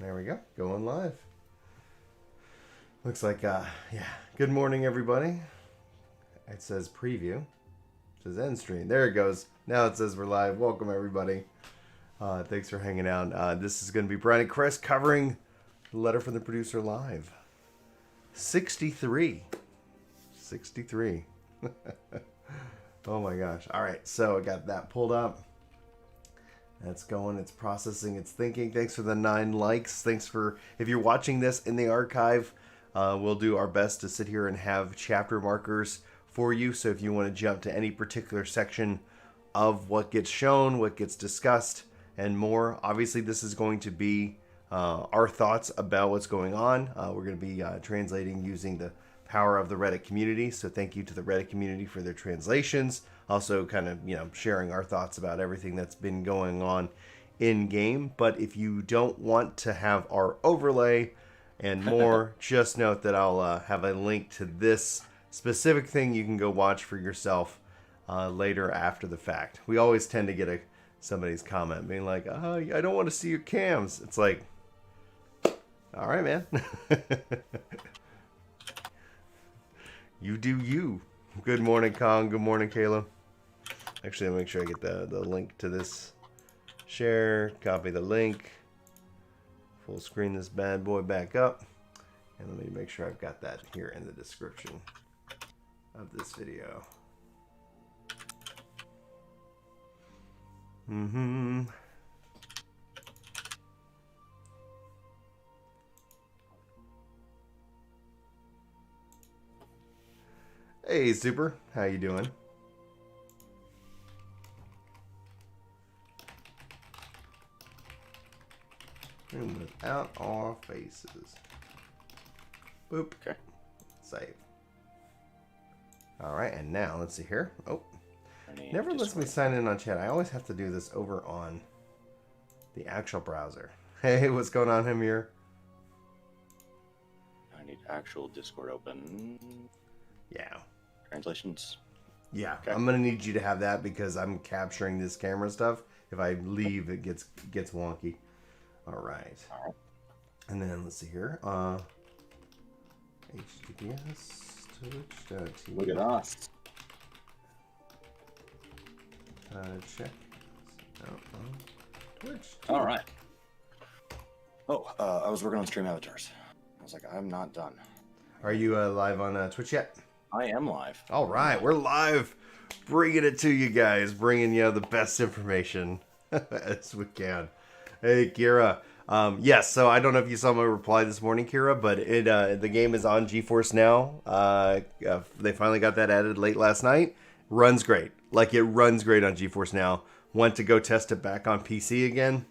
There we go. Going live. Looks like, yeah. Good morning, everybody. It says preview. It says end stream. There it goes. Now it says we're live. Welcome, everybody. Thanks for hanging out. This is going to be Brian and Chris covering the Letter from the Producer live. 63. 63. Oh my gosh. All right. So I got that pulled up. That's going, it's processing, it's thinking. Thanks for the 9 likes. Thanks for, if you're watching this in the archive, we'll do our best to sit here and have chapter markers for you. So if you want to jump to any particular section of what gets shown, what gets discussed, and more, obviously this is going to be our thoughts about what's going on. We're going to be translating using the power of the Reddit community. So thank you to the Reddit community for their translations. Also kind of, sharing our thoughts about everything that's been going on in game. But if you don't want to have our overlay and more, just note that I'll have a link to this specific thing you can go watch for yourself later after the fact. We always tend to get somebody's comment being like, I don't want to see your cams. It's like, all right, man. You do you. Good morning, Kong. Good morning, Kayla. Actually, I'll make sure I get the link to this. Share, copy the link. Full screen this bad boy back up. And let me make sure I've got that here in the description of this video. Hey, Super. How you doing? And without our faces. Boop. Okay. Save. Alright, and now, let's see here. Oh. Never lets me sign in on chat. I always have to do this over on the actual browser. Hey, what's going on, Hamir? I need actual Discord open. Yeah. Translations. Yeah, okay. I'm going to need you to have that because I'm capturing this camera stuff. If I leave, it gets wonky. All right. And then let's see here. HTTPS Twitch.tv. Look at us. Check. Twitch. All right. Oh, I was working on stream avatars. I was like, I'm not done. Are you live on Twitch yet? I am live. All right, we're live. Bringing it to you guys. Bringing you the best information as we can. Hey, Kira. Yes, so I don't know if you saw my reply this morning, Kira, but the game is on GeForce Now. They finally got that added late last night. Runs great. Like, it runs great on GeForce Now. Went to go test it back on PC again,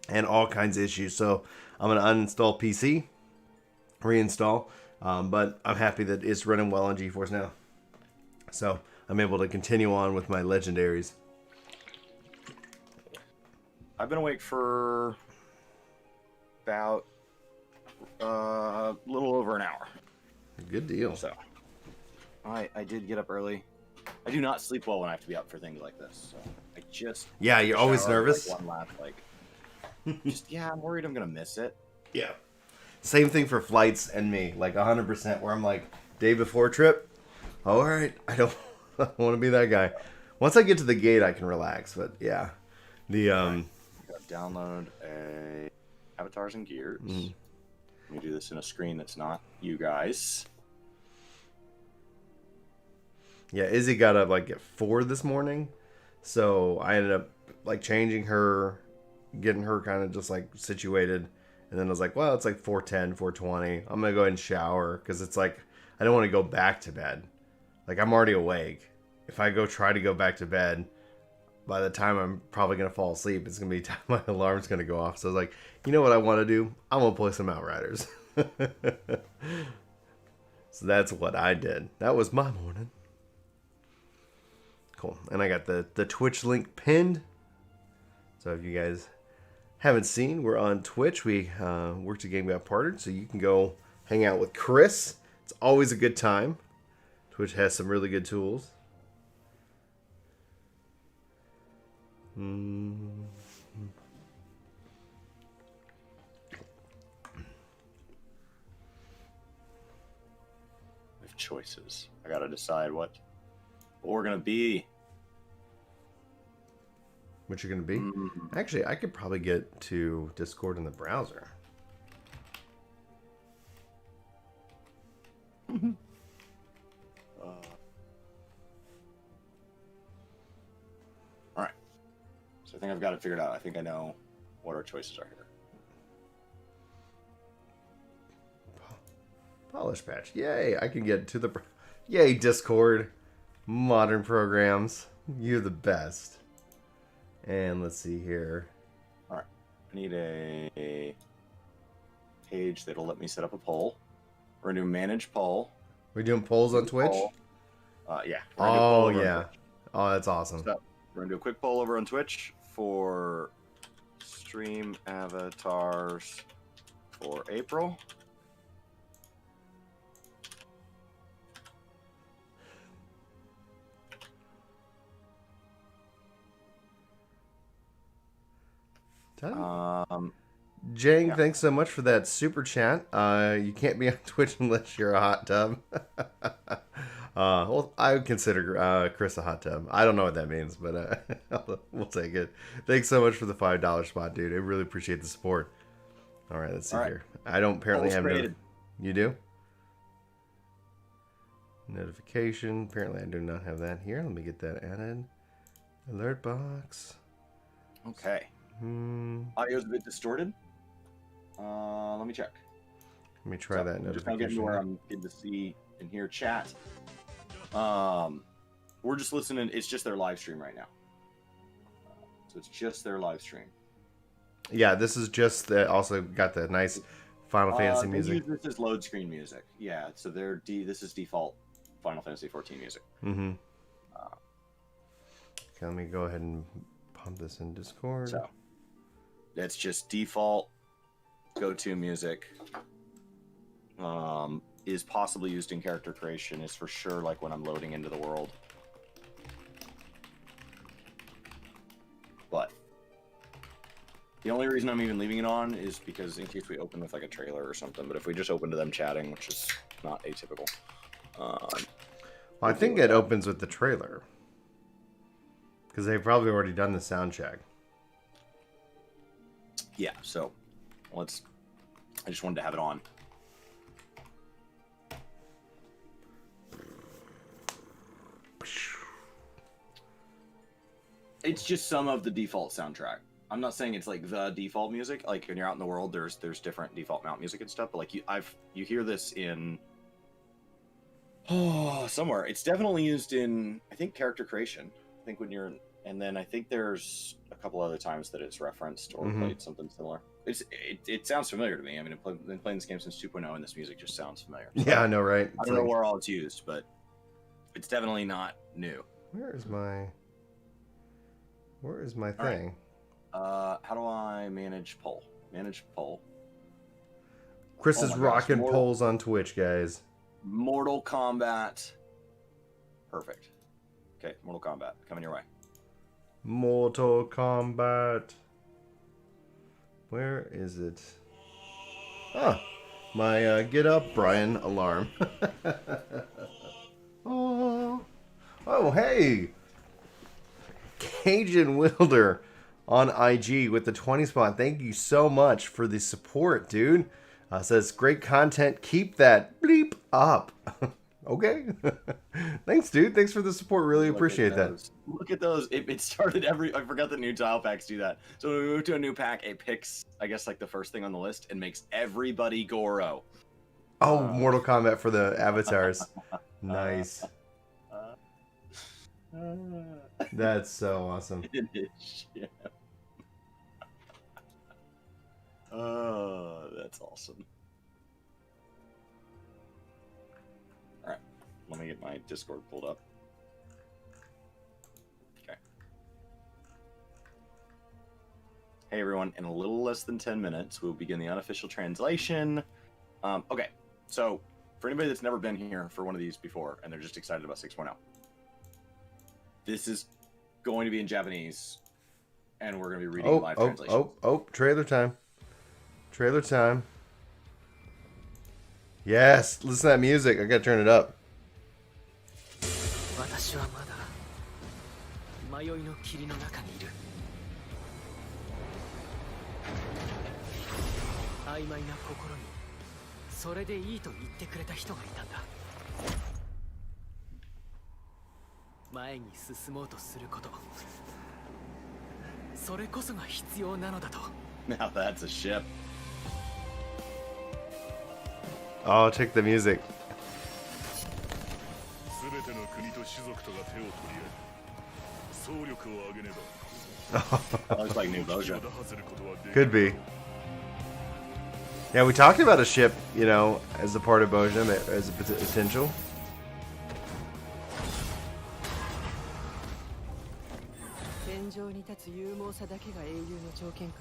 and all kinds of issues. So I'm going to uninstall PC, reinstall, but I'm happy that it's running well on GeForce Now. So I'm able to continue on with my legendaries. I've been awake for about a little over an hour. Good deal. So I did get up early. I do not sleep well when I have to be up for things like this. So I just you're always nervous. Like one last I'm worried I'm gonna miss it. Yeah. Same thing for flights and me, like 100%. Where I'm like, day before trip. All right, I don't want to be that guy. Once I get to the gate, I can relax. But yeah, Download a avatars and gears. Let me do this in a screen that's not you guys. Yeah, Izzy got up like at 4 this morning, so I ended up like changing her, getting her kind of just like situated, and then I was like, well, it's like 4:10, 4:20. I'm gonna go ahead and shower because it's like I don't want to go back to bed. Like, I'm already awake. If I try to go back to bed, by the time I'm probably gonna fall asleep, it's gonna be time my alarm's gonna go off. So I was like, you know what I want to do? I'm gonna play some Outriders. So that's what I did. That was my morning. Cool. And I got the Twitch link pinned. So if you guys haven't seen, we're on Twitch. We Work to Game got partnered, so you can go hang out with Chris. It's always a good time. Twitch has some really good tools. of choices. I gotta decide what we're gonna be. What you're gonna be? Actually, I could probably get to Discord in the browser. All right. So I think I've got it figured out. I think I know what our choices are here. Polish patch. Yay! I can get to the... Yay, Discord. Modern programs. You're the best. And let's see here. All right. I need a page that'll let me set up a poll. We're going to do manage poll. We're doing polls on Twitch? Yeah. Oh, yeah. Oh, that's awesome. So, we're going to do a quick poll over on Twitch for stream avatars for April. Jang, yeah. Thanks so much for that super chat. You can't be on Twitch unless you're a hot tub. Well, I would consider Chris a hot tub. I don't know what that means, but we'll take it. Thanks so much for the $5 spot, dude. I really appreciate the support. All right, let's see here. I don't apparently have no... You do? Notification. Apparently, I do not have that here. Let me get that added. Alert box. Okay. Audio's a bit distorted. Let me check. Let me try that notification. Just now getting to where I'm getting to see and hear chat. We're just listening. It's just their live stream right now. So it's just their live stream. Yeah, this is just also got the nice Final Fantasy music. This is load screen music. Yeah, so this is default Final Fantasy 14 music. Mm-hmm. Okay, let me go ahead and pump this in Discord. So it's just default go-to music. Is possibly used in character creation. Is for sure like when I'm loading into the world. But the only reason I'm even leaving it on is because in case we open with like a trailer or something. But if we just open to them chatting, which is not atypical. Well, I think it opens with the trailer. Because they've probably already done the sound check. Yeah, so I just wanted to have it on. It's just some of the default soundtrack. I'm not saying it's like the default music. Like when you're out in the world, there's different default mount music and stuff. But like you hear this in somewhere. It's definitely used in I think character creation. I think when you're and then I think there's a couple other times that it's referenced or played something similar. It sounds familiar to me. I mean, I've been playing this game since 2.0, and this music just sounds familiar. So yeah, I know, right? I don't know where all it's used, but it's definitely not new. Where is my thing? Right. How do I manage poll? Manage poll. Chris is rocking polls on Twitch, guys. Mortal Kombat. Perfect. Okay, Mortal Kombat coming your way. Mortal Kombat. Where is it? Ah, my Get Up Brian alarm. Oh, hey! Cajun Wilder on IG with the 20 spot. Thank you so much for the support, dude. Says, great content. Keep that bleep up. Okay. Thanks, dude. Thanks for the support. Really appreciate that. Look at those. It started I forgot the new tile packs do that. So when we move to a new pack, it picks, I guess, like the first thing on the list and makes everybody Goro. Oh, Mortal Kombat for the avatars. Nice. That's so awesome. It is, yeah. Oh, that's awesome. Alright, let me get my Discord pulled up. Okay. Hey everyone, in a little less than 10 minutes, we'll begin the unofficial translation. Okay, so for anybody that's never been here for one of these before and they're just excited about 6.0, this is going to be in Japanese, and we're going to be reading live translation. Trailer time. Trailer time. Yes, listen to that music. I got to turn it up. 私はまだ迷いの霧の中にいる。曖昧な心にそれでいいと言ってくれた人がいたんだ。前に進もうとすること、それこそが必要なのだと。 Now that's a ship. Oh, check the music. すべての国と種族とが手を取り合い、総力を挙げねば Looks like New Boja. 外せることはできない Could be. Yeah, we talked about a ship, you know, as a part of Bojan, as a potential. 戦場に立つ勇猛さだけが英雄の条件か。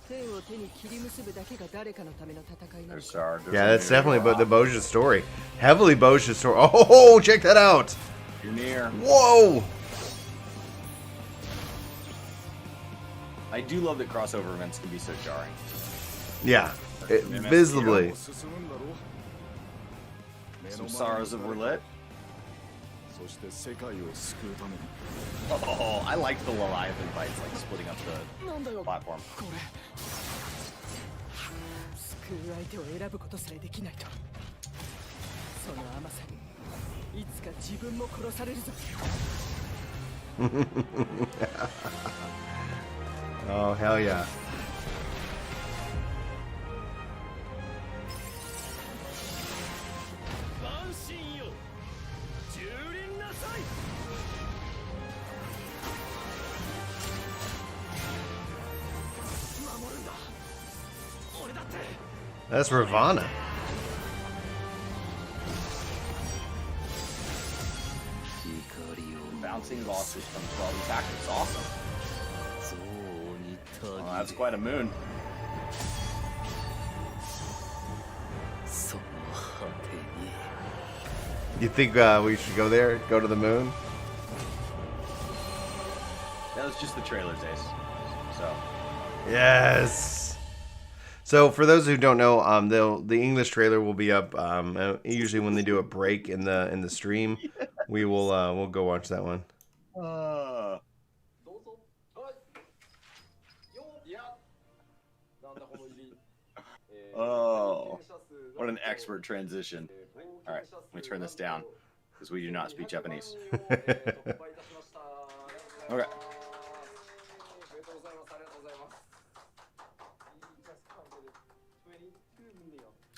天を手に切り結ぶだけが誰かのための戦いなの There's か。 our, there's Yeah, our that's new, definitely about the Boja story. Heavily Boja story. Oh, check that out. You're near. Whoa. I do love that crossover events can be so jarring. Yeah, visibly. 進むんだろう。 Some sorrows of roulette. そして世界を救うために Oh, I like the Leviathan fights, like splitting up the platform. これ救う相手を選ぶことさえできないと。その甘さにいつか自分も殺されるぞ。 Oh, hell yeah. 万神よ、蹂躙なさい。守るんだ。俺だって。 That's Ravana. Bouncing ball system for all these actors. Awesome. Oh, that's quite a moon. その果てに You think we should go there? Go to the moon? That was just the trailers, Ace. So, Yes. So for those who don't know, the English trailer will be up. Usually when they do a break in the stream, we will we'll go watch that one. Oh, what an expert transition. All right, let me turn this down because we do not speak Japanese. Okay.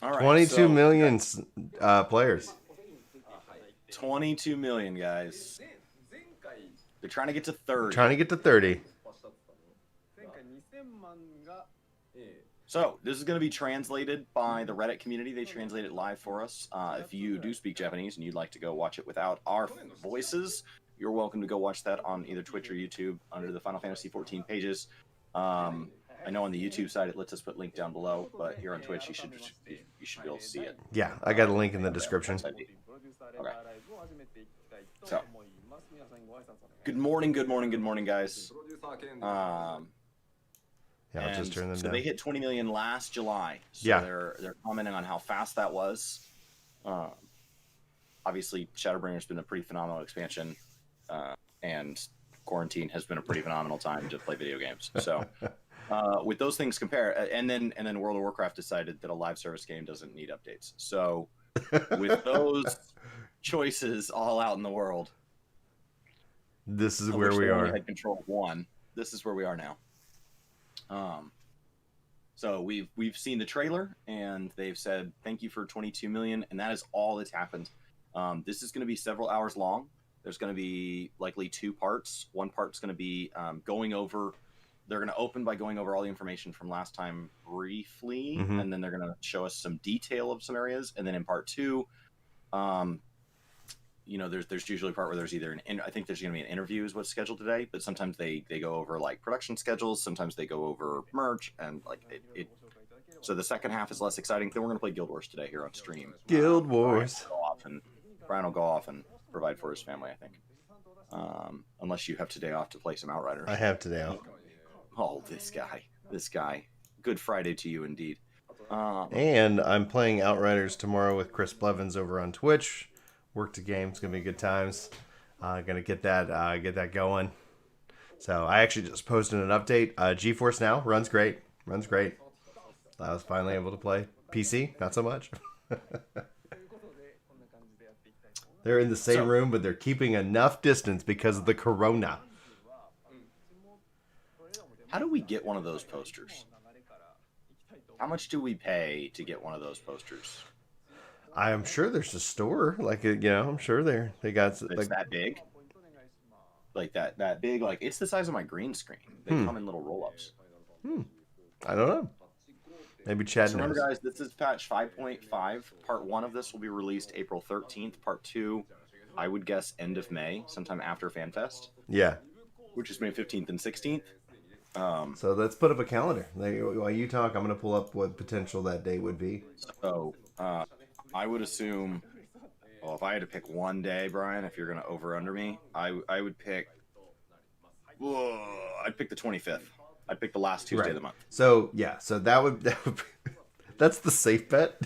All right. 22 so- million players. 22 million, guys. They're trying to get to 30. Trying to get to 30. So, this is going to be translated by the Reddit community. They translate it live for us. If you do speak Japanese and you'd like to go watch it without our voices, you're welcome to go watch that on either Twitch or YouTube under the Final Fantasy XIV pages. I know on the YouTube side it lets us put link down below, but here on Twitch you should be able to see it. Yeah, I got a link in the description. Okay. So, good morning, guys. Yeah, I'll just turn them so down. they hit 20 million last July. So Yeah. they're commenting on how fast that was. Obviously, Shadowbringer's been a pretty phenomenal expansion, and quarantine has been a pretty phenomenal time to play video games. So, with those things compare, and then World of Warcraft decided that a live service game doesn't need updates. So, with those choices all out in the world, This is of where which we they only are. had control of one. This is where we are now. So we've seen the trailer, and they've said thank you for 22 million, and that is all that's happened. This is going to be several hours long. There's going to be likely 2 parts. One part's going to be going over. They're going to open by going over all the information from last time briefly, Mhm. and then they're going to show us some detail of some areas, and then in part 2, you know, there's usually a part where there's either I think there's going to be an interview is what's scheduled today, but sometimes they go over like production schedules, sometimes they go over merch, and like it so the second half is less exciting. Then we're going to play Guild Wars today here on stream. Guild Wars. Brian will go off and provide for his family, I think. Unless you have today off to play some Outriders. I have today off. Oh, this guy. Good Friday to you indeed. And I'm playing Outriders tomorrow with Chris Blevins over on Twitch. work to game. It's gonna be good times. Gonna get that going. So I actually just posted an update. GeForce Now runs great. Runs great. I was finally able to play. PC, not so much. They're in the same room, but they're keeping enough distance because of the corona. How do we get one of those posters? How much do we pay to get one of those posters? I'm sure there's a store, like, you know, I'm sure they got It's like that big? Like that big? Like, it's the size of my green screen. They come in little roll-ups. I don't know. Maybe Chad So knows. remember, guys, this is patch 5.5. Part 1 of this will be released April 13th. Part 2, I would guess end of May, sometime after FanFest, Yeah. which is May 15th and 16th. So let's put up a calendar. While you talk, I'm going to pull up what potential that date would be. So I would assume, well, if I had to pick one day, Brian, if you're going to over-under me, I would pick, I'd pick the 25th. I'd pick the last Tuesday of the month. So, yeah. So that would that's the safe bet.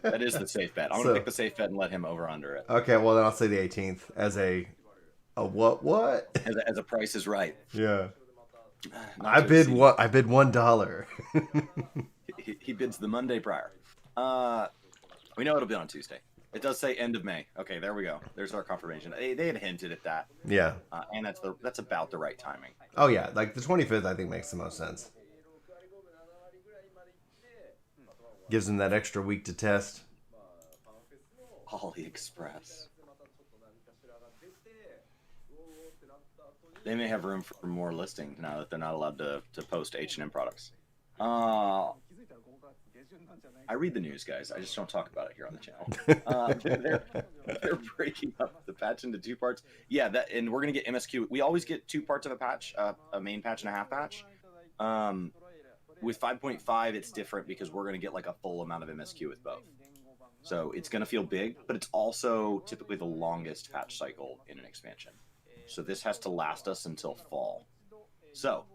That is the safe bet. I'm going to pick the safe bet and let him over-under it. Okay, well, then I'll say the 18th as a what? As a Price is Right. Yeah. Not I to bid exceed- what? I bid $1. He bids the Monday prior. We know it'll be on Tuesday. It does say end of May. Okay, there we go. There's our confirmation. They had hinted at that. Yeah. And that's about the right timing. Oh yeah, like the 25th I think makes the most sense. Gives them that extra week to test. AliExpress. They may have room for more listings now that they're not allowed to post H&M products. I read the news, guys. I just don't talk about it here on the channel. They're breaking up the patch into 2 parts. Yeah, and we're gonna get MSQ. We always get 2 parts of a patch, a main patch and a half patch. With 5.5, it's different because we're gonna get like a full amount of MSQ with both. So it's gonna feel big, but it's also typically the longest patch cycle in an expansion. So this has to last us until fall. So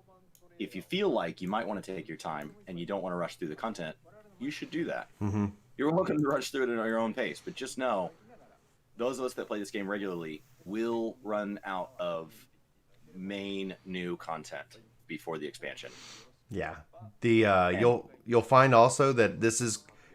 if you feel like you might want to take your time and you don't want to rush through the content, you should do that. Mm-hmm. You're welcome to rush through it at your own pace, but just know, those of us that play this game regularly will run out of main new content before the expansion. Yeah. You'll find also that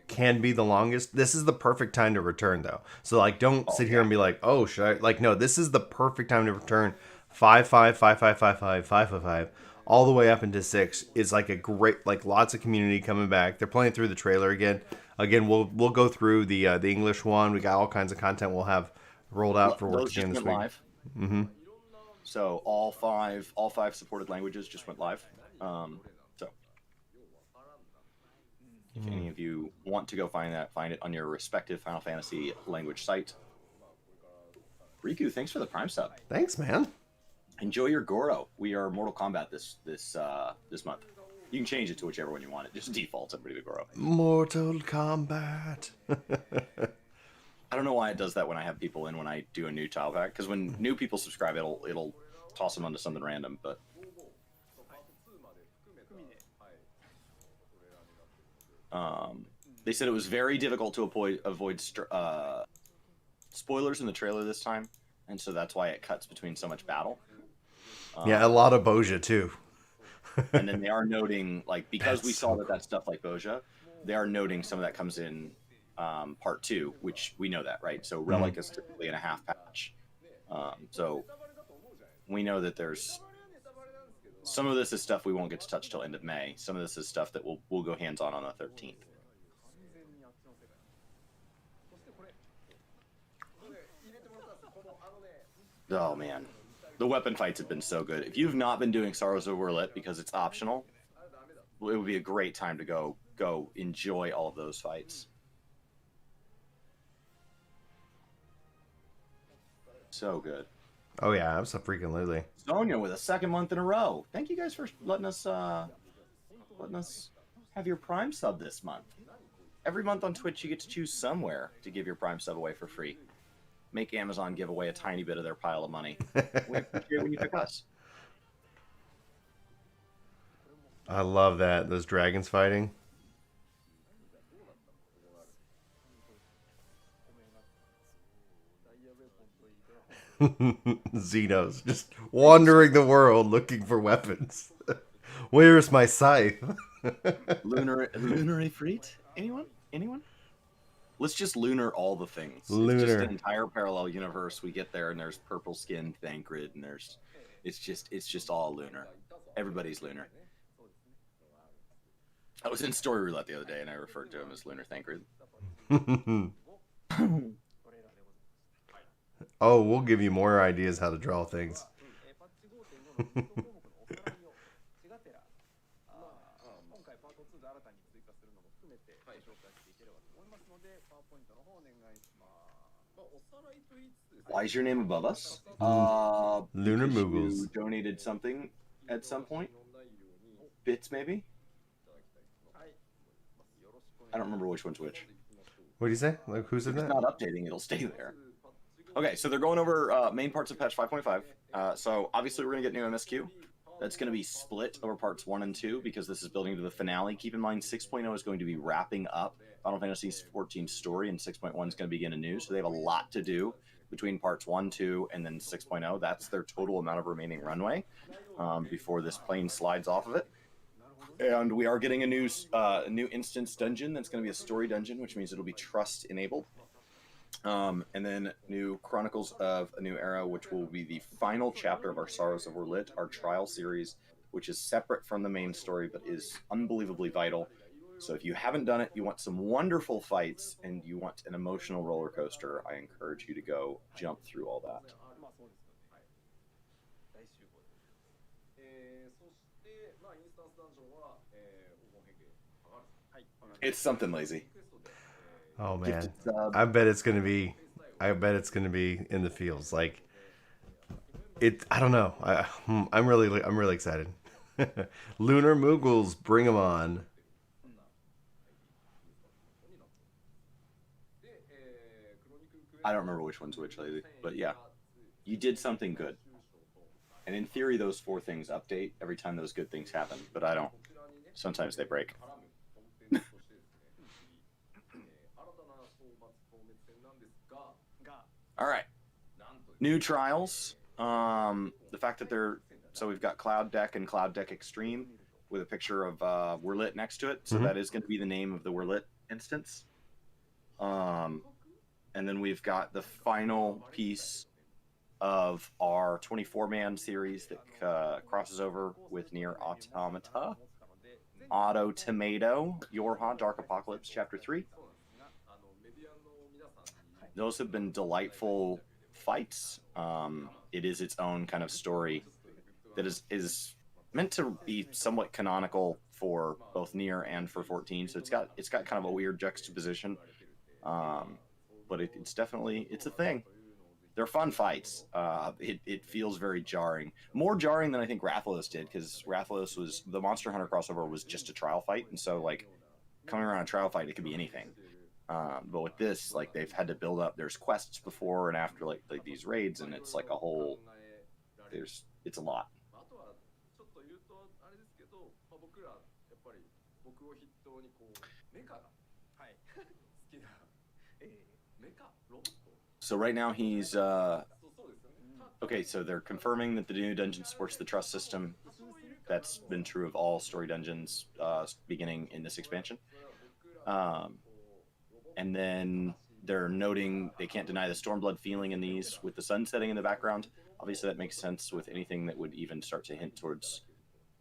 can be the longest. This is the perfect time to return though. So like don't sit here and be like, "Oh, should I?" Like no, this is the perfect time to return 5.5, 5.5, 5.5, 5.5 all the way up into 6 is like a great, like lots of community coming back. They're playing through the trailer again. We'll go through the English one. We got all kinds of content we'll have rolled out for work again this week. Live. Mm-hmm. So all five supported languages just went live. So if any of you want to go find it on your respective Final Fantasy language site. Riku, thanks for the Prime sub. Thanks, man. Enjoy your Goro. We are Mortal Kombat this month. You can change it to whichever one you want. It just defaults everybody to Goro. Mortal Kombat. I don't know why it does that when I have people in when I do a new tile pack. Because when new people subscribe, it'll toss them onto something random. But they said it was very difficult to avoid spoilers in the trailer this time, and so that's why it cuts between so much battle. Yeah, a lot of Boja too. And then they are noting, like, because we saw that stuff like Boja, they are noting some of that comes in part 2, which we know that, right? So Relic is typically in a half patch. So we know that there's some of this is stuff we won't get to touch till end of May. Some of this is stuff that we'll go hands-on on the 13th. Oh, man. The weapon fights have been so good. If you've not been doing Sorrows Overlit because it's optional, it would be a great time to go enjoy all of those fights. So good. Oh yeah, absolutely. Sonya with a 2nd month in a row. Thank you guys for letting us have your Prime sub this month. Every month on Twitch, you get to choose somewhere to give your Prime sub away for free. Make Amazon give away a tiny bit of their pile of money. We appreciate when you pick us. I love that. Those dragons fighting. Xenos just wandering the world looking for weapons. Where's my scythe? Lunar Ifrit? Anyone? Let's just lunar all the things. Lunar. It's just an entire parallel universe. We get there and there's purple skinned Thancred and it's just all lunar. Everybody's lunar. I was in Story Roulette the other day and I referred to him as Lunar Thancred. Oh, we'll give you more ideas how to draw things. Why is your name above us? Lunar because Moogles. You donated something at some point? Bits, maybe? I don't remember which one's which. What do you say? Like, who said If it's that? not updating, it'll stay there. Okay, so they're going over main parts of patch 5.5. So obviously we're going to get new MSQ. That's going to be split over parts 1 and 2 because this is building to the finale. Keep in mind 6.0 is going to be wrapping up Final Fantasy XIV story, and 6.1 is going to begin anew. So they have a lot to do between parts 1, 2, and then 6.0. That's their total amount of remaining runway before this plane slides off of it. And we are getting a new instance dungeon that's going to be a story dungeon, which means it'll be trust enabled. And then new Chronicles of a New Era, which will be the final chapter of our Sorrows of Orlit, our trial series, which is separate from the main story, but is unbelievably vital. So if you haven't done it, you want some wonderful fights, and you want an emotional roller coaster, I encourage you to go jump through all that. It's something lazy. Oh man, Gifted sub. I bet it's gonna be in the fields. Like it. I don't know. I'm really excited. Lunar Moogles, bring them on. I don't remember which one's which lately, but yeah, you did something good. And in theory, those 4 things update every time those good things happen, but I don't. Sometimes they break. All right. New trials. The fact that so we've got Cloud Deck and Cloud Deck Extreme with a picture of Werlit next to it. So that is going to be the name of the Werlit instance. And then we've got the final piece of our 24-man series that crosses over with Nier Automata. Auto Tomato, Yorha, Dark Apocalypse, Chapter 3. Those have been delightful fights. It is its own kind of story that is meant to be somewhat canonical for both Nier and for 14. So it's got kind of a weird juxtaposition. But it's definitely a thing. They're fun fights. It feels very jarring, more jarring than I think Rathalos did, because Rathalos was the Monster Hunter crossover was just a trial fight, and so like coming around a trial fight, it could be anything. But with this, like they've had to build up. There's quests before and after like these raids, and it's like a whole. It's a lot. So right now he's okay. So they're confirming that the new dungeon supports the trust system. That's been true of all story dungeons beginning in this expansion. And then they're noting they can't deny the Stormblood feeling in these with the sun setting in the background. Obviously, that makes sense with anything that would even start to hint towards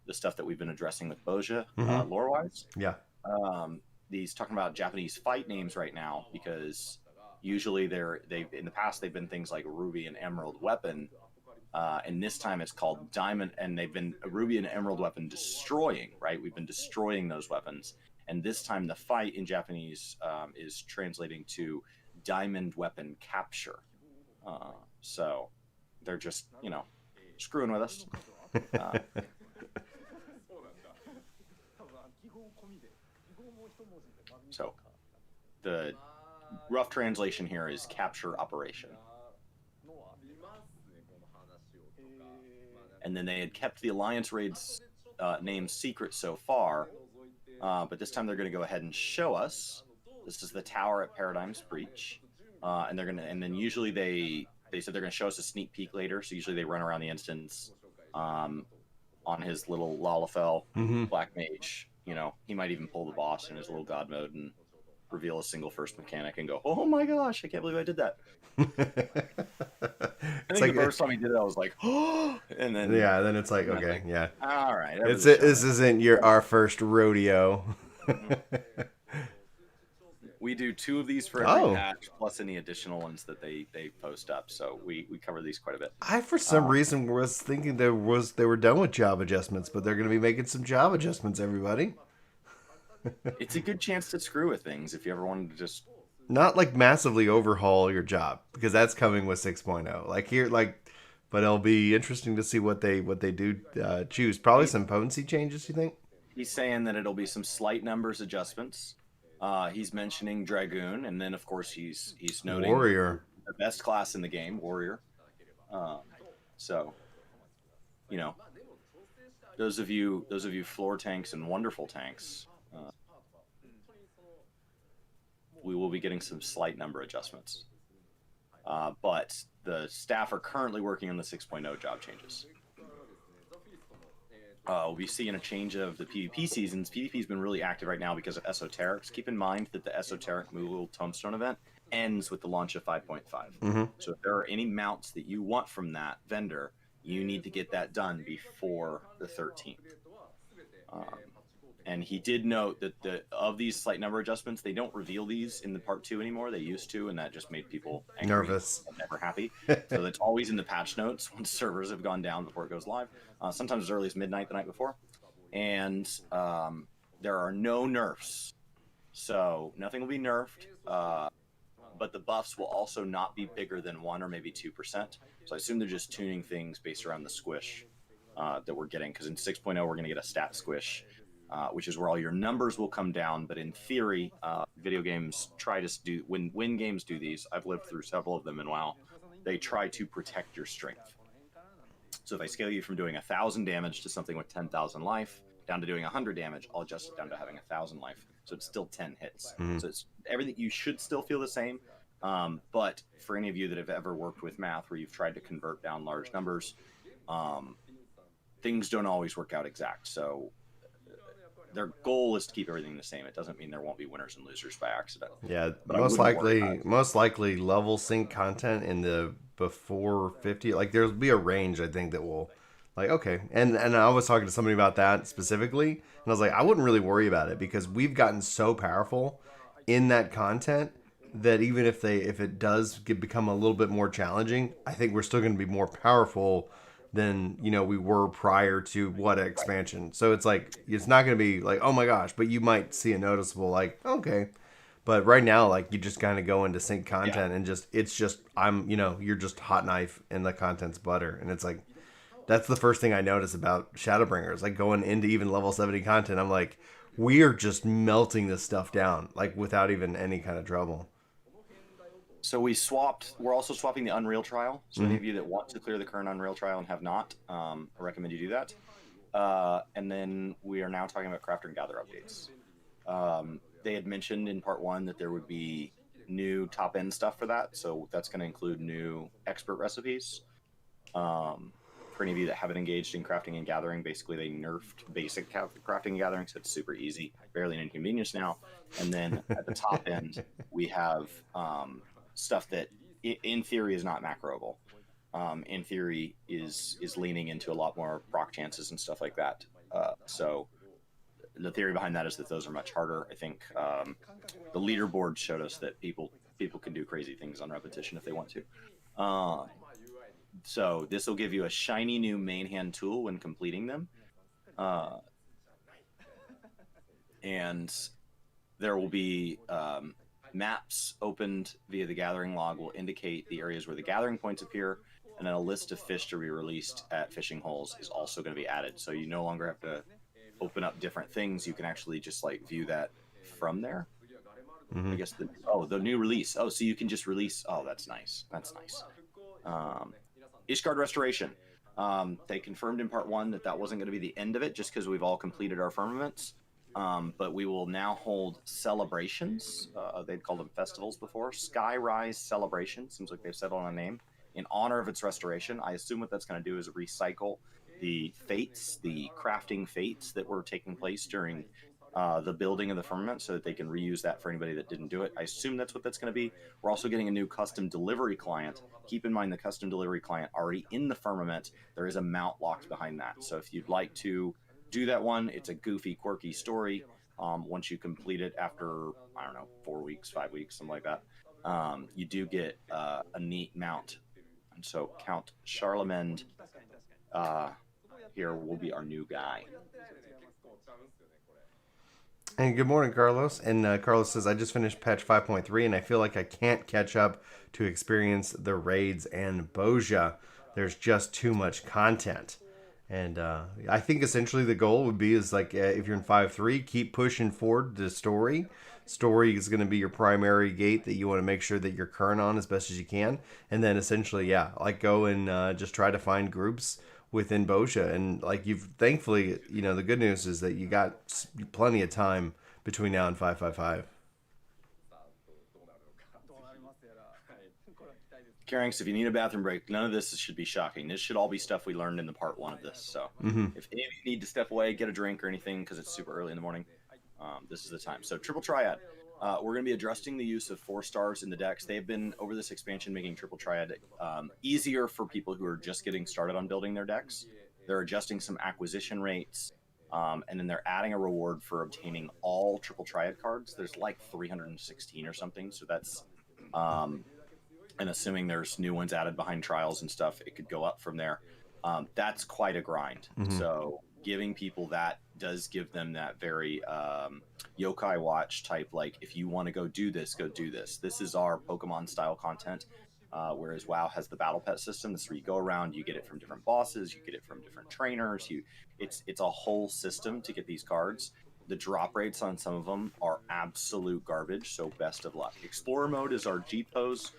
the stuff that we've been addressing with Boja, lore-wise. Yeah. He's talking about Japanese fight names right now because usually they've in the past they've been things like Ruby and Emerald Weapon, and this time it's called Diamond, and they've been a Ruby and Emerald Weapon destroying. Right, we've been destroying those weapons. And this time the fight in Japanese is translating to Diamond Weapon Capture. So they're just, screwing with us. So the rough translation here is Capture Operation. And then they had kept the Alliance Raids name secret so far. But this time they're going to go ahead and show us. This is the tower at Paradigm's Breach, and then usually they they said they're going to show us a sneak peek later. So usually they run around the instance on his little Lalafell Black Mage. You know, he might even pull the boss in his little god mode and reveal a single first mechanic and go, "Oh my gosh, I can't believe I did that." I think the first time he did it, I was like, "Oh!" And then then it's like, okay, yeah. All right, This isn't our first rodeo. We do 2 of these for every patch, plus any additional ones that they post up. So we cover these quite a bit. I, for some reason, was thinking they were done with job adjustments, but they're going to be making some job adjustments, everybody. It's a good chance to screw with things if you ever wanted to just... Not like massively overhaul your job, because that's coming with 6.0. Like here, but it'll be interesting to see what they do choose. Probably some potency changes, you think? He's saying that it'll be some slight numbers adjustments. He's mentioning Dragoon, and then of course he's noting Warrior, the best class in the game, Warrior. So, you know, those of you floor tanks and wonderful tanks, we will be getting some slight number adjustments. But the staff are currently working on the 6.0 job changes. We'll be seeing a change of the PvP seasons. PvP's been really active right now because of esoterics. Keep in mind that the esoteric Moogle Tombstone event ends with the launch of 5.5. So if there are any mounts that you want from that vendor, you need to get that done before the 13th. And he did note that of these slight number adjustments, they don't reveal these in the part 2 anymore. They used to, and that just made people angry, nervous, and never happy. So that's always in the patch notes once servers have gone down before it goes live. Sometimes as early as midnight the night before. And there are no nerfs. So nothing will be nerfed. But the buffs will also not be bigger than 1 or maybe 2%. So I assume they're just tuning things based around the squish that we're getting. Because in 6.0, we're going to get a stat squish. Which is where all your numbers will come down. But in theory, video games try to do, when games do these, I've lived through several of them in WoW, they try to protect your strength. So if I scale you from doing 1,000 damage to something with 10,000 life, down to doing 100 damage, I'll adjust it down to having 1,000 life. So it's still 10 hits. So it's everything, you should still feel the same. But for any of you that have ever worked with math where you've tried to convert down large numbers, things don't always work out exact. So their goal is to keep everything the same. It doesn't mean there won't be winners and losers by accident. Yeah, but most likely level sync content in the before 50. Like there'll be a range, I think, that will, like, okay. And I was talking to somebody about that specifically, and I was like, I wouldn't really worry about it because we've gotten so powerful in that content that even if it does become a little bit more challenging, I think we're still going to be more powerful than, you know, we were prior to what expansion. So it's like, it's not going to be like, oh my gosh, but you might see a noticeable, like, okay. But right now, like, you just kind of go into sync content and you're just hot knife and the content's butter. And it's like, that's the first thing I notice about Shadowbringers. Like going into even level 70 content, I'm like, we are just melting this stuff down, like without even any kind of trouble. So we're also swapping the Unreal trial. So any of you that want to clear the current Unreal trial and have not, I recommend you do that. And then we are now talking about Crafter and Gather updates. They had mentioned in part 1 that there would be new top end stuff for that. So that's going to include new expert recipes. For any of you that haven't engaged in crafting and gathering, basically they nerfed basic crafting and gathering, so it's super easy, barely an inconvenience now. And then at the top end, we have stuff that in theory is not macroable. In theory is leaning into a lot more proc chances and stuff like that. So the theory behind that is that those are much harder. I think the leaderboard showed us that people can do crazy things on repetition if they want to. So this will give you a shiny new main hand tool when completing them. And there will be maps opened via the gathering log will indicate the areas where the gathering points appear, and then a list of fish to be released at fishing holes is also going to be added. So you no longer have to open up different things. You can actually just like view that from there. I guess the new release. Oh, so you can just release. Oh, that's nice. That's nice. Ishgard Restoration. They confirmed in part 1 that wasn't going to be the end of it just because we've all completed our firmaments. But we will now hold celebrations. They'd called them festivals before. Skyrise Celebration. Seems like they've settled on a name. in honor of its restoration. I assume what that's going to do is recycle the fates, the crafting fates that were taking place during the building of the firmament, so that they can reuse that for anybody that didn't do it. I assume that's what that's going to be. We're also getting a new custom delivery client. Keep in mind the custom delivery client already in the firmament. There is a mount locked behind that. So if you'd like to do that one, it's a goofy, quirky story. Once you complete it after, I don't know, 4 weeks, 5 weeks, something like that, you do get a neat mount. And so Count Charlemagne here will be our new guy. And good morning, Carlos. And Carlos says, I just finished patch 5.3, and I feel like I can't catch up to experience the raids and Boja. There's just too much content. And I think essentially the goal would be is like if you're in 5.3, keep pushing forward the story. Story is going to be your primary gate that you want to make sure that you're current on as best as you can. And then essentially, yeah, like go and just try to find groups within Boja. And like you've thankfully, you know, the good news is that you got plenty of time between now and 5.5.5. Carinx, if you need a bathroom break, none of this should be shocking. This should all be stuff we learned in the part 1 of this. So if any of you need to step away, get a drink or anything because it's super early in the morning, this is the time. So Triple Triad. We're going to be addressing the use of 4 stars in the decks. They've been, over this expansion, making Triple Triad easier for people who are just getting started on building their decks. They're adjusting some acquisition rates, and then they're adding a reward for obtaining all Triple Triad cards. There's like 316 or something, so that's... and assuming there's new ones added behind trials and stuff, it could go up from there. That's quite a grind. So giving people that does give them that very Yokai Watch type, like, if you want to go do this, go do this. This is our Pokemon style content, whereas WoW has the battle pet system. This is where you go around, you get it from different bosses, you get it from different trainers. It's a whole system to get these cards. The drop rates on some of them are absolute garbage, so best of luck. Explorer mode is our G pose,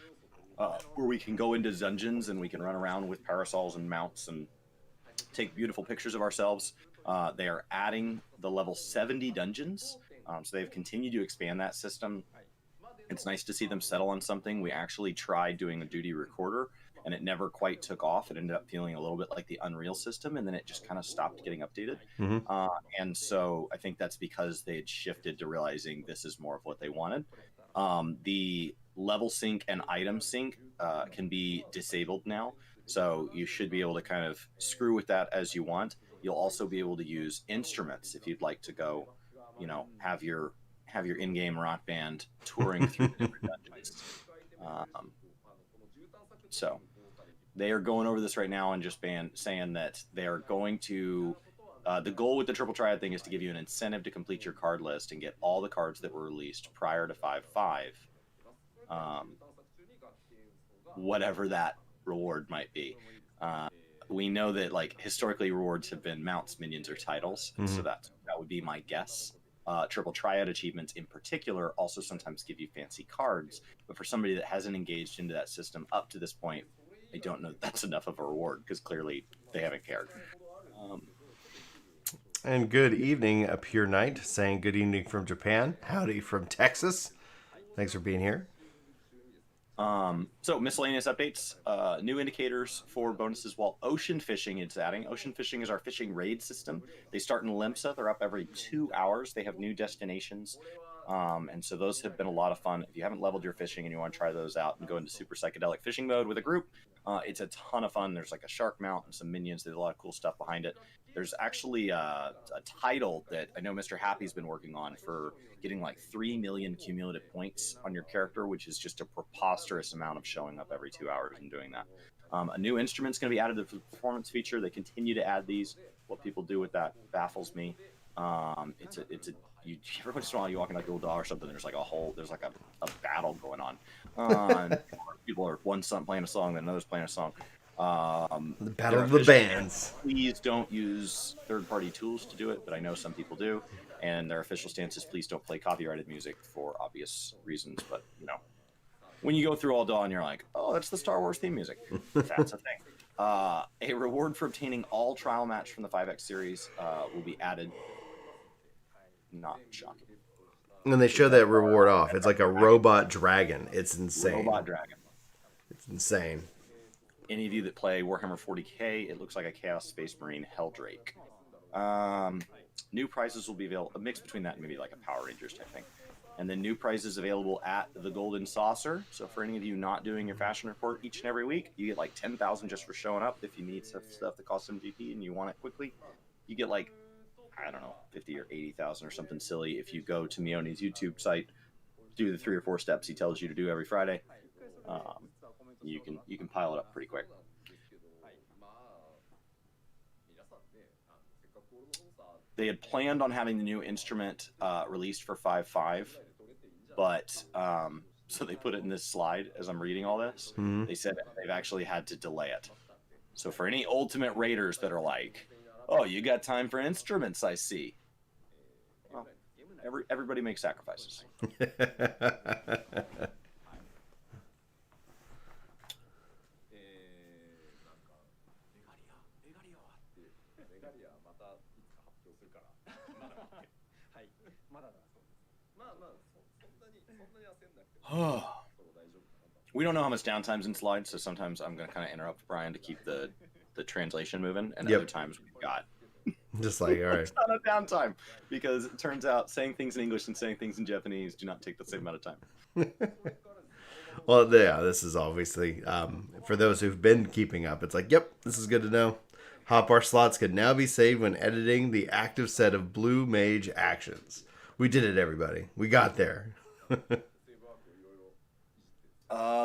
where we can go into dungeons and we can run around with parasols and mounts and take beautiful pictures of ourselves. They are adding the level 70 dungeons, so they've continued to expand that system. It's nice to see them settle on something. We actually tried doing a duty recorder, and it never quite took off. It ended up feeling a little bit like the Unreal system, and then it just kind of stopped getting updated. And so I think that's because they had shifted to realizing this is more of what they wanted. The level sync and item sync can be disabled now, so you should be able to kind of screw with that as you want. You'll also be able to use instruments if you'd like to go, you know, have your in-game rock band touring through the different dungeons. So they are going over this right now and just saying that they are going to the goal with the Triple Triad thing is to give you an incentive to complete your card list and get all the cards that were released prior to 5.5. Whatever that reward might be. We know that, like, historically rewards have been mounts, minions, or titles, and so that would be my guess. Triple Triad achievements in particular also sometimes give you fancy cards, but for somebody that hasn't engaged into that system up to this point, I don't know that that's enough of a reward, because clearly they haven't cared. And good evening, a Pure Knight, saying good evening from Japan. Howdy from Texas. Thanks for being here. So miscellaneous updates, new indicators for bonuses while ocean fishing is adding. Ocean fishing is our fishing raid system. They start in Limsa. They're up every 2 hours. They have new destinations. And so those have been a lot of fun. If you haven't leveled your fishing and you want to try those out and go into super psychedelic fishing mode with a group, it's a ton of fun. There's like a shark mount and some minions. There's a lot of cool stuff behind it. There's actually a title that I know Mr. Happy's been working on for getting like 3 million cumulative points on your character, which is just a preposterous amount of showing up every 2 hours and doing that. A new instrument's going to be added to the performance feature. They continue to add these. What people do with that baffles me. Every once in a while you walk in like Gul'dan or something, there's like a battle going on. People are one song playing a song, then another's playing a song. The battle of the bands. Please don't use third-party tools to do it, but I know some people do. And their official stance is please don't play copyrighted music for obvious reasons. But, you know, when you go through All Dawn, you're like, oh, that's the Star Wars theme music. That's a thing. A reward for obtaining all trial match from the 5X series will be added. Not shocking. And they show that reward off. It's like a robot dragon. It's insane. Robot dragon. It's insane. any of you that play Warhammer 40k, it looks like a Chaos Space Marine Helldrake. New prizes will be available, a mix between that and maybe like a Power Rangers type thing. And then new prizes available at the Golden Saucer. So for any of you not doing your fashion report each and every week, you get like 10,000 just for showing up. If you need stuff that costs MGP and you want it quickly, you get like, I don't know, 50 or 80,000 or something silly. If you go to Mioni's YouTube site, do the 3 or 4 steps he tells you to do every Friday, you can pile it up pretty quick. They had planned on having the new instrument released for 5.5, but so they put it in this slide as I'm reading all this. They said they've actually had to delay it. So for any Ultimate Raiders that are like, oh, you got time for instruments, I see. Well, everybody makes sacrifices. We don't know how much downtime's in slides, so sometimes I'm going to kind of interrupt Brian to keep the translation moving, and other times we've got just like, all right, a ton of downtime, because it turns out saying things in English and saying things in Japanese do not take the same amount of time. Well, yeah, this is obviously, for those who've been keeping up, it's like, yep, this is good to know. Hotbar slots can now be saved when editing the active set of Blue Mage actions. We did it, everybody. We got there.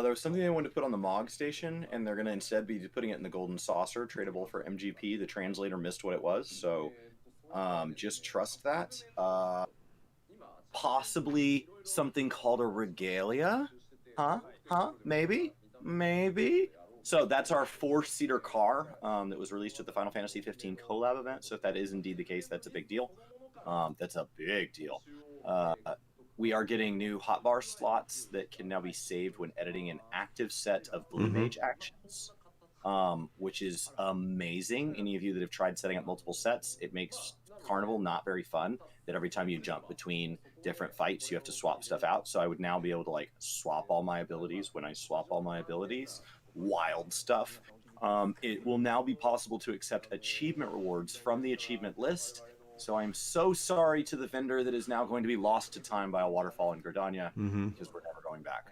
There was something they wanted to put on the MOG station, and they're going to instead be putting it in the Golden Saucer, tradable for MGP. The translator missed what it was, so just trust that. Possibly something called a regalia? Huh? Maybe? So that's our 4-seater car that was released at the Final Fantasy 15 collab event. So if that is indeed the case, that's a big deal. That's a big deal. We are getting new hotbar slots that can now be saved when editing an active set of Blue Mage actions, which is amazing. Any of you that have tried setting up multiple sets, it makes Carnival not very fun. That every time you jump between different fights, you have to swap stuff out. So I would now be able to like swap all my abilities when I swap all my abilities. Wild stuff. It will now be possible to accept achievement rewards from the achievement list. So I'm so sorry to the vendor that is now going to be lost to time by a waterfall in Gridania, because we're never going back.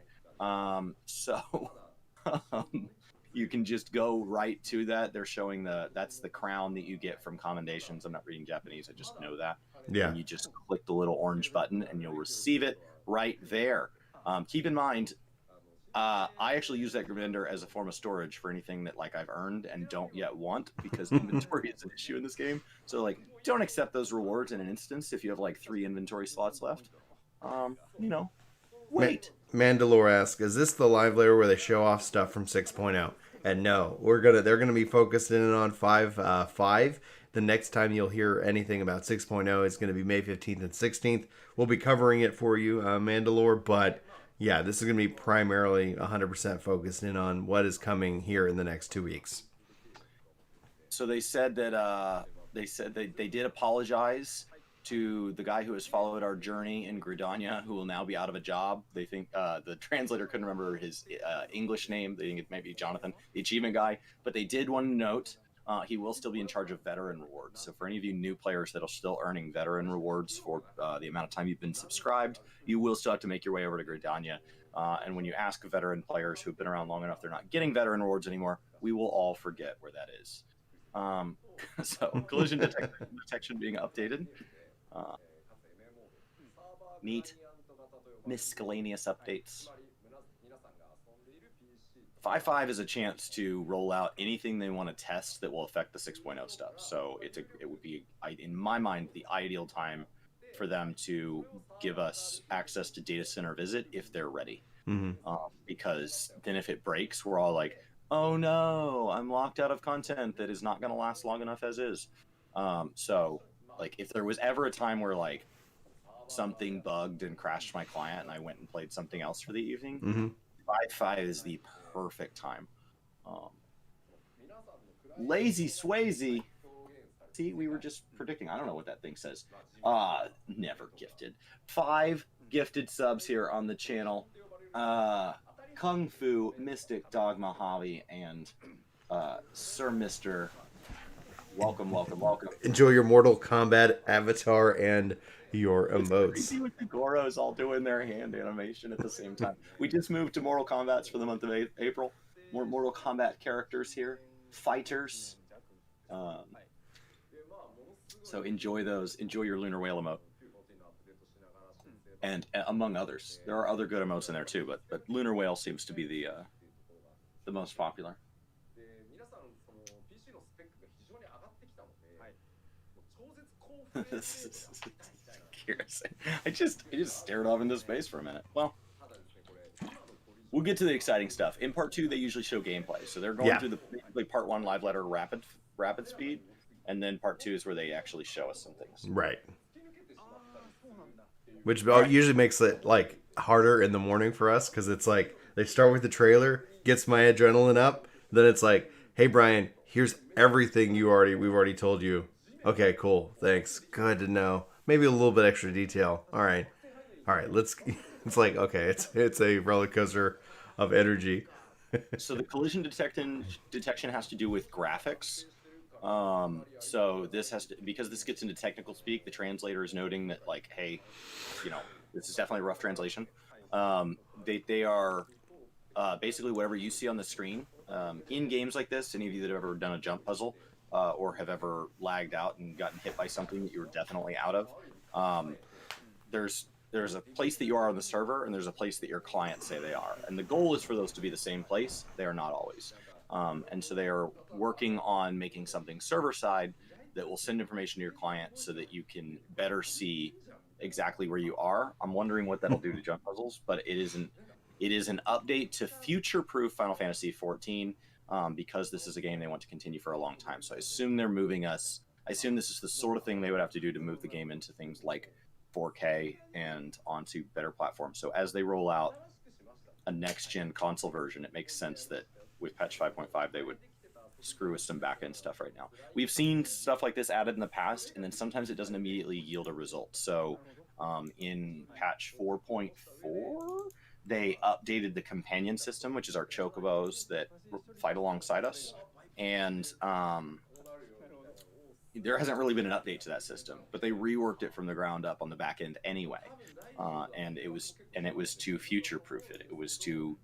You can just go right to that. They're showing that's the crown that you get from commendations. I'm not reading Japanese, I just know that. Yeah. And you just click the little orange button and you'll receive it right there. Keep in mind, I actually use that vendor as a form of storage for anything that like I've earned and don't yet want, because inventory is an issue in this game. So like, don't accept those rewards in an instance if you have like 3 inventory slots left. Wait. Mandalore asks, is this the live layer where they show off stuff from 6.0? And no, they're gonna be focused in on 5.5. The next time you'll hear anything about 6.0 is going to be May 15th and 16th. We'll be covering it for you, Mandalore, but yeah, this is going to be primarily 100% focused in on what is coming here in the next 2 weeks. So they said that they did apologize to the guy who has followed our journey in Gridania, who will now be out of a job. They think the translator couldn't remember his English name. They think it might be Jonathan, the achievement guy. But they did want to note he will still be in charge of veteran rewards. So for any of you new players that are still earning veteran rewards for the amount of time you've been subscribed, you will still have to make your way over to Gridania. And when you ask veteran players who have been around long enough they're not getting veteran rewards anymore, we will all forget where that is. So collision detection being updated. Neat. Miscellaneous updates. 5.5 is a chance to roll out anything they want to test that will affect the 6.0 stuff. So it would be, in my mind, the ideal time for them to give us access to data center visit if they're ready. Because then if it breaks, we're all like, oh no, I'm locked out of content that is not going to last long enough as is. So like if there was ever a time where like something bugged and crashed my client and I went and played something else for the evening, 5.5 is the perfect time. Lazy Swayze. See, we were just predicting. I don't know what that thing says. Never gifted. 5 gifted subs here on the channel. Kung Fu, Mystic, Dog Mojave, and Sir Mister. Welcome. Enjoy your Mortal Kombat avatar and your emotes. Crazy with the Goros all doing their hand animation at the same time. We just moved to Mortal Kombat's for the month of April. More Mortal Kombat characters here, fighters. So enjoy those. Enjoy your Lunar Whale emote. And among others, there are other good emotes in there too, but Lunar Whale seems to be the most popular. I just stared off into space for a minute. Well, we'll get to the exciting stuff. In part 2, they usually show gameplay, so they're going through basically part 1 live letter rapid speed, and then part 2 is where they actually show us some things. Right. Which usually makes it like harder in the morning for us, because it's like they start with the trailer, gets my adrenaline up, then it's like, hey Brian, here's everything we've already told you. Okay, cool, thanks, good to know. Maybe a little bit extra detail. All right, let's. It's like, okay, it's a roller coaster of energy. So the collision detection has to do with graphics. So this has to, because this gets into technical speak, the translator is noting that, like, hey, this is definitely a rough translation. They are basically whatever you see on the screen in games like this. Any of you that have ever done a jump puzzle or have ever lagged out and gotten hit by something that you were definitely out of, there's a place that you are on the server, and there's a place that your clients say they are, and the goal is for those to be the same place. They are not always. And so they are working on making something server-side that will send information to your client so that you can better see exactly where you are. I'm wondering what that'll do to jump puzzles, but it is an update to future-proof Final Fantasy XIV because this is a game they want to continue for a long time. So I assume they're moving us. I assume this is the sort of thing they would have to do to move the game into things like 4K and onto better platforms. So as they roll out a next-gen console version, it makes sense that with patch 5.5 they would screw with some back-end stuff right now. We've seen stuff like this added in the past, and then sometimes it doesn't immediately yield a result. So in patch 4.4 they updated the companion system, which is our chocobos that fight alongside us, and there hasn't really been an update to that system, but they reworked it from the ground up on the back end anyway, and it was to future-proof it. It was to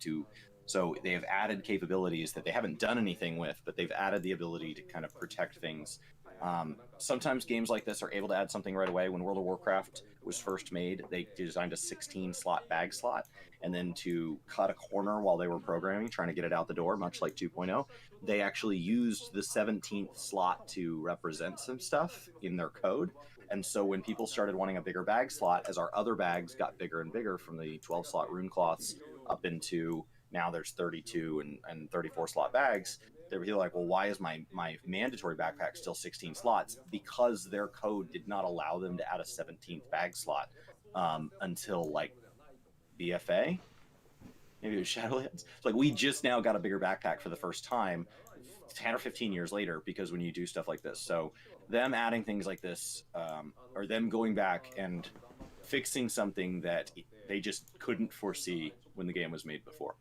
so they have added capabilities that they haven't done anything with, but they've added the ability to kind of protect things. Sometimes games like this are able to add something right away. When World of Warcraft was first made, they designed a 16-slot bag slot, and then to cut a corner while they were programming, trying to get it out the door, much like 2.0, they actually used the 17th slot to represent some stuff in their code. And so when people started wanting a bigger bag slot, as our other bags got bigger and bigger, from the 12-slot rune cloths up into now there's 32 and 34 slot bags, they were like, well, why is my mandatory backpack still 16 slots? Because their code did not allow them to add a 17th bag slot until like BFA. Maybe it was Shadowlands. It's like, we just now got a bigger backpack for the first time 10 or 15 years later, because when you do stuff like this. So them adding things like this, or them going back and fixing something that they just couldn't foresee when the game was made before.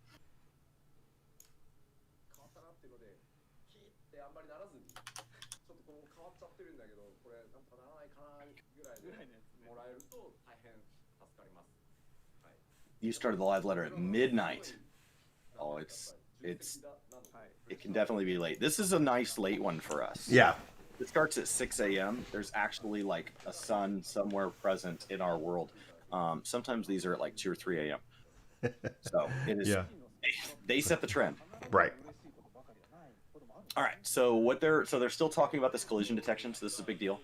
You started the live letter at midnight. Oh, it can definitely be late. This is a nice late one for us. Yeah. It starts at 6 a.m. There's actually like a sun somewhere present in our world. Sometimes these are at like 2 or 3 a.m. So it is. Yeah. They set the trend. Right. All right. So they're still talking about this collision detection. So this is a big deal.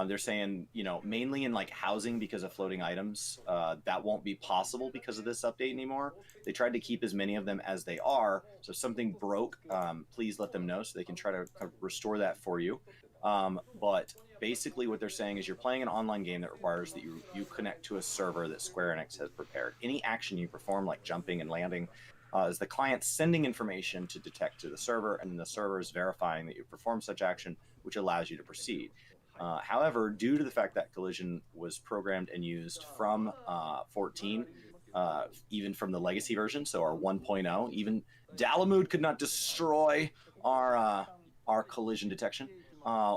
They're saying, mainly in like housing, because of floating items, that won't be possible because of this update anymore. They tried to keep as many of them as they are. So if something broke, please let them know so they can try to restore that for you. But basically what they're saying is you're playing an online game that requires that you connect to a server that Square Enix has prepared. Any action you perform, like jumping and landing, is the client sending information to detect to the server, and the server is verifying that you perform such action, which allows you to proceed. However, due to the fact that collision was programmed and used from 14, even from the legacy version, so our 1.0. Even Dalamud could not destroy our collision detection.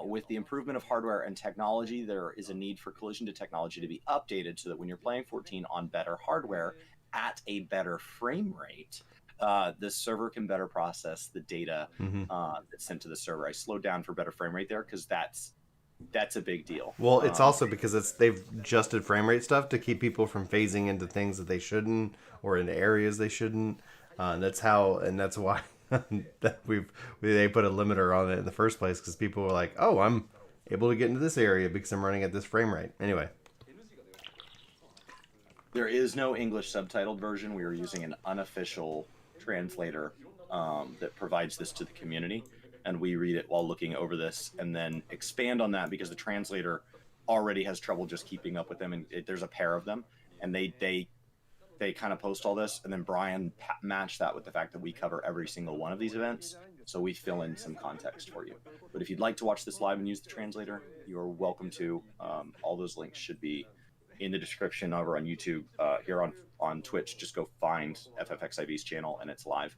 With the improvement of hardware and technology, there is a need for collision technology to be updated so that when you're playing 14 on better hardware at a better frame rate, the server can better process the data that's sent to the server. I slowed down for better frame rate there because that's a big deal. Well, it's also because they've adjusted frame rate stuff to keep people from phasing into things that they shouldn't or into areas they shouldn't. That's why that they put a limiter on it in the first place, because people were like, "Oh, I'm able to get into this area because I'm running at this frame rate." Anyway, there is no English subtitled version. We are using an unofficial translator that provides this to the community, and we read it while looking over this and then expand on that because the translator already has trouble just keeping up with them, and there's a pair of them, and they kind of post all this, and then Brian matched that with the fact that we cover every single one of these events, so we fill in some context for you. But if you'd like to watch this live and use the translator, you're welcome to. All those links should be in the description over on YouTube. Here on Twitch, just go find FFXIV's channel, and it's live.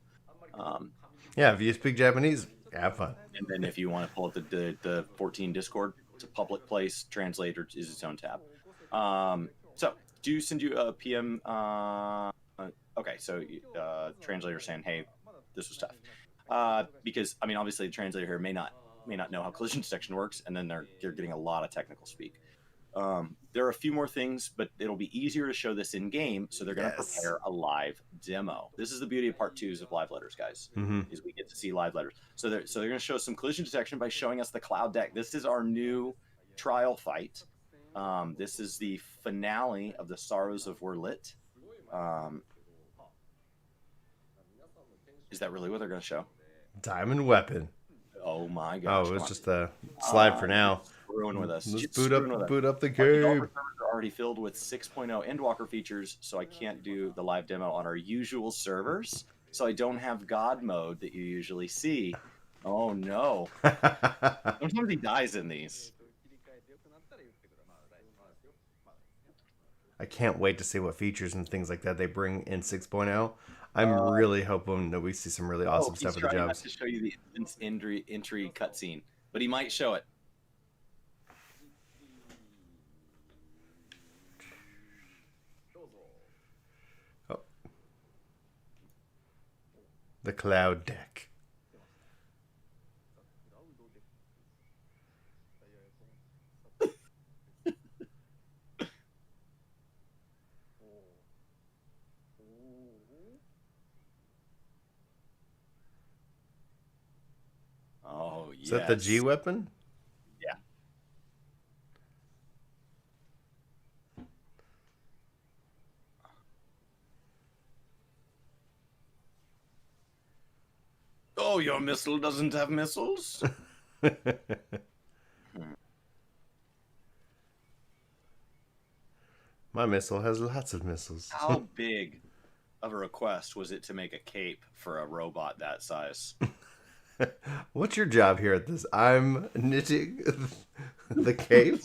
yeah, if you speak Japanese, have fun. And then if you want to pull up the 14 Discord, it's a public place. Translator is its own tab. So do send you a PM. Okay, so translator saying, "Hey, this was tough," because I mean, obviously, the translator here may not know how collision detection works, and then they're getting a lot of technical speak. There are a few more things, but it'll be easier to show this in game, so they're going to prepare a live demo. This is the beauty of part 2s of live letters, guys. Is we get to see live letters. So they're going to show some collision detection by showing us the cloud deck. This is our new trial fight. This is the finale of the Sorrows of Werlit. Is that really what they're going to show? Diamond weapon. Oh my gosh! Oh, it was just a slide for now. Screwing with us. Let's boot up the Our game. servers are already filled with 6.0 endwalker features, so I can't do the live demo on our usual servers. So I don't have God mode that you usually see. Oh no! Sometimes he dies in these. I can't wait to see what features and things like that they bring in 6.0. I'm really hoping that we see some really awesome stuff with the jobs. To show you the instance entry cutscene, but he might show it. Oh. The cloud deck. Oh, yes. Is that the G weapon? Yeah. Oh, your missile doesn't have missiles? My missile has lots of missiles. How big of a request was it to make a cape for a robot that size? What's your job here at this? I'm knitting the cape.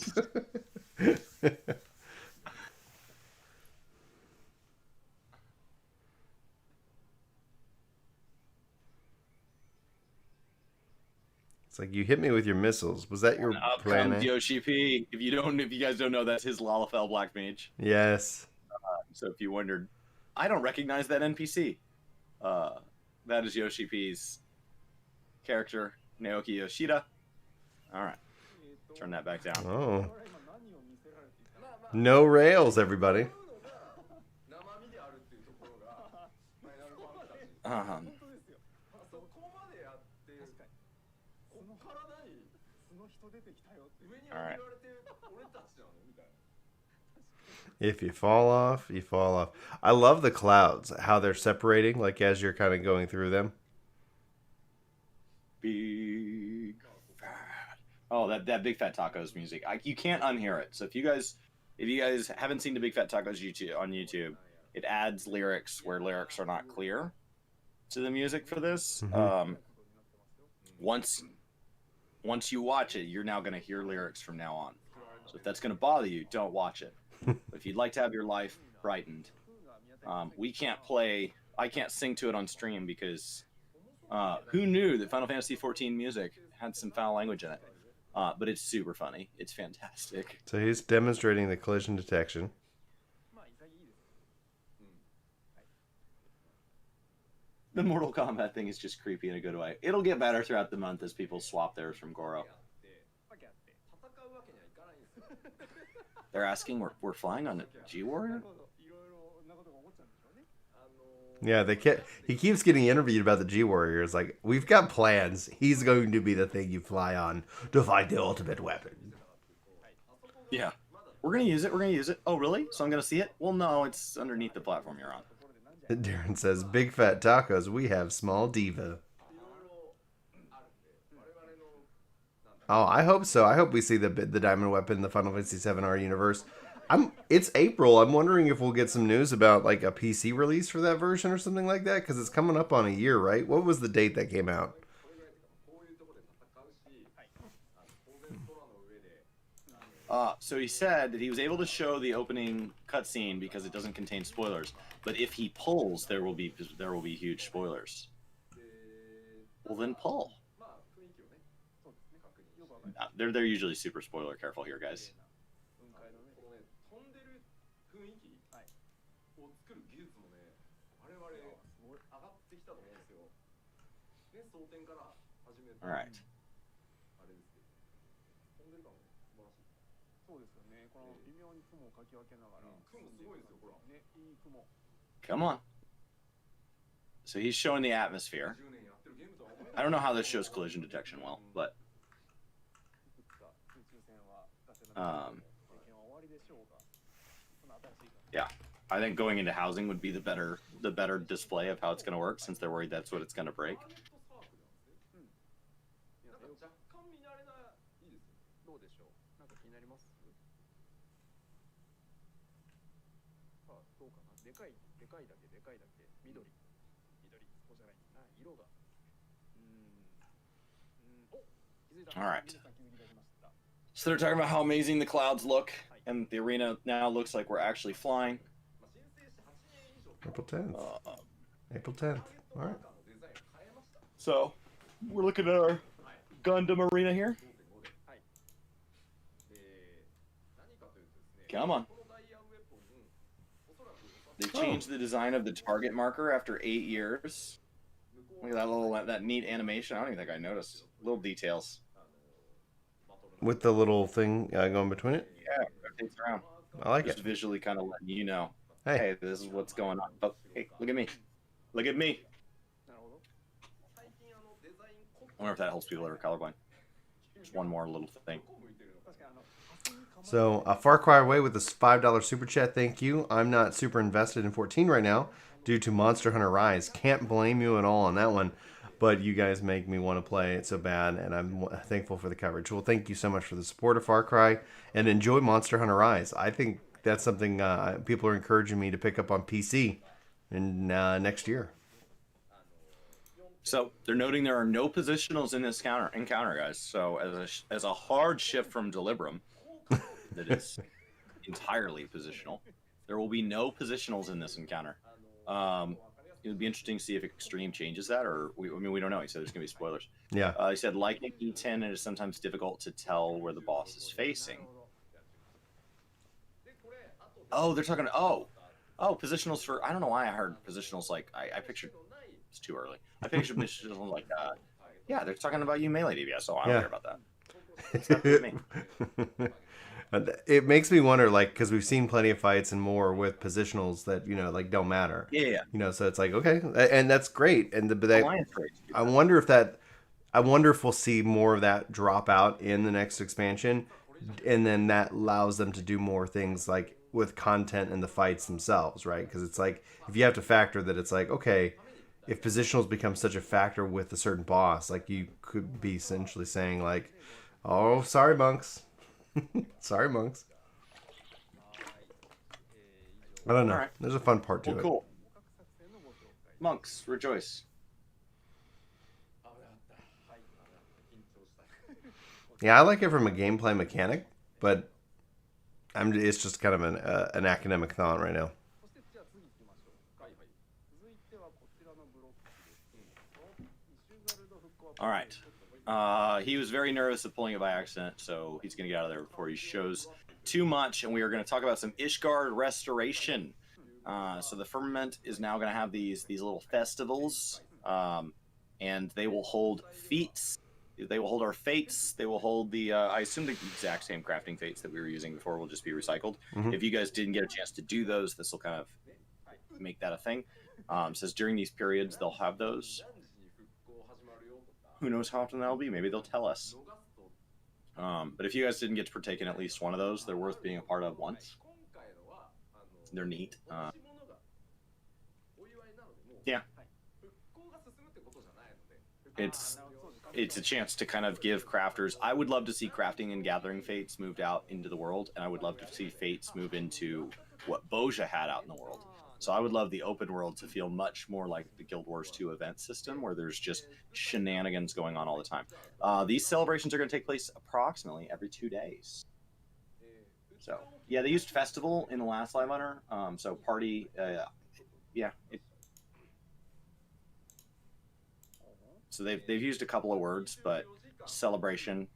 It's like, you hit me with your missiles. Was that your Up plan? comes Yoshi P. If you guys don't know, that's his Lalafell Black Mage. Yes. So if you wondered, I don't recognize that NPC. That is Yoshi P's character, Naoki Yoshida. All right, turn that back down. Oh. No rails, everybody. All right. If you fall off, you fall off. I love the clouds, how they're separating, like as you're kind of going through them. Big fat. Oh, that Big Fat Tacos music. You can't unhear it. So if you guys haven't seen the Big Fat Tacos on YouTube, it adds lyrics where lyrics are not clear to the music for this. Once you watch it, you're now going to hear lyrics from now on. So if that's going to bother you, don't watch it. But if you'd like to have your life brightened, We can't play. I can't sing to it on stream because who knew that Final Fantasy XIV music had some foul language in it? But it's super funny. It's fantastic. So he's demonstrating the collision detection. The Mortal Kombat thing is just creepy in a good way. It'll get better throughout the month as people swap theirs from Goro. They're asking, we're flying on the G-Warrior? Yeah, he keeps getting interviewed about the G-Warriors. Like, we've got plans. He's going to be the thing you fly on to find the ultimate weapon. Yeah. We're going to use it. We're going to use it. Oh, really? So I'm going to see it? Well, no, it's underneath the platform you're on. Darren says, big fat tacos, we have small diva. Oh, I hope so. I hope we see the diamond weapon in the Final Fantasy VII R universe. It's April. I'm wondering if we'll get some news about like a PC release for that version or something like that, because it's coming up on a year, right? What was the date that came out? So he said that he was able to show the opening cutscene because it doesn't contain spoilers. But if he pulls, there will be huge spoilers. Well, then pull. They're usually super spoiler careful here, guys. All right. Come on. So he's showing the atmosphere. I don't know how this shows collision detection well, but yeah, I think going into housing would be the better display of how it's going to work, since they're worried that's what it's going to break. All right. So they're talking about how amazing the clouds look, and the arena now looks like we're actually flying. April 10th. April 10th. All right. So we're looking at our Gundam arena here. Come on. They changed the design of the target marker after 8 years. Look at that neat animation. I don't even think I noticed. Little details. With the little thing going between it? Yeah, rotates around. I like Just it. visually kind of letting you know, Hey. hey, this is what's going on. Oh, hey, look at me. Look at me. I wonder if that helps people that are colorblind. Just one more little thing. So, Far Cry Away with this $5 super chat, thank you. I'm not super invested in 14 right now due to Monster Hunter Rise. Can't blame you at all on that one, but you guys make me want to play it so bad, and I'm thankful for the coverage. Well, thank you so much for the support of Far Cry, and enjoy Monster Hunter Rise. I think that's something people are encouraging me to pick up on PC in next year. So they're noting there are no positionals in this encounter, guys. So as a hard shift from Delibram, that is entirely positional, there will be no positionals in this encounter. It would be interesting to see if Extreme changes that, or we don't know. He said there's going to be spoilers. Yeah. He said, like in E10, it is sometimes difficult to tell where the boss is facing. Oh, they're talking. Oh, positionals for. I don't know why I heard positionals like I pictured. It's too early. I pictured positionals like. Yeah, they're talking about you melee DPS, so I don't care about that. It's not for me. It makes me wonder, like, because we've seen plenty of fights and more with positionals that, you know, like, don't matter. Yeah. You know, so it's like, okay, and that's great. And Alliance rates do that. I wonder if we'll see more of that drop out in the next expansion, and then that allows them to do more things like with content and the fights themselves, right? Because it's like, if you have to factor that, it's like, okay, if positionals become such a factor with a certain boss, like, you could be essentially saying like, oh, sorry, monks. Sorry, monks. I don't know. All right. There's a fun part to it. Cool. Monks, rejoice. Yeah, I like it from a gameplay mechanic, but it's just kind of an academic thought right now. All right. He was very nervous of pulling it by accident, so he's going to get out of there before he shows too much. And we are going to talk about some Ishgard restoration. So the firmament is now going to have these little festivals, and they will hold feats. They will hold our fates. They will hold the, I assume the exact same crafting fates that we were using before will just be recycled. Mhm. If you guys didn't get a chance to do those, this will kind of make that a thing. Says during these periods, they'll have those. Who knows how often that'll be? Maybe they'll tell us. But if you guys didn't get to partake in at least one of those, they're worth being a part of once. They're neat. Yeah. It's a chance to kind of give crafters. I would love to see crafting and gathering fates moved out into the world, and I would love to see fates move into what Boja had out in the world. So I would love the open world to feel much more like the Guild Wars 2 event system, where there's just shenanigans going on all the time. These celebrations are going to take place approximately every 2 days. So yeah, they used festival in the last Live Hunter. So party, yeah. So they've used a couple of words, but celebration.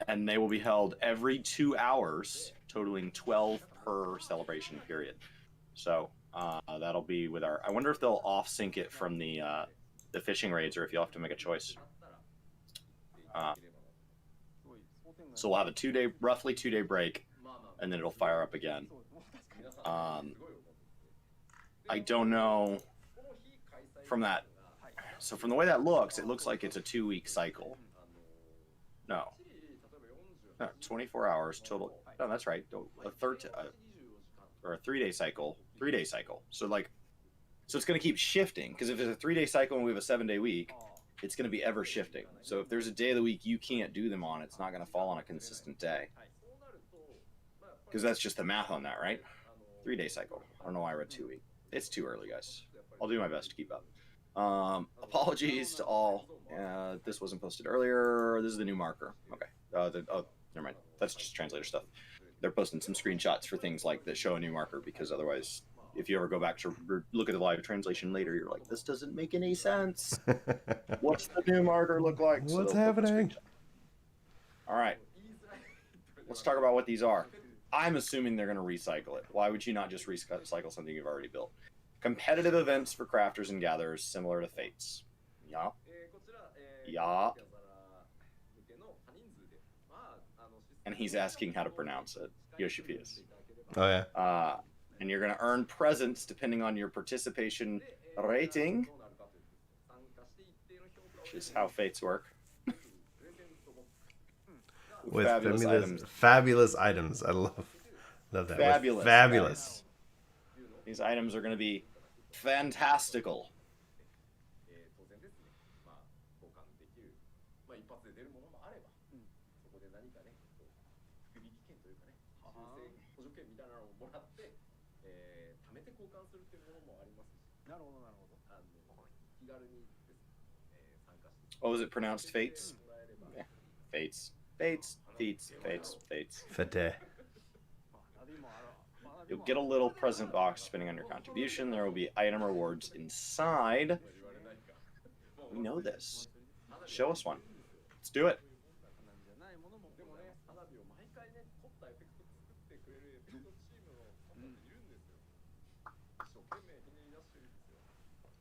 And they will be held every 2 hours, totaling 12 per celebration period. So that'll be with our. I wonder if they'll off-sync it from the fishing raids, or if you'll have to make a choice. So we'll have a roughly 2 day break, and then it'll fire up again. I don't know from that. So from the way that looks, it looks like it's a 2-week cycle. No, 24 hours total. No, that's right. A or a 3-day cycle. 3-day cycle. So it's going to keep shifting, because if it's a 3-day cycle and we have a 7-day week, it's going to be ever shifting. So if there's a day of the week you can't do them on, it's not going to fall on a consistent day. Because that's just the math on that, right? 3-day cycle. I don't know why I read 2 week. It's too early, guys. I'll do my best to keep up. Apologies to all. This wasn't posted earlier. This is the new marker. Okay. Never mind. That's just translator stuff. They're posting some screenshots for things like that show a new marker, because otherwise, if you ever go back to look at the live translation later, you're like, this doesn't make any sense. What's the new marker look like? What's happening? All right. Let's talk about what these are. I'm assuming they're going to recycle it. Why would you not just recycle something you've already built? Competitive events for crafters and gatherers, similar to Fates. Yeah. Yeah. And he's asking how to pronounce it. Yoshipius. Oh, yeah. And you're going to earn presents depending on your participation rating, which is how Fates work. With fabulous fabulous items. I love that. Fabulous. Fabulous. These items are going to be fantastical. What was it pronounced? Fates? Yeah. Fates. Fates. Fates. Fates. Fates. Fete. You'll get a little present box depending on your contribution. There will be item rewards inside. We know this. Show us one. Let's do it.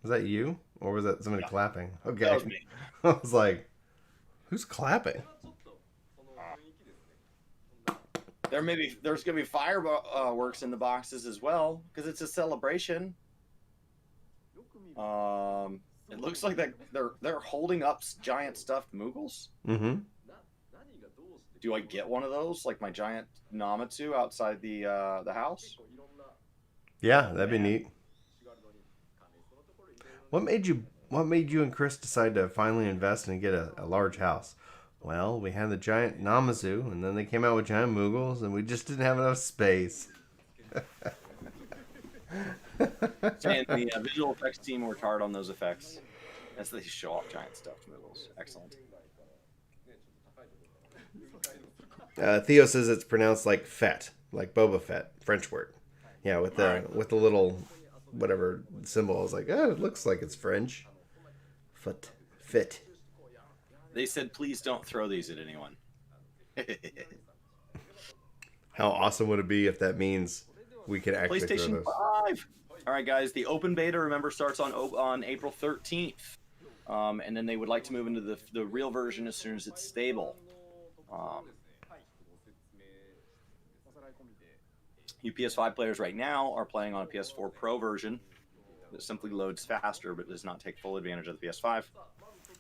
Was that you? Or was that somebody clapping? Okay. That was me. I was like, who's clapping? There's gonna be fireworks in the boxes as well, because it's a celebration. It looks like they're holding up giant stuffed Moogles. Mm-hmm. Do I get one of those, like my giant Namatsu outside the house? Yeah, that'd be neat. What made you and Chris decide to finally invest and get a large house? Well, we had the giant Namazu, and then they came out with giant Moogles, and we just didn't have enough space. And the visual effects team worked hard on those effects. As they show off giant stuffed noodles. Excellent. Theo says it's pronounced like Fett, like Boba Fett, French word. Yeah, with the with the little whatever symbol. I was like, oh, it looks like it's French. Fit. They said, please don't throw these at anyone. How awesome would it be if that means we could actually throw PlayStation those? 5. All right, guys. The open beta, remember, starts on April 13th. And then they would like to move into the real version as soon as it's stable. You PS5 players right now are playing on a PS4 Pro version that simply loads faster but does not take full advantage of the PS5.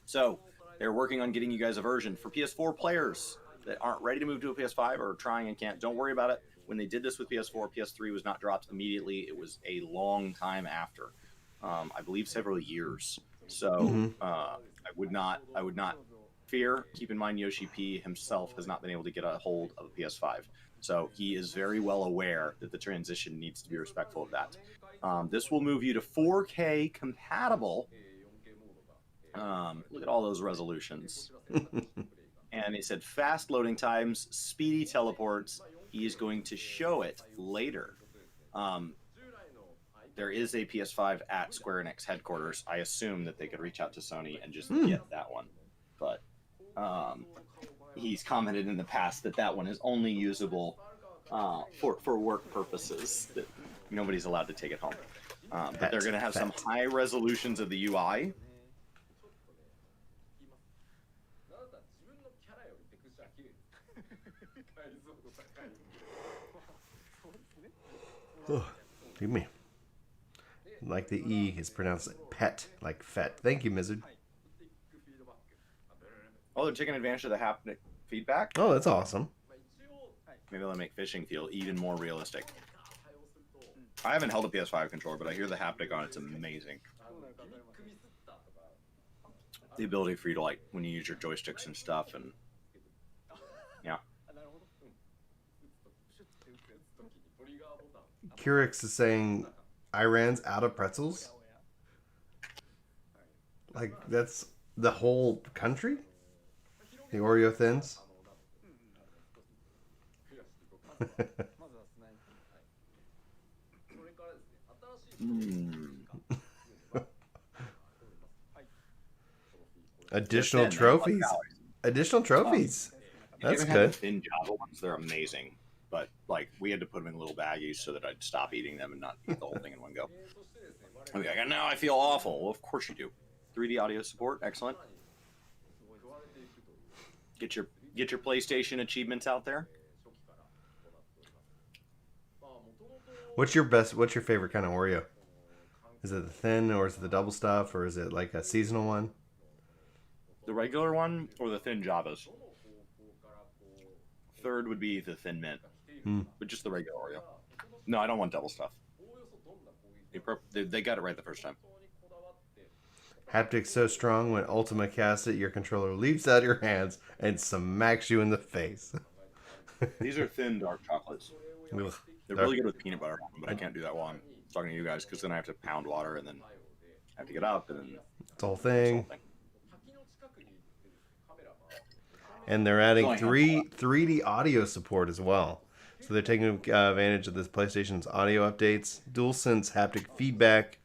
So they're working on getting you guys a version. For PS4 players that aren't ready to move to a PS5 or trying and can't, don't worry about it. When they did this with PS4, PS3 was not dropped immediately. It was a long time after. I believe several years. So I would not fear. Keep in mind, Yoshi P himself has not been able to get a hold of a PS5. So he is very well aware that the transition needs to be respectful of that. This will move you to 4K compatible. Look at all those resolutions. And he said fast loading times, speedy teleports. He is going to show it later. There is a PS5 at Square Enix headquarters. I assume that they could reach out to Sony and just get that one. But he's commented in the past that that one is only usable for work purposes. That nobody's allowed to take it home. But they're going to have some high resolutions of the UI. Oh, give me. Like the E is pronounced pet, like fet. Thank you, Mizzard. Oh, they're taking advantage of the haptic feedback? Oh, that's awesome. Maybe they'll make fishing feel even more realistic. I haven't held a PS5 controller, but I hear the haptic on it's amazing. The ability for you to, like, when you use your joysticks and stuff, and yeah. Curix is saying Iran's out of pretzels. Like, that's the whole country? The Oreo Thins? Additional trophies. Additional trophies. That's good. The thin Java ones, they're amazing. But, like, we had to put them in little baggies so that I'd stop eating them and not eat the whole thing in one go. I'd be like, now I feel awful. Well, of course you do. 3D audio support, excellent. Get your PlayStation achievements out there. What's your favorite kind of Oreo? Is it the thin, or is it the double stuff, or is it like a seasonal one? The regular one or the thin Javas? Third would be the thin mint, but just the regular Oreo. No, I don't want double stuff. They got it right the first time. Haptics so strong when Ultima casts it, your controller leaps out of your hands and smacks you in the face. These are thin dark chocolates. Ugh, They're really good with peanut butter, but I can't do that while I'm talking to you guys because then I have to pound water and then I have to get up and then it's the whole thing. And they're adding 3D audio support as well. So they're taking advantage of this PlayStation's audio updates, DualSense haptic feedback,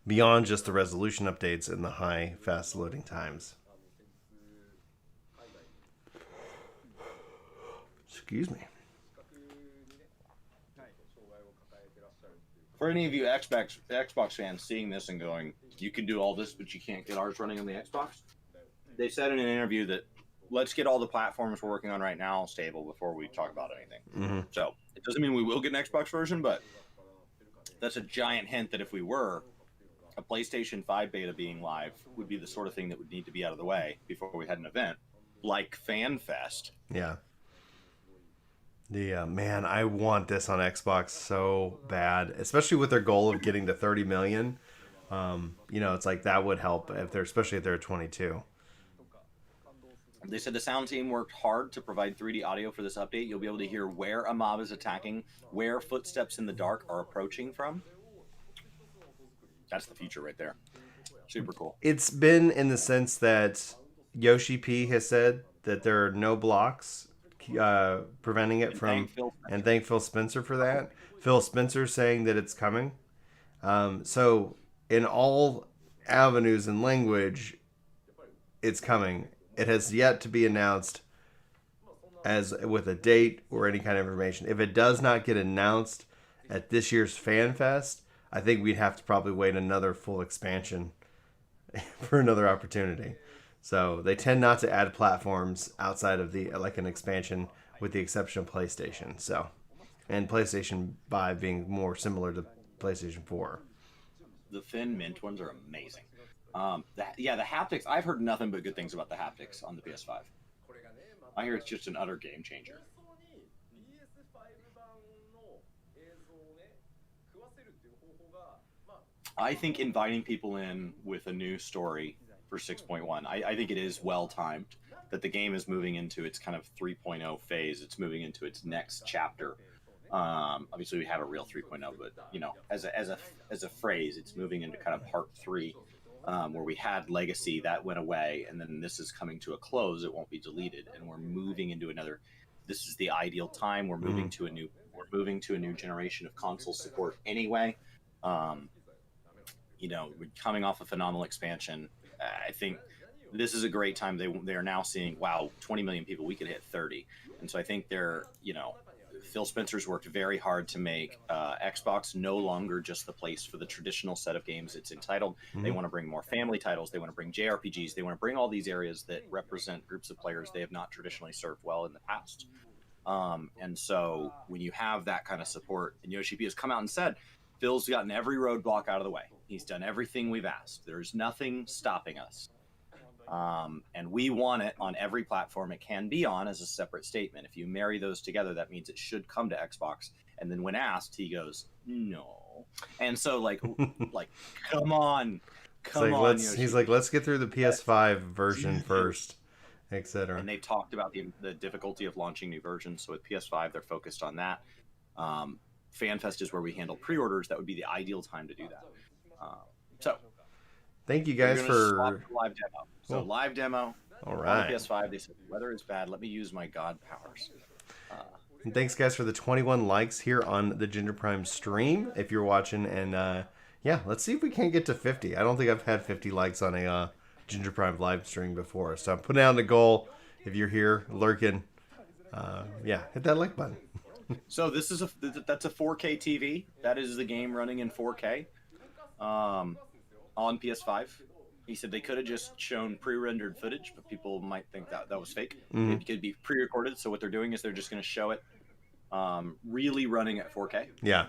beyond just the resolution updates and the high fast loading times. Excuse me. For any of you Xbox fans seeing this and going, you can do all this, but you can't get ours running on the Xbox, they said in an interview that let's get all the platforms we're working on right now stable before we talk about anything. Mm-hmm. So it doesn't mean we will get an Xbox version, but that's a giant hint that if we were, a PlayStation 5 beta being live would be the sort of thing that would need to be out of the way before we had an event like FanFest. Yeah. Man, I want this on Xbox so bad, especially with their goal of getting to 30 million. It's like that would help especially if they're 22. They said the sound team worked hard to provide 3D audio for this update. You'll be able to hear where a mob is attacking, where footsteps in the dark are approaching from. That's the future right there. Super cool. It's been in the sense that Yoshi P has said that there are no blocks preventing it from, and thank Phil Spencer for that. Phil Spencer saying that it's coming. So in all avenues and language, it's coming. It has yet to be announced as with a date or any kind of information. If it does not get announced at this year's Fan Fest, I think we'd have to probably wait another full expansion for another opportunity. So they tend not to add platforms outside of the like an expansion, with the exception of PlayStation. So, and PlayStation 5 being more similar to PlayStation 4. The Thin Mint ones are amazing. The haptics. I've heard nothing but good things about the haptics on the PS5. I hear it's just an utter game changer. I think inviting people in with a new story for 6.1, I think it is well timed that the game is moving into its kind of 3.0 phase. It's moving into its next chapter. Obviously, we have a real 3.0, but you know, as a phrase, it's moving into kind of part 3, where we had Legacy that went away, and then this is coming to a close. It won't be deleted, and we're moving into another. This is the ideal time. We're moving to a new generation of console support anyway. You know, we're coming off a phenomenal expansion. I think this is a great time. They are now seeing, wow, 20 million people. We could hit 30, and so I think Phil Spencer's worked very hard to make Xbox no longer just the place for the traditional set of games it's entitled. Mm-hmm. They want to bring more family titles. They want to bring JRPGs. They want to bring all these areas that represent groups of players they have not traditionally served well in the past. And so when you have that kind of support, and Yoshi P has come out and said, Phil's gotten every roadblock out of the way. He's done everything we've asked. There's nothing stopping us. And we want it on every platform it can be on as a separate statement. If you marry those together, that means it should come to Xbox. And then when asked, he goes, no. And so come on. He's like, let's get through the PS5 version first, etc. And they've talked about the difficulty of launching new versions. So with PS5, they're focused on that. FanFest is where we handle pre-orders. That would be the ideal time to do that. Thank you guys for live demo. So live demo. All right. On the PS5, they said the weather is bad. Let me use my god powers. And thanks guys for the 21 likes here on the Ginger Prime stream. If you're watching, and let's see if we can't get to 50. I don't think I've had 50 likes on a Ginger Prime live stream before, so I'm putting out the goal. If you're here lurking, hit that like button. So that's a 4K TV. That is the game running in 4K. On PS5. He said they could have just shown pre-rendered footage, but people might think that was fake. Mm-hmm. It could be pre-recorded, so what they're doing is they're just going to show it really running at 4K. Yeah.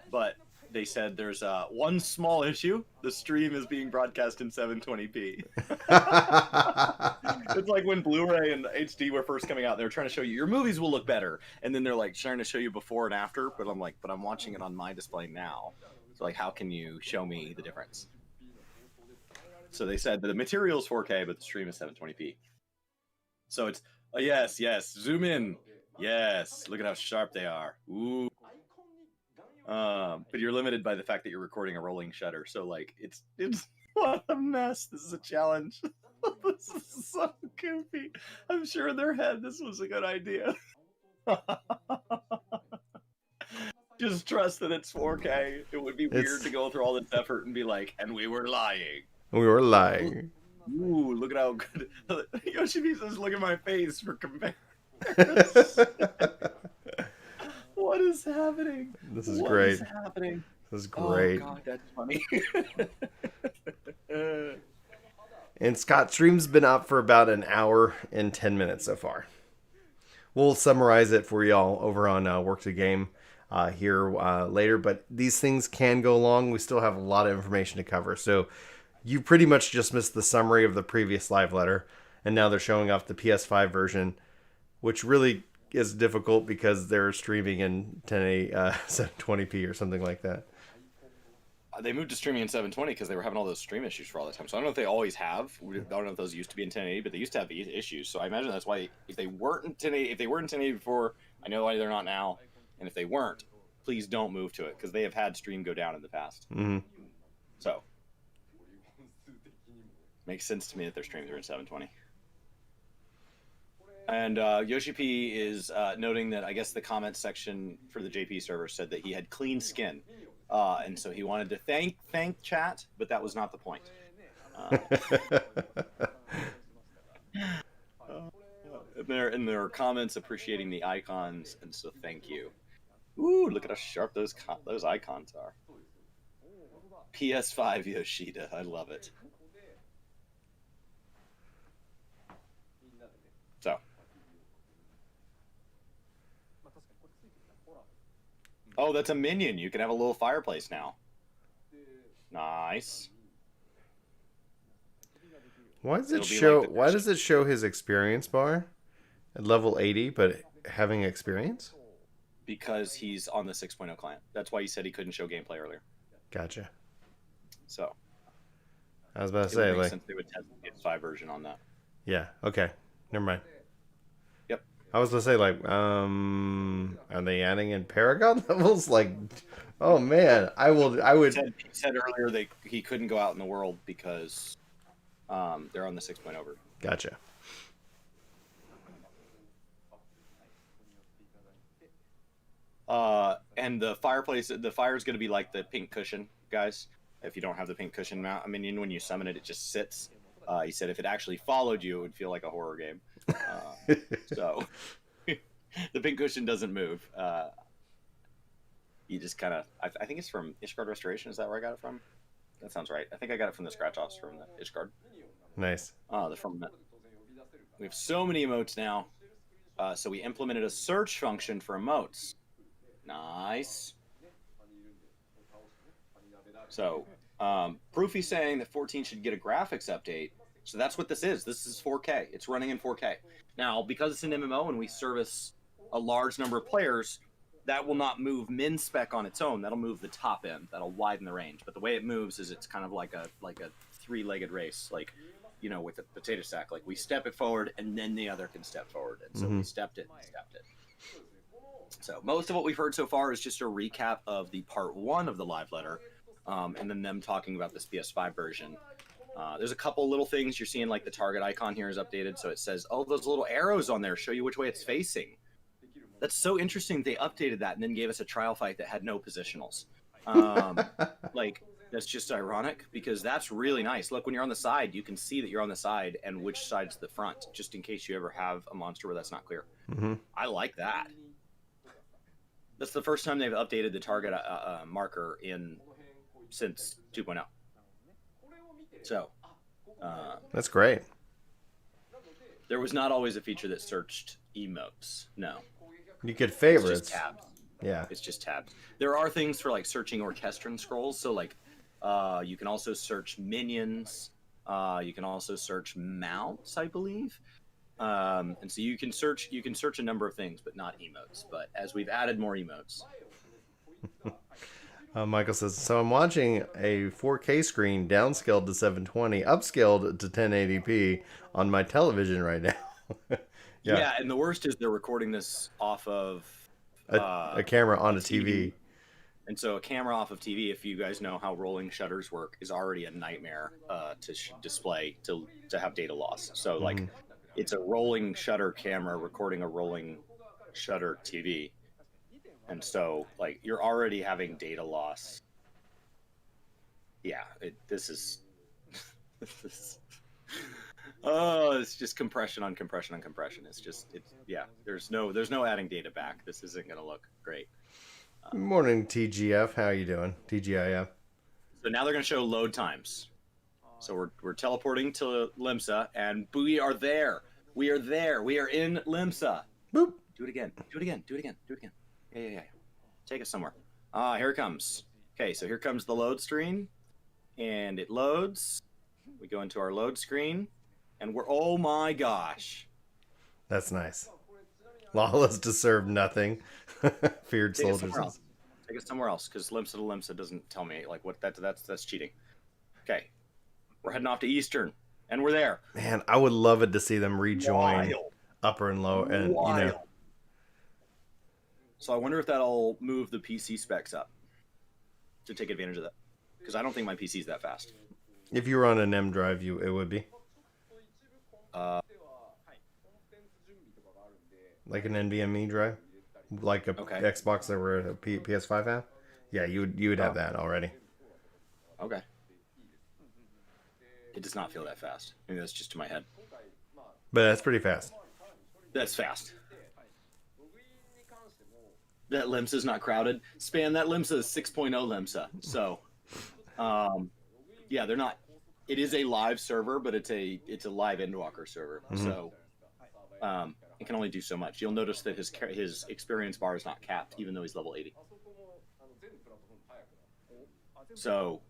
But they said there's one small issue. The stream is being broadcast in 720p. It's like when Blu-ray and HD were first coming out, they were trying to show you your movies will look better, and then they're like trying to show you before and after, but I'm watching it on my display now. So how can you show me the difference? So they said that the material is 4K, but the stream is 720p. So it's, yes, zoom in. Yes, look at how sharp they are. Ooh. But you're limited by the fact that you're recording a rolling shutter. So it's what a mess. This is a challenge. This is so goofy. I'm sure in their head this was a good idea. Just trust that it's 4K. It would be weird to go through all this effort and be like, and we were lying. We were lying. Ooh, look at how good. Yoshi says, look at my face for comparison. What is happening? This is great. What is happening? This is great. Oh, God, that's funny. And Scott, stream's been up for about an hour and 10 minutes so far. We'll summarize it for y'all over on Work the Game here later, but these things can go long. We still have a lot of information to cover, so you pretty much just missed the summary of the previous live letter, and now they're showing off the PS5 version, which really is difficult because they're streaming in 720p or something like that. They moved to streaming in 720 because they were having all those stream issues for all the time. So I don't know if they always have. I don't know if those used to be in 1080, but they used to have these issues. So I imagine that's why if they weren't in 1080 before, I know why they're not now. And if they weren't, please don't move to it because they have had stream go down in the past. Mm-hmm. So makes sense to me that their streams are in 720. And Yoshi P is noting that I guess the comment section for the JP server said that he had clean skin, and so he wanted to thank chat, but that was not the point. And there are comments appreciating the icons, and so thank you. Ooh, look at how sharp those icons are. PS5 Yoshida, I love it. So. Oh, that's a minion. You can have a little fireplace now. Nice. Why does it show? Why does it show his experience bar at level 80, but having experience? Because he's on the 6.0 client. That's why he said he couldn't show gameplay earlier. Gotcha. So. I was about to say, like, since they would test the PS5 version on that. Yeah. Okay. Never mind. Yep. I was gonna say, like, are they adding in Paragon levels? Like, oh man, I would. He said earlier he couldn't go out in the world because they're on the 6.0 version. Gotcha. And the fireplace, the fire is going to be like the pink cushion, guys. If you don't have the pink cushion minion, when you summon it, it just sits. He said if it actually followed you, it would feel like a horror game. So the pink cushion doesn't move. You just kind of, I think it's from Ishgard Restoration. Is that where I got it from? That sounds right. I think I got it from the scratch offs from the Ishgard. Nice. We have so many emotes now. So we implemented a search function for emotes. Nice. So, Proofy's saying that 14 should get a graphics update. So that's what this is. This is 4K. It's running in 4K. Now, because it's an MMO and we service a large number of players, that will not move min spec on its own. That'll move the top end. That'll widen the range. But the way it moves is it's kind of like a three-legged race, like, you know, with a potato sack. Like, we step it forward and then the other can step forward. And so we stepped it. So most of what we've heard so far is just a recap of the part 1 of the live letter, and then them talking about this PS5 version. There's a couple little things you're seeing, like the target icon here is updated, so it says, oh, those little arrows on there show you which way it's facing. That's so interesting. They updated that and then gave us a trial fight that had no positionals. Like, that's just ironic because that's really nice. Look, when you're on the side, you can see that you're on the side and which side's the front, just in case you ever have a monster where that's not clear. I like that. That's the first time they've updated the target marker since 2.0. So, that's great. There was not always a feature that searched emotes. No. You could favorites. It's just tabs. Yeah. It's just tabs. There are things for like searching Orchestron scrolls. So like, you can also search minions. You can also search mounts, I believe. And so you can search a number of things, but not emotes. But as we've added more emotes. Michael says, so I'm watching a 4K screen downscaled to 720, upscaled to 1080p on my television right now. Yeah, and the worst is they're recording this off of a camera on a TV. And so a camera off of TV, if you guys know how rolling shutters work, is already a nightmare to display, to have data loss. So like, it's a rolling shutter camera recording a rolling shutter TV. And so, like, you're already having data loss. Yeah, this is... Oh, it's just compression on compression on compression. Yeah, there's no adding data back. This isn't going to look great. Morning, TGF. How you doing? TGIF. So now they're going to show load times. So we're teleporting to Limsa, and we are there. We are there. We are in Limsa. Boop. Do it again. Do it again. Do it again. Do it again. Yeah. Take us somewhere. Here it comes. Okay, so here comes the load screen, and it loads. We go into our load screen, and oh my gosh. That's nice. Lawless deserve nothing. Feared Take soldiers. Take us somewhere else, because Limsa to Limsa doesn't tell me like what that's cheating. Okay, we're heading off to Eastern, and we're there. Man, I would love it to see them rejoin Wild. upper and low, and Wild. you know. So I wonder if that'll move the PC specs up to take advantage of that. because I don't think my PC is that fast. If you were on an M drive, it would be. Like an NVMe drive, like a Xbox that were a PS5 have. Yeah, you would have that already. Okay. It does not feel that fast. Maybe that's just to my head. But that's pretty fast. That's fast. That Limsa's not crowded. Span, that Limsa is 6.0 Limsa. So, yeah, they're not. It is a live server, but it's a live endwalker server. Mm-hmm. So, it can only do so much. You'll notice that his experience bar is not capped, even though he's level 80. So,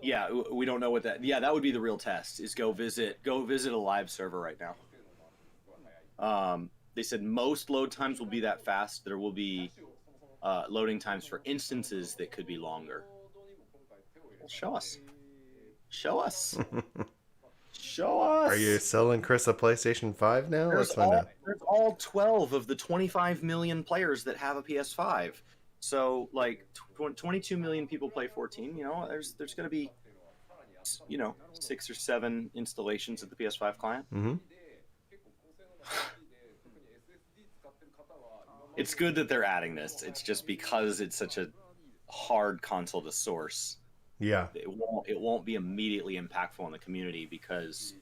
yeah, we don't know what that. Yeah, that would be the real test. Is go visit a live server right now. They said most load times will be that fast. There will be loading times for instances that could be longer. Well, show us. Show us. Show us. Are you selling Chris a PlayStation 5 now? There's all 12 of the 25 million players that have a PS5. So, like, 22 million people play 14. You know, there's going to be, 6 or 7 installations of the PS5 client. Mm-hmm. It's good that they're adding this. It's just because it's such a hard console to source. Yeah. It won't be immediately impactful in the community because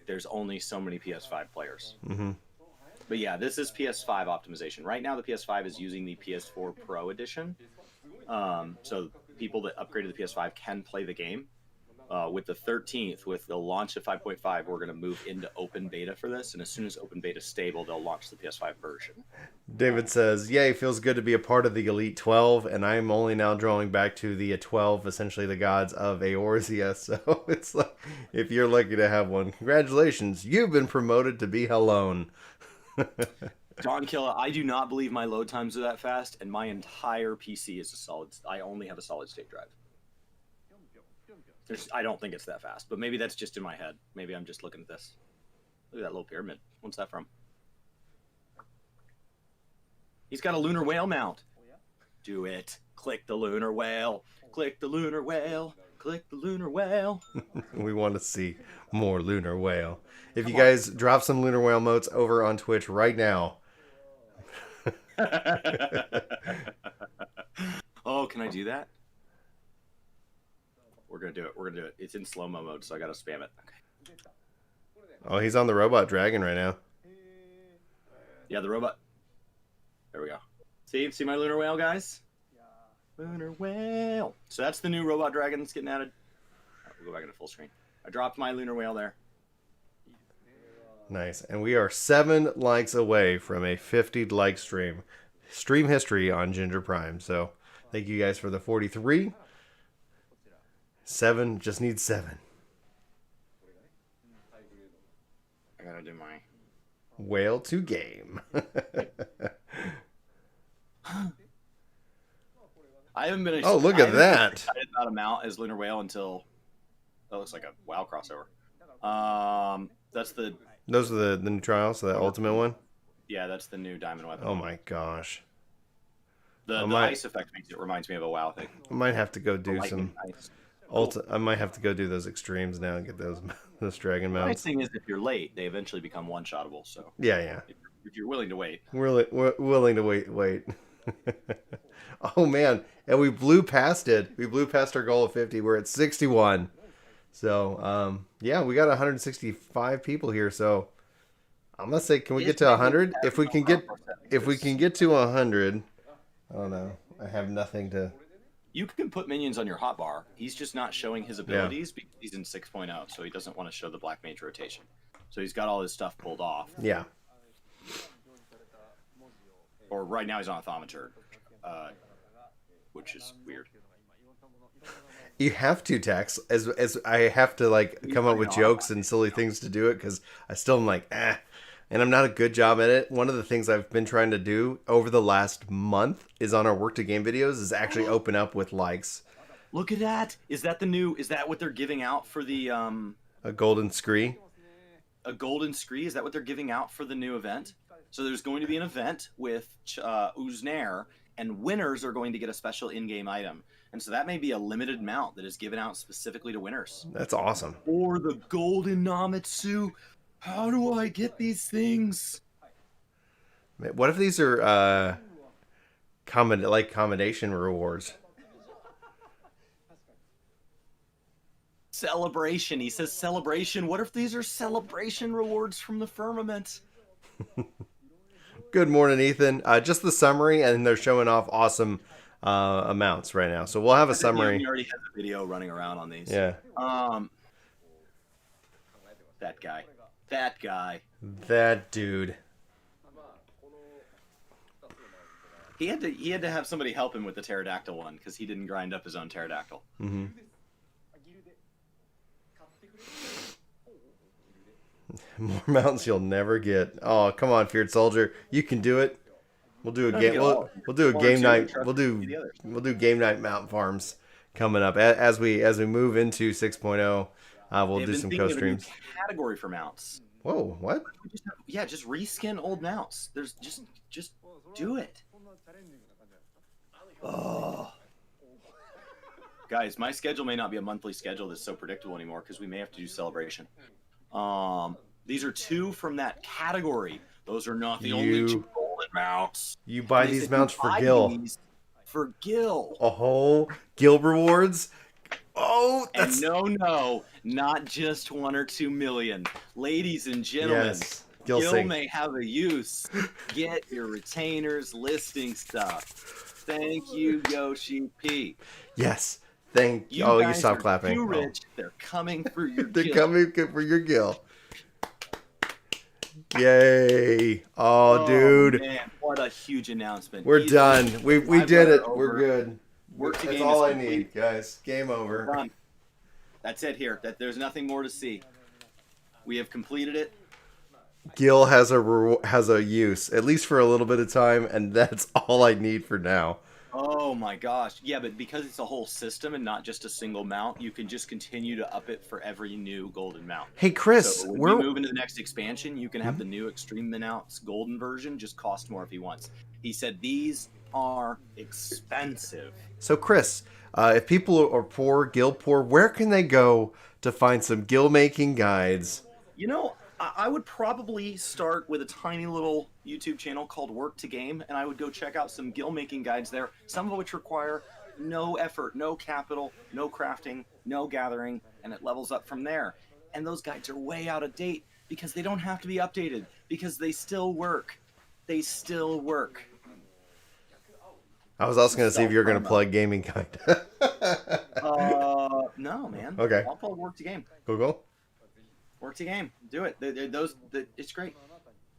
there's only so many PS5 players. Mm-hmm. But yeah, this is PS5 optimization. Right now, the PS5 is using the PS4 Pro edition. So people that upgraded the PS5 can play the game. With the 13th, with the launch of 5.5, we're going to move into open beta for this. And as soon as open beta is stable, they'll launch the PS5 version. David says, yay, feels good to be a part of the Elite 12. And I'm only now drawing back to the 12, essentially the gods of Eorzea. So it's like, if you're lucky to have one, congratulations. You've been promoted to be Helone. Don Killa, I do not believe my load times are that fast. And my entire PC is I only have a solid state drive. I don't think it's that fast, but maybe that's just in my head. Maybe I'm just looking at this. Look at that little pyramid. What's that from? He's got a lunar whale mount. Do it. Click the lunar whale. Click the lunar whale. Click the lunar whale. We want to see more lunar whale. If you guys drop some lunar whale motes over on Twitch right now. Oh, can I do that? We're going to do it. We're going to do it. It's in slow-mo mode, so I got to spam it. Okay. Oh, he's on the robot dragon right now. Yeah, the robot. There we go. See my lunar whale, guys? Lunar whale. So that's the new robot dragon that's getting added. Right, we'll go back into full screen. I dropped my lunar whale there. Nice. And we are 7 likes away from a 50-like stream. Stream history on Ginger Prime. So thank you guys for the 43. 7, just need 7. I gotta do my whale to game. I haven't been. Oh, look at that! Excited about a mount as lunar whale until that looks like a WoW crossover. That's the. Those are the new trials. So that ultimate one. Yeah, that's the new diamond weapon. Oh my gosh. The ice effect reminds me of a WoW thing. I might have to go do some. I might have to go do those extremes now and get those dragon mounts. The nice thing is, if you're late, they eventually become one-shottable. So yeah. If you're willing to wait, we're willing to wait. Oh man, and we blew past it. We blew past our goal of 50. We're at 61. So yeah, we got 165 people here. So I'm gonna say, can we get to 100? If we can get to 100, I don't know. I have nothing to. You can put minions on your hotbar. He's just not showing his abilities because he's in 6.0, so he doesn't want to show the Black Mage rotation. So he's got all his stuff pulled off. Yeah. Or right now he's on a thaumaturge, which is weird. You have to, Tex, as I have to like come up with jokes and silly things to do it because I still am like, and I'm not a good job at it. One of the things I've been trying to do over the last month is on our work to game videos is actually open up with likes. Look at that. Is that what they're giving out for the a golden scree? A golden scree? Is that what they're giving out for the new event? So there's going to be an event with Uznair, and winners are going to get a special in-game item. And so that may be a limited mount that is given out specifically to winners. That's awesome. Or the golden Nametsu. How do I get these things? What if these are combination rewards? Celebration. He says celebration. What if these are celebration rewards from the firmament? Good morning, Ethan. Just the summary, and they're showing off awesome amounts right now. So we'll have a summary. He already has a video running around on these. Yeah. That guy. That guy. That dude. He had to have somebody help him with the pterodactyl one because he didn't grind up his own pterodactyl. Mm-hmm. More mountains you'll never get. Oh, come on, Feared Soldier, you can do it. We'll do a game. We'll do a game night. We'll do game night mountain farms coming up as we move into 6.0. We'll do some co-streams. Category for mounts. Whoa, what? Just reskin old mounts. There's just do it. Oh. Guys, my schedule may not be a monthly schedule that's so predictable anymore because we may have to do celebration. These are 2 from that category. Those are not the only 2 golden mounts. You buy these mounts for Gil. For Gil. Oh, Gil rewards. Oh, that's... And no, not just 1 or 2 million. Ladies and gentlemen, yes. Gil may have a use. Get your retainers listing stuff. Thank you, Yoshi P. Yes. Thank you. Oh, you stop clapping. Too rich. They're coming for your They're Gil. coming for your Gil. Yay. Oh, dude. Man, what a huge announcement. We're done. We did it. Over. We're good. That's all I need, guys. Game over. Done. That's it here. There's nothing more to see. We have completed it. Gil has a use, at least for a little bit of time, and that's all I need for now. Oh my gosh. Yeah, but because it's a whole system and not just a single mount, you can just continue to up it for every new golden mount. Hey, Chris, so when we move into the next expansion, you can have the new Extreme Mounts golden version just cost more if he wants. He said these are expensive. So, Chris, if people are poor, Gil poor, where can they go to find some Gil making guides? You know, I would probably start with a tiny little YouTube channel called Work to Game, and I would go check out some Gil making guides there, some of which require no effort, no capital, no crafting, no gathering, and it levels up from there. And those guides are way out of date because they don't have to be updated, because they still work. They still work. I was also going to see if you were going to plug Gaming Guide. No, man. Okay. I'll plug Work to Game. Cool. Work to Game. Do it. It's great.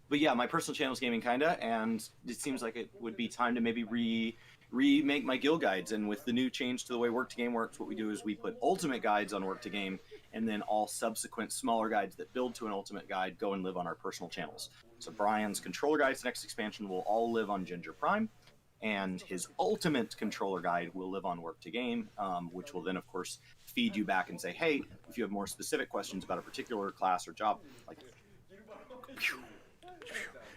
But yeah, my personal channel is Gaming Kinda, and it seems like it would be time to maybe remake my Gil guides. And with the new change to the way Work to Game works, what we do is we put ultimate guides on Work to Game, and then all subsequent smaller guides that build to an ultimate guide go and live on our personal channels. So Brian's controller guides next expansion will all live on Ginger Prime, and his ultimate controller guide will live on Work to Game, which will then, of course, feed you back and say, hey, if you have more specific questions about a particular class or job, like...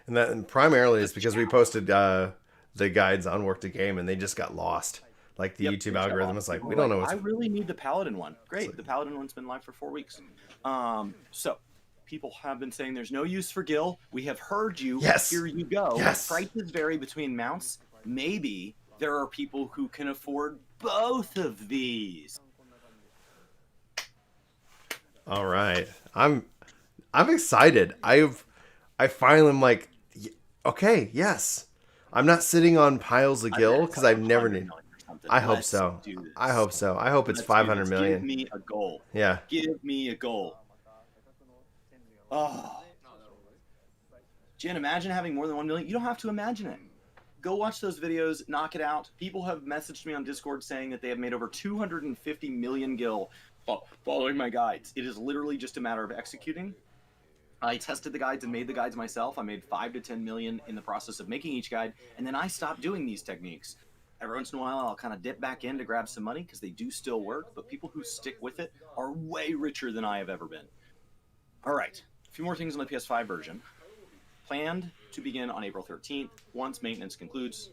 And that primarily is because we posted the guides on Work to Game, and they just got lost. Like the YouTube algorithm is like, we don't know what's... I really need the Paladin one. Great, the Paladin one's been live for 4 weeks. So, people have been saying there's no use for Gil. We have heard you. Yes. Here you go. Yes. Prices vary between mounts. Maybe there are people who can afford both of these. All right, I'm excited. I finally am like, okay, yes. I'm not sitting on piles of Gil because I've never need. I hope so. I hope so. I hope it's 500 million. Give me a goal. Yeah. Give me a goal. Oh. Jen, imagine having more than 1 million. You don't have to imagine it. Go watch those videos, knock it out. People have messaged me on Discord saying that they have made over 250 million Gil following my guides. It is literally just a matter of executing. I tested the guides and made the guides myself. I made 5 to 10 million in the process of making each guide, and then I stopped doing these techniques. Every once in a while, I'll kind of dip back in to grab some money because they do still work, but people who stick with it are way richer than I have ever been. All right, a few more things on the PS5 version. Planned to begin on April 13th, once maintenance concludes.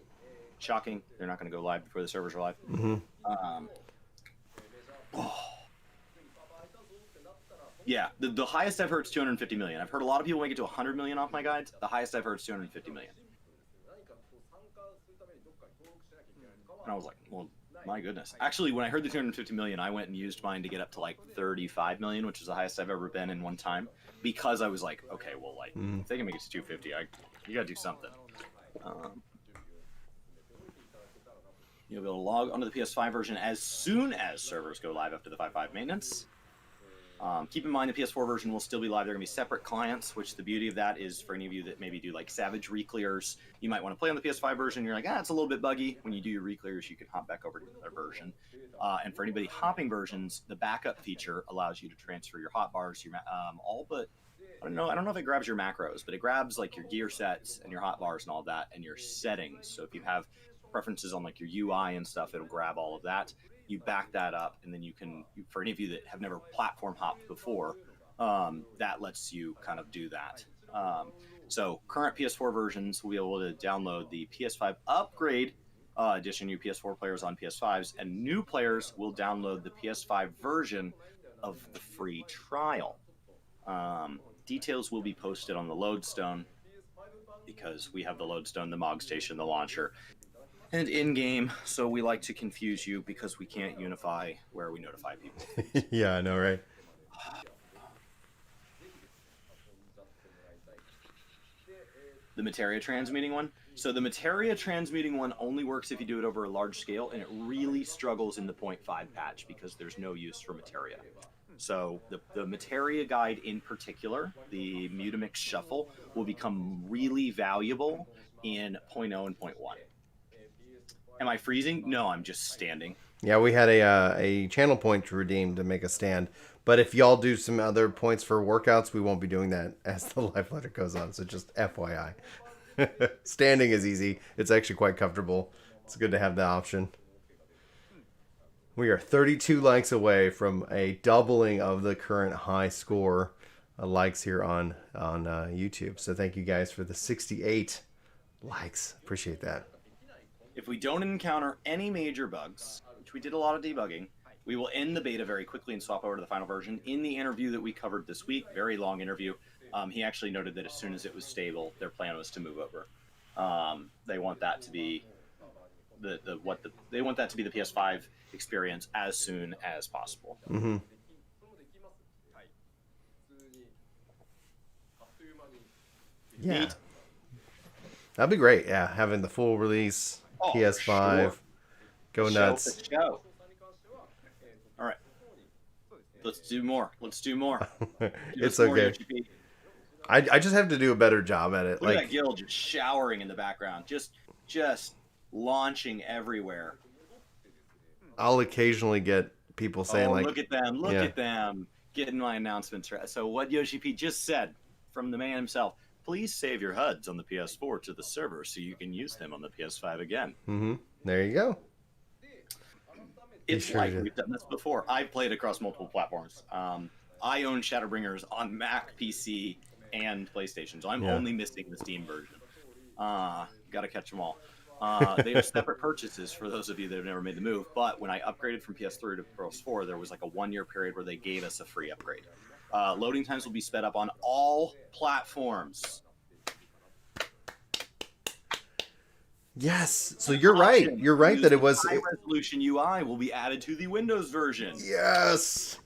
Shocking. They're not going to go live before the servers are live. Yeah, the highest I've heard is 250 million. I've heard a lot of people make it to 100 million off my guides. The highest I've heard is 250 million. And I was like, well, my goodness. Actually, when I heard the 250 million, I went and used mine to get up to like 35 million, which is the highest I've ever been in one time. Because I was like, okay, well, like, if they can make it to 250, you got to do something. You'll be able to log onto the PS5 version as soon as servers go live after the 5.5 maintenance. Keep in mind the PS4 version will still be live. They're going to be separate clients, which the beauty of that is for any of you that maybe do like Savage reclears, you might want to play on the PS5 version. You're like, it's a little bit buggy. When you do your reclears, you can hop back over to the other version. And for anybody hopping versions, the backup feature allows you to transfer your hotbars, your all but I don't know if it grabs your macros, but it grabs like your gear sets and your hotbars and all that and your settings. So if you have preferences on like your UI and stuff, it'll grab all of that. You back that up, and then you can, for any of you that have never platform hopped before, that lets you kind of do that. So current PS4 versions will be able to download the PS5 upgrade edition, new PS4 players on PS5s, and new players will download the PS5 version of the free trial. Details will be posted on the Lodestone, because we have the Lodestone, the Mog Station, the launcher, and in-game, so we like to confuse you because we can't unify where we notify people. Yeah, I know, right? The Materia transmuting one. So the Materia transmuting one only works if you do it over a large scale, and it really struggles in the 0.5 patch because there's no use for Materia. So the Materia guide in particular, the Mutamix Shuffle, will become really valuable in 0.0 and 0.1. Am I freezing? No, I'm just standing. Yeah, we had a channel point to redeem to make a stand. But if y'all do some other points for workouts, we won't be doing that as the live letter goes on. So just FYI. Standing is easy. It's actually quite comfortable. It's good to have the option. We are 32 likes away from a doubling of the current high score likes here on YouTube. So thank you guys for the 68 likes. Appreciate that. If we don't encounter any major bugs, which we did a lot of debugging, we will end the beta very quickly and swap over to the final version. In the interview that we covered this week, very long interview, he actually noted that as soon as it was stable, their plan was to move over. They want that to be the PS5 experience as soon as possible. Mm-hmm. Yeah. Neat. That'd be great. Yeah, having the full release PS5. Sure. Go nuts. Show. All right. Let's do more. It's okay. I just have to do a better job at it. Look at that guild just showering in the background. Just launching everywhere. I'll occasionally get people saying look at them getting my announcements right. So what Yoshi P just said from the man himself, please save your HUDs on the PS4 to the server so you can use them on the PS5 again. Mm-hmm. There you go. It's like we've done this before. I've played across multiple platforms. I own Shadowbringers on Mac, PC, and PlayStation, so I'm only missing the Steam version. Got to catch them all. They are separate purchases for those of you that have never made the move, but when I upgraded from PS3 to PS4, there was like a 1-year period where they gave us a free upgrade. Loading times will be sped up on all platforms. Yes. So you're right. You're right that it was high resolution UI will be added to the Windows version. Yes.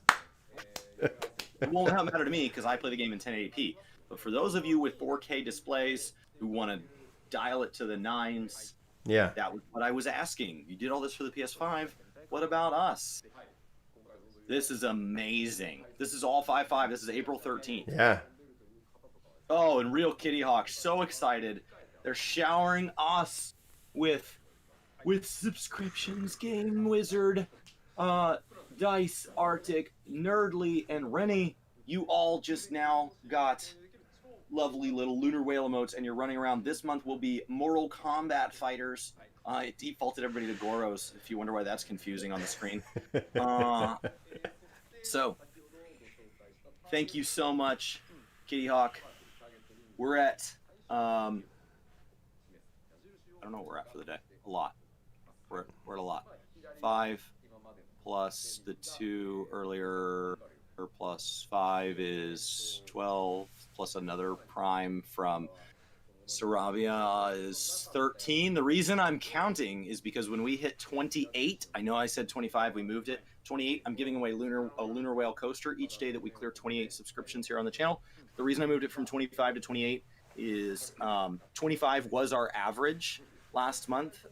It won't matter to me because I play the game in 1080p. But for those of you with 4K displays who want to dial it to the 9s, that was what I was asking. You did all this for the PS5. What about us? This is amazing. This is all 5.5. This is April 13th. Yeah. Oh, and Real Kitty Hawk, so excited. They're showering us with subscriptions. Game Wizard, Dice, Arctic, Nerdly, and Rennie. You all just now got lovely little lunar whale emotes, and you're running around. This month will be Mortal Kombat fighters. It defaulted everybody to Goros, if you wonder why that's confusing on the screen. So, thank you so much, Kitty Hawk. We're at, I don't know what we're at for the day. a lot. We're at a lot. 5 plus the 2 earlier plus 5 is 12 plus another prime from Saravia is 13. The reason I'm counting is because when we hit 28, I know I said 25, we moved it. 28, I'm giving away a Lunar Whale coaster each day that we clear 28 subscriptions here on the channel. The reason I moved it from 25 to 28 is 25 was our average last month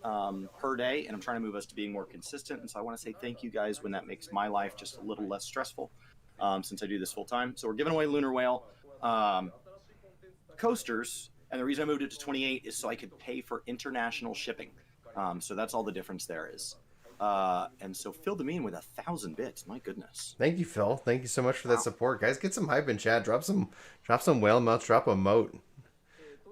per day, and I'm trying to move us to being more consistent. And so I want to say thank you guys when that makes my life just a little less stressful since I do this full time. So we're giving away Lunar Whale coasters. And the reason I moved it to 28 is so I could pay for international shipping. So that's all the difference there is. And so Phil Demean with 1,000 bits. My goodness. Thank you, Phil. Thank you so much for that support, guys. Get some hype in chat. Drop some whale mounts. Drop a moat.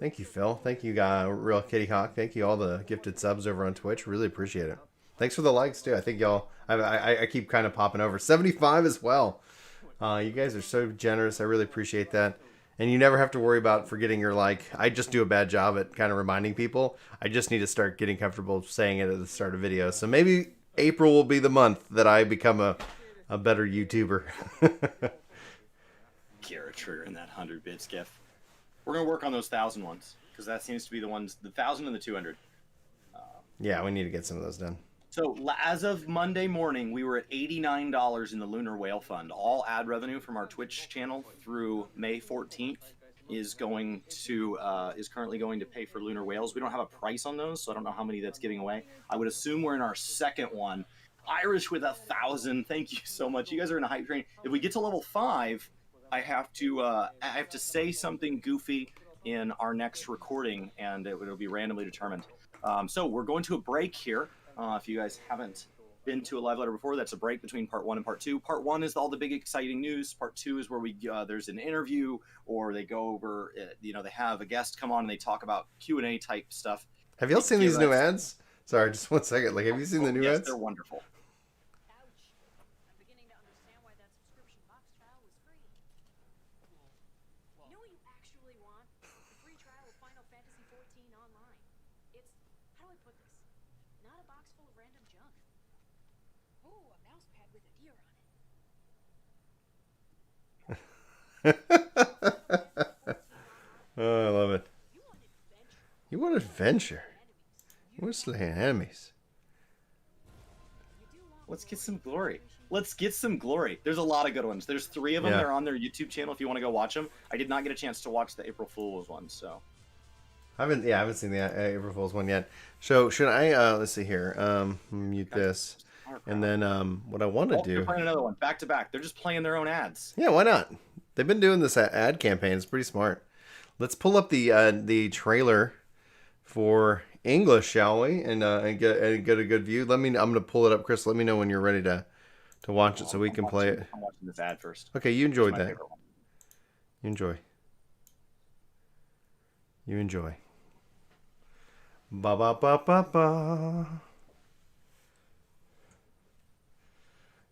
Thank you, Phil. Thank you, Real Kitty Hawk. Thank you, all the gifted subs over on Twitch. Really appreciate it. Thanks for the likes too. I think y'all. I keep kind of popping over. 75 as well. You guys are so generous. I really appreciate that. And you never have to worry about forgetting your like. I just do a bad job at kind of reminding people. I just need to start getting comfortable saying it at the start of videos. So maybe April will be the month that I become a better YouTuber. Garrett triggering that 100 bits gift. We're going to work on those 1,000 ones because that seems to be the ones, the 1,000 and the 200. Yeah, we need to get some of those done. So as of Monday morning, we were at $89 in the Lunar Whale Fund. All ad revenue from our Twitch channel through May 14th is currently going to pay for lunar whales. We don't have a price on those, so I don't know how many that's giving away. I would assume we're in our second one. Irish with 1,000. Thank you so much. You guys are in a hype train. If we get to level 5, I have to say something goofy in our next recording, and it'll be randomly determined. So we're going to a break here. If you guys haven't been to a live letter before, that's a break between part 1 and part 2. Part 1 is all the big exciting news. Part 2 is where there's an interview, or they go over, they have a guest come on and they talk about Q&A type stuff. Have y'all seen these new ads? Sorry, just 1 second. Like, have you seen the new ads? They're wonderful. Oh, I love it. You want adventure? You want to slay enemies? Let's get some glory. Let's get some glory. There's a lot of good ones. There's 3 of them. Yeah. They're on their YouTube channel if you want to go watch them. I did not get a chance to watch the April Fool's one, so. I haven't seen the April Fool's one yet. So should I? Let's see here. Mute this, and then what I want to do. They're playing another one back to back. They're just playing their own ads. Yeah, why not? They've been doing this ad campaign. It's pretty smart. Let's pull up the trailer for English, shall we? And get a good view. I'm gonna pull it up, Chris. Let me know when you're ready to watch it so we can play it. I'm watching this ad first. Okay, you enjoyed that. Favorite one. You enjoy. Ba ba ba ba ba.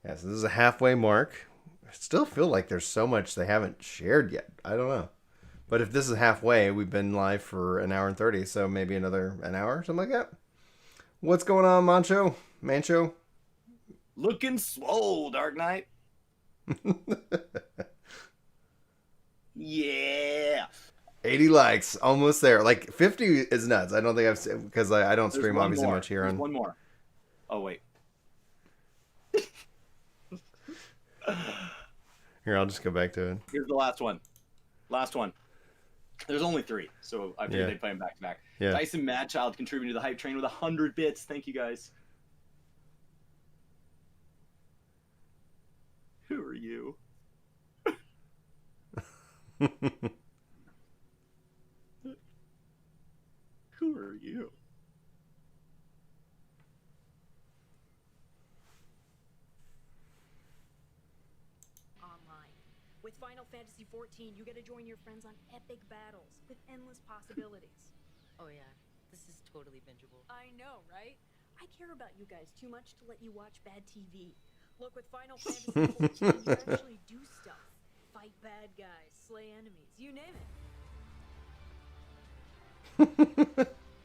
Yeah, so this is a halfway mark. I still feel like there's so much they haven't shared yet. I don't know. But if this is halfway, we've been live for 1 hour and 30, so maybe another an hour, something like that. What's going on, Mancho? Looking swole, Dark Knight. Yeah. 80 likes, almost there. Like 50 is nuts. I don't think I've seen, because I don't stream obviously much here. There's one more. Oh wait. Here, I'll just go back to it. Here's the last one. There's only 3, so I figured they'd play them back to back. Yeah. Dyson Madchild contributing to the hype train with 100 bits. Thank you guys. Who are you? Who are you? Online. With Final Fantasy XIV, you get to join your friends on epic battles with endless possibilities. Oh yeah, this is totally bingeable. I know, right? I care about you guys too much to let you watch bad TV. Look, with Final Fantasy XIV, you actually do stuff. Fight bad guys, slay enemies, you name it.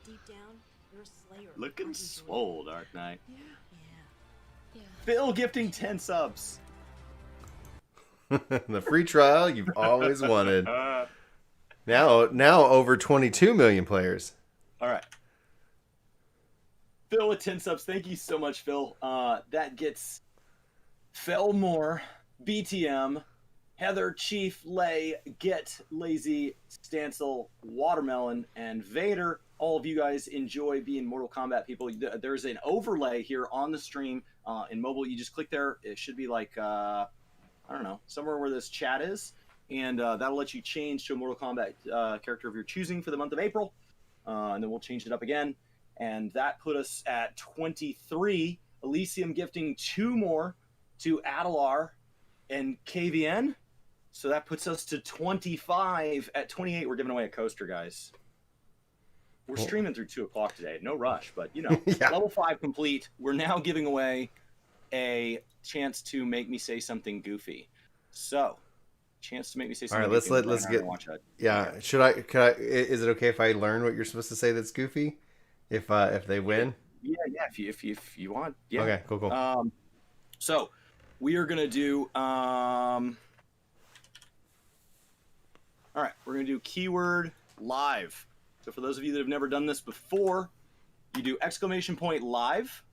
Deep down, you're you're a slayer. Looking aren't you, Joy? swole, Dark Knight. Yeah. Phil gifting 10 subs. The free trial you've always wanted. Now over 22 million players. All right. Phil with 10 subs. Thank you so much, Phil. That gets Felmore, BTM, Heather, Chief, Lay, Get, Lazy, Stancil, Watermelon, and Vader. All of you guys enjoy being Mortal Kombat people. There's an overlay here on the stream in mobile. You just click there. It should be like, I don't know, somewhere where this chat is. And that'll let you change to a Mortal Kombat character of your choosing for the month of April. And then we'll change it up again. And that put us at 23. Elysium gifting 2 more to Adalar and KVN. So that puts us to 25. At 28, we're giving away a coaster, guys. We're streaming through 2 o'clock today. No rush, but, you know, Yeah. Level 5 complete. We're now giving away a chance to make me say something goofy. So, chance to make me say something right, goofy. let's get. Watch that. Yeah, could I? Is it okay if I learn what you're supposed to say that's goofy? If they win? Yeah, if you want. Yeah. Okay, cool. So we are gonna do all right, we're gonna do keyword live. So for those of you that have never done this before, you do ! live.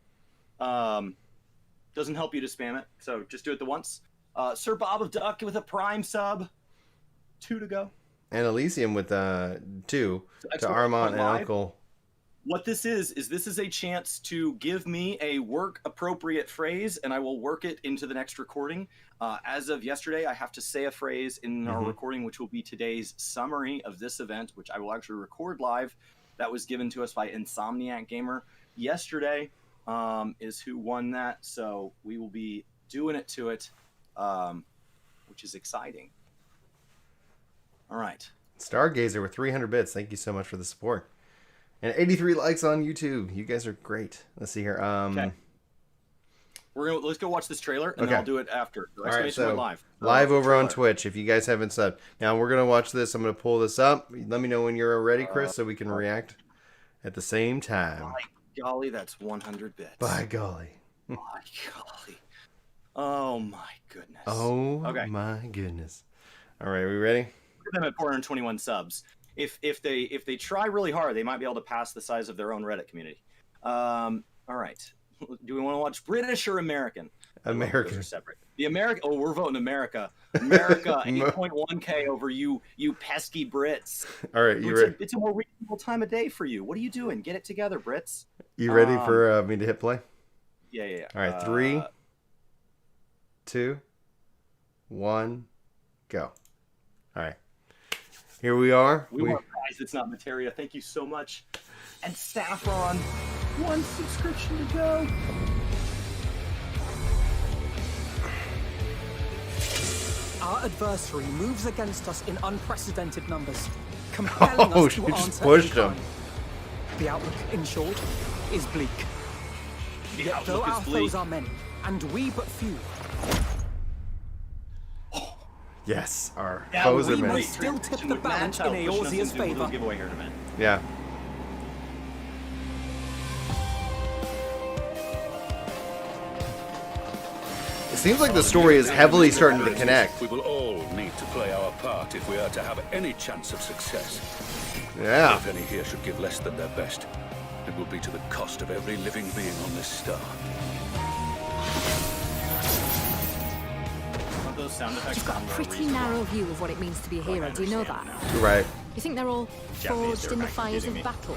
Doesn't help you to spam it, so just do it the once. Sir Bob of Duck with a Prime sub. 2 to go. And Elysium with 2 So to Armand and live. Uncle. What this is this is a chance to give me a work-appropriate phrase, and I will work it into the next recording. As of yesterday, I have to say a phrase in our recording, which will be today's summary of this event, which I will actually record live. That was given to us by Insomniac Gamer yesterday, is who won that. So we will be doing it to it, which is exciting. All right. Stargazer with 300 bits. Thank you so much for the support. And 83 likes on YouTube. You guys are great. Let's see here. Okay. Let's go watch this trailer, and then I'll do it after. All right, so live over on Twitch. If you guys haven't subbed, now we're gonna watch this. I'm gonna pull this up. Let me know when you're ready, Chris, so we can react at the same time. By golly, that's 100 bits. By golly. By golly. Oh my goodness. Oh Okay. my goodness. All right, we ready? Look at them at 421 subs. If they try really hard, they might be able to pass the size of their own Reddit community. All right. Do we want to watch British or American? American. Those are separate. The American. Oh, we're voting America. America 8.1K over you pesky Brits. All right, you ready? It's a more reasonable time of day for you. What are you doing? Get it together, Brits. You ready for me to hit play? Yeah. All right, 3, 2, 1, go. All right. Here we are. We want a prize that's not materia. Thank you so much. And Saffron, 1 subscription to go. Our adversary moves against us in unprecedented numbers, compelling us she to just answer pushed any him. crime. The outlook, in short, is bleak. The Yet though outlook our is bleak. foes are many, and we but few, Yes, our Now, foes are we many. must still tip the balance in Eorzea's favor. Giveaway here in a minute. Yeah. It seems like the story is heavily starting to connect. We will all need to play our part if we are to have any chance of success. Yeah. If any here should give less than their best, it will be to the cost of every living being on this star. Those sound effects You've got a sound more pretty reasonable. narrow view of what it means to be a hero. Do you know that? You're right. You think they're all Japanese, forged in the they're fires kidding of me. battle?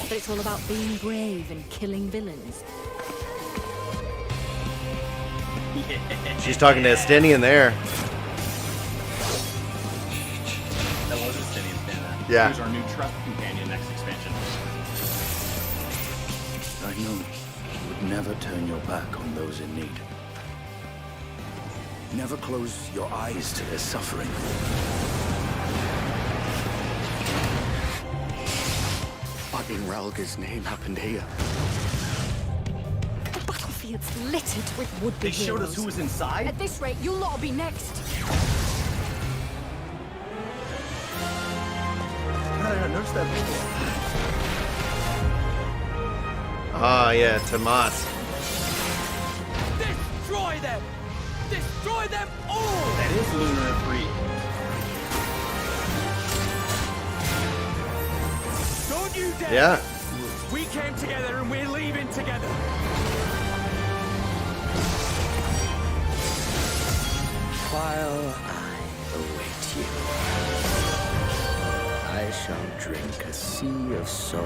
But it's all about being brave and killing villains. She's talking to Estinian there. That was a Stinian fan. Yeah. Who's our new trust companion next expansion. I know you would never turn your back on those in need. Never close your eyes to their suffering. But in Ralga's name happened here. The battlefield's littered with would-be They showed heroes. us who was inside? At this rate, you'll lot be next. I noticed that before. Ah, yeah, Tomas. Destroy them! Destroy them all! That is lunar free. Don't you dare! Yeah. We came together and we're leaving together. While I await you, I shall drink a sea of souls.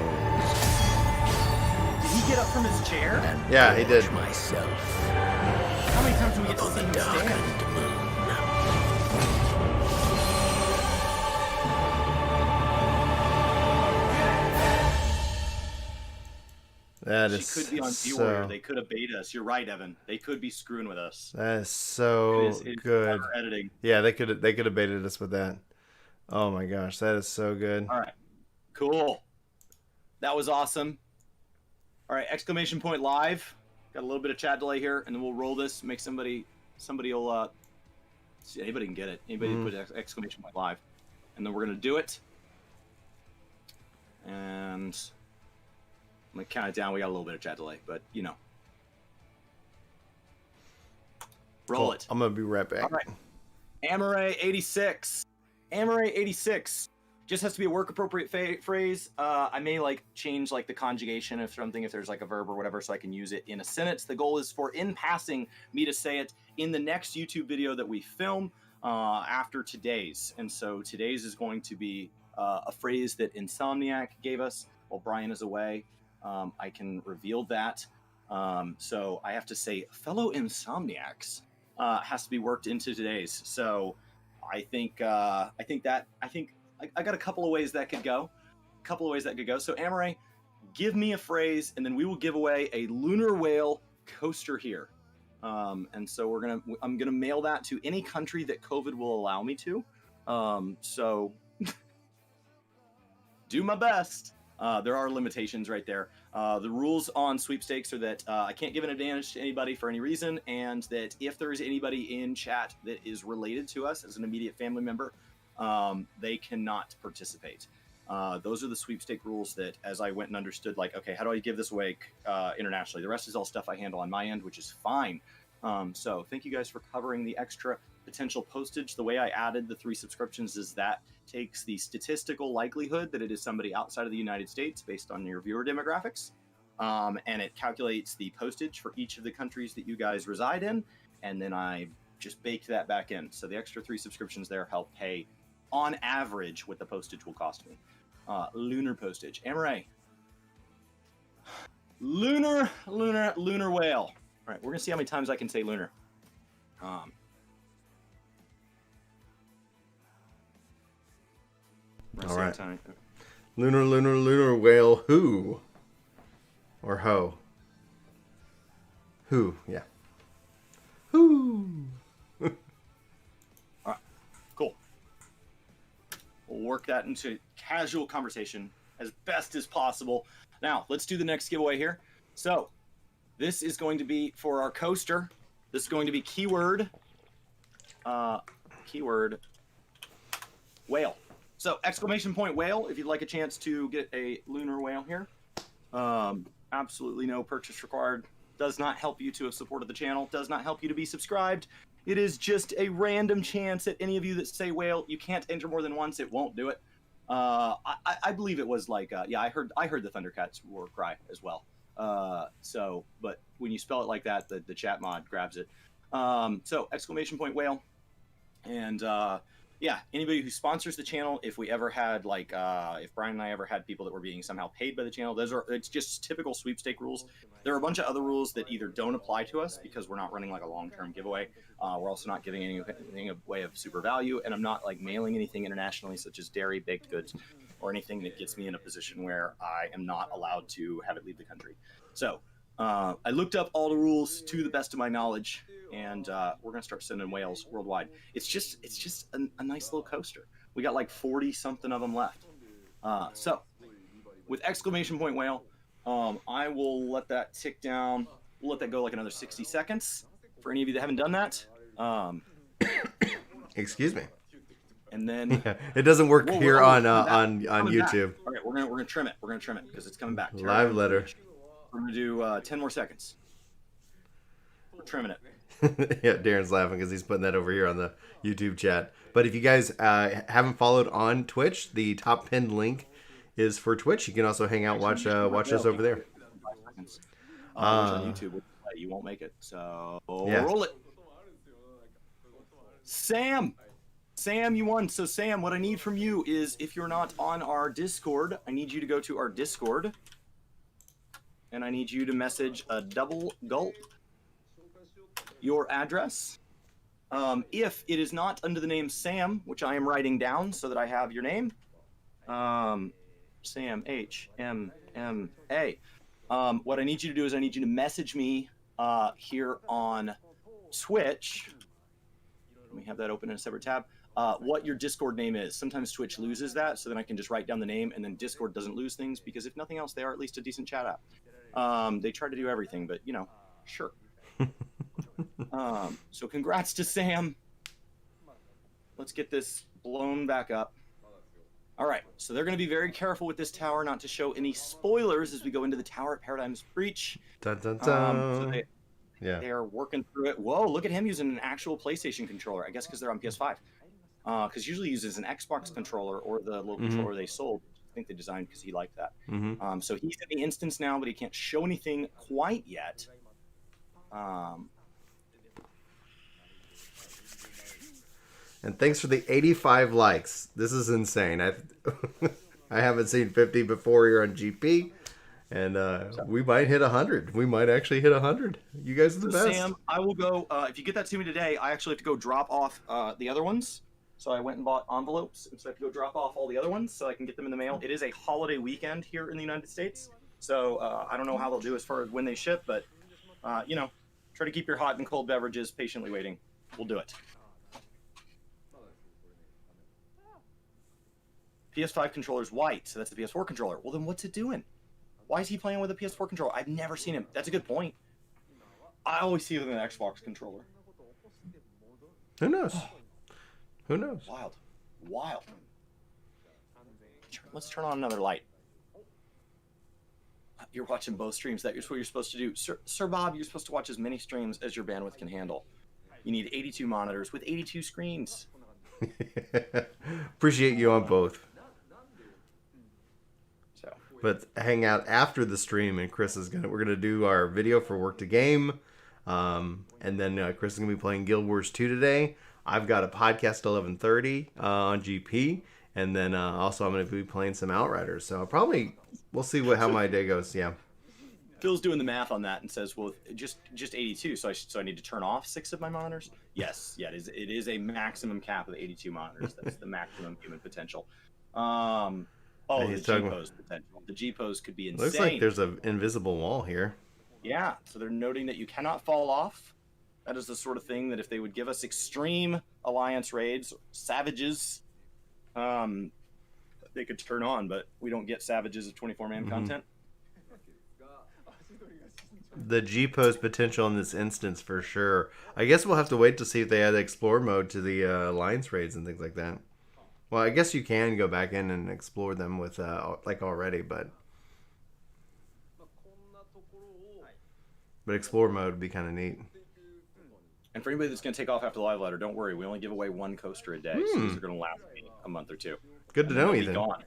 Did he get up from his chair? And Yeah, he did. gorge myself How many times do we get to on see the him stand? darkened moon. That She is could be on so. viewer. They could have bait us. You're right, Evan. They could be screwing with us. That is so It is good. clever editing. Yeah, they could have baited us with that. Oh my gosh, that is so good. All right. Cool. That was awesome. All right, exclamation point live. Got a little bit of chat delay here, and then we'll roll this. Make somebody will see, anybody can get it. Anybody put exclamation point live, and then we're gonna do it. And I'm gonna count it down. We got a little bit of chat delay, but you know, roll Cool. it. I'm gonna be right back. All right. Amaray 86. Amaray 86. Just has to be a work appropriate phrase. I may like change like the conjugation of something if there's like a verb or whatever, so I can use it in a sentence. The goal is for in passing me to say it in the next YouTube video that we film after today's. And so today's is going to be a phrase that Insomniac gave us while Brian is away. I can reveal that. So I have to say, fellow Insomniacs has to be worked into today's. So I think I got a couple of ways that could go. So Amaray, give me a phrase, and then we will give away a lunar whale coaster here. And so I'm gonna mail that to any country that COVID will allow me to. So do my best. There are limitations right there. The rules on sweepstakes are that I can't give an advantage to anybody for any reason, and that if there is anybody in chat that is related to us as an immediate family member, they cannot participate. Those are the sweepstake rules that, as I went and understood, like, okay, how do I give this away internationally? The rest is all stuff I handle on my end, which is fine. So thank you guys for covering the extra potential postage. The way I added the 3 subscriptions is that takes the statistical likelihood that it is somebody outside of the United States based on your viewer demographics, and it calculates the postage for each of the countries that you guys reside in, and then I just baked that back in. So the extra 3 subscriptions there help pay, on average, what the postage will cost me. Lunar postage. Amaray. Lunar whale. All right, we're gonna see how many times I can say lunar. All right. Lunar whale who? Or ho? Who, yeah. Who? All right, cool. We'll work that into casual conversation as best as possible. Now, let's do the next giveaway here. So, this is going to be for our coaster. This is going to be keyword whale. So, exclamation point whale, if you'd like a chance to get a lunar whale here. Absolutely no purchase required. Does not help you to have supported the channel. Does not help you to be subscribed. It is just a random chance at any of you that say whale. You can't enter more than once. It won't do it. I believe it was like, yeah, I heard the Thundercats war cry as well. So, but when you spell it like that, the chat mod grabs it. So exclamation point whale. And, yeah, anybody who sponsors the channel, if we ever had like, if Brian and I ever had people that were being somehow paid by the channel, it's just typical sweepstake rules. There are a bunch of other rules that either don't apply to us because we're not running like a long-term giveaway. We're also not giving anything away of super value, and I'm not like mailing anything internationally, such as dairy, baked goods, or anything that gets me in a position where I am not allowed to have it leave the country. So I looked up all the rules to the best of my knowledge, and we're gonna start sending whales worldwide. It's just a nice little coaster. We got like 40 something of them left. So with exclamation point whale, I will let that tick down. We'll let that go like another 60 seconds for any of you that haven't done that. Excuse me. And then it doesn't work here on YouTube. YouTube. All right, we're gonna trim it. We're gonna trim it because it's coming back. Live letter. We're gonna do 10 more seconds. We're trimming it. Yeah, Darren's laughing because he's putting that over here on the YouTube chat. But if you guys haven't followed on Twitch, the top pinned link is for Twitch. You can also hang out, watch us over there. 5 seconds. On YouTube, you won't make it. So Yeah. roll it. Sam, you won. So Sam, what I need from you is, if you're not on our Discord, I need you to go to our Discord, and I need you to message a double gulp your address. If it is not under the name Sam, which I am writing down so that I have your name, Sam HMMA. What I need you to do is I need you to message me here on Twitch. Let me have that open in a separate tab. What your Discord name is. Sometimes Twitch loses that, so then I can just write down the name, and then Discord doesn't lose things, because if nothing else, they are at least a decent chat app. They try to do everything, but, you know, sure. So congrats to Sam. Let's get this blown back up. All right, so they're going to be very careful with this tower not to show any spoilers as we go into the tower at Paradigm's Breach. Dun, dun, dun. So they are working through it. Whoa, look at him using an actual PlayStation controller. I guess because they're on PS5. Because usually he uses an Xbox controller or the little controller they sold. I think they designed because he liked that. So he's in the instance now, but he can't show anything quite yet. And thanks for the 85 likes. This is insane. I haven't seen 50 before here on GP. And we might hit 100. We might actually hit 100. You guys are the best. Sam, I will go. If you get that to me today, I actually have to go drop off the other ones. So I went and bought envelopes, and so I have to go drop off all the other ones so I can get them in the mail. It is a holiday weekend here in the United States. So I don't know how they'll do as far as when they ship, but, you know, try to keep your hot and cold beverages patiently waiting. We'll do it. PS5 controller's white, so that's the PS4 controller. Well, then what's it doing? Why is he playing with a PS4 controller? I've never seen him. That's a good point. I always see it with an Xbox controller. Who knows? Who knows? Wild. Let's turn on another light. You're watching both streams. That's what you're supposed to do. Sir Bob, you're supposed to watch as many streams as your bandwidth can handle. You need 82 monitors with 82 screens. Appreciate you on both. So, but hang out after the stream, and we're gonna do our video for Work to Game, and then Chris is gonna be playing Guild Wars 2 today. I've got a podcast at 11:30 on GP, and then also I'm gonna be playing some Outriders. So we'll see how my day goes. Yeah. Phil's doing the math on that and says, "Well, just 82. So I need to turn off 6 of my monitors." Yes, yeah, it is a maximum cap of 82 monitors. That's the maximum human potential. The G-pose potential. The G-pose could be insane. Looks like there's an invisible wall here. Yeah, so they're noting that you cannot fall off. That is the sort of thing that if they would give us extreme alliance raids, savages, they could turn on, but we don't get savages of 24-man content. The G-pose potential in this instance for sure. I guess we'll have to wait to see if they add explore mode to the alliance raids and things like that. Well, I guess you can go back in and explore them with already, but explore mode would be kind of neat. And for anybody that's going to take off after the live letter, don't worry. We only give away 1 coaster a day, so these are going to last a month or 2. Good to know, Ethan. Gone.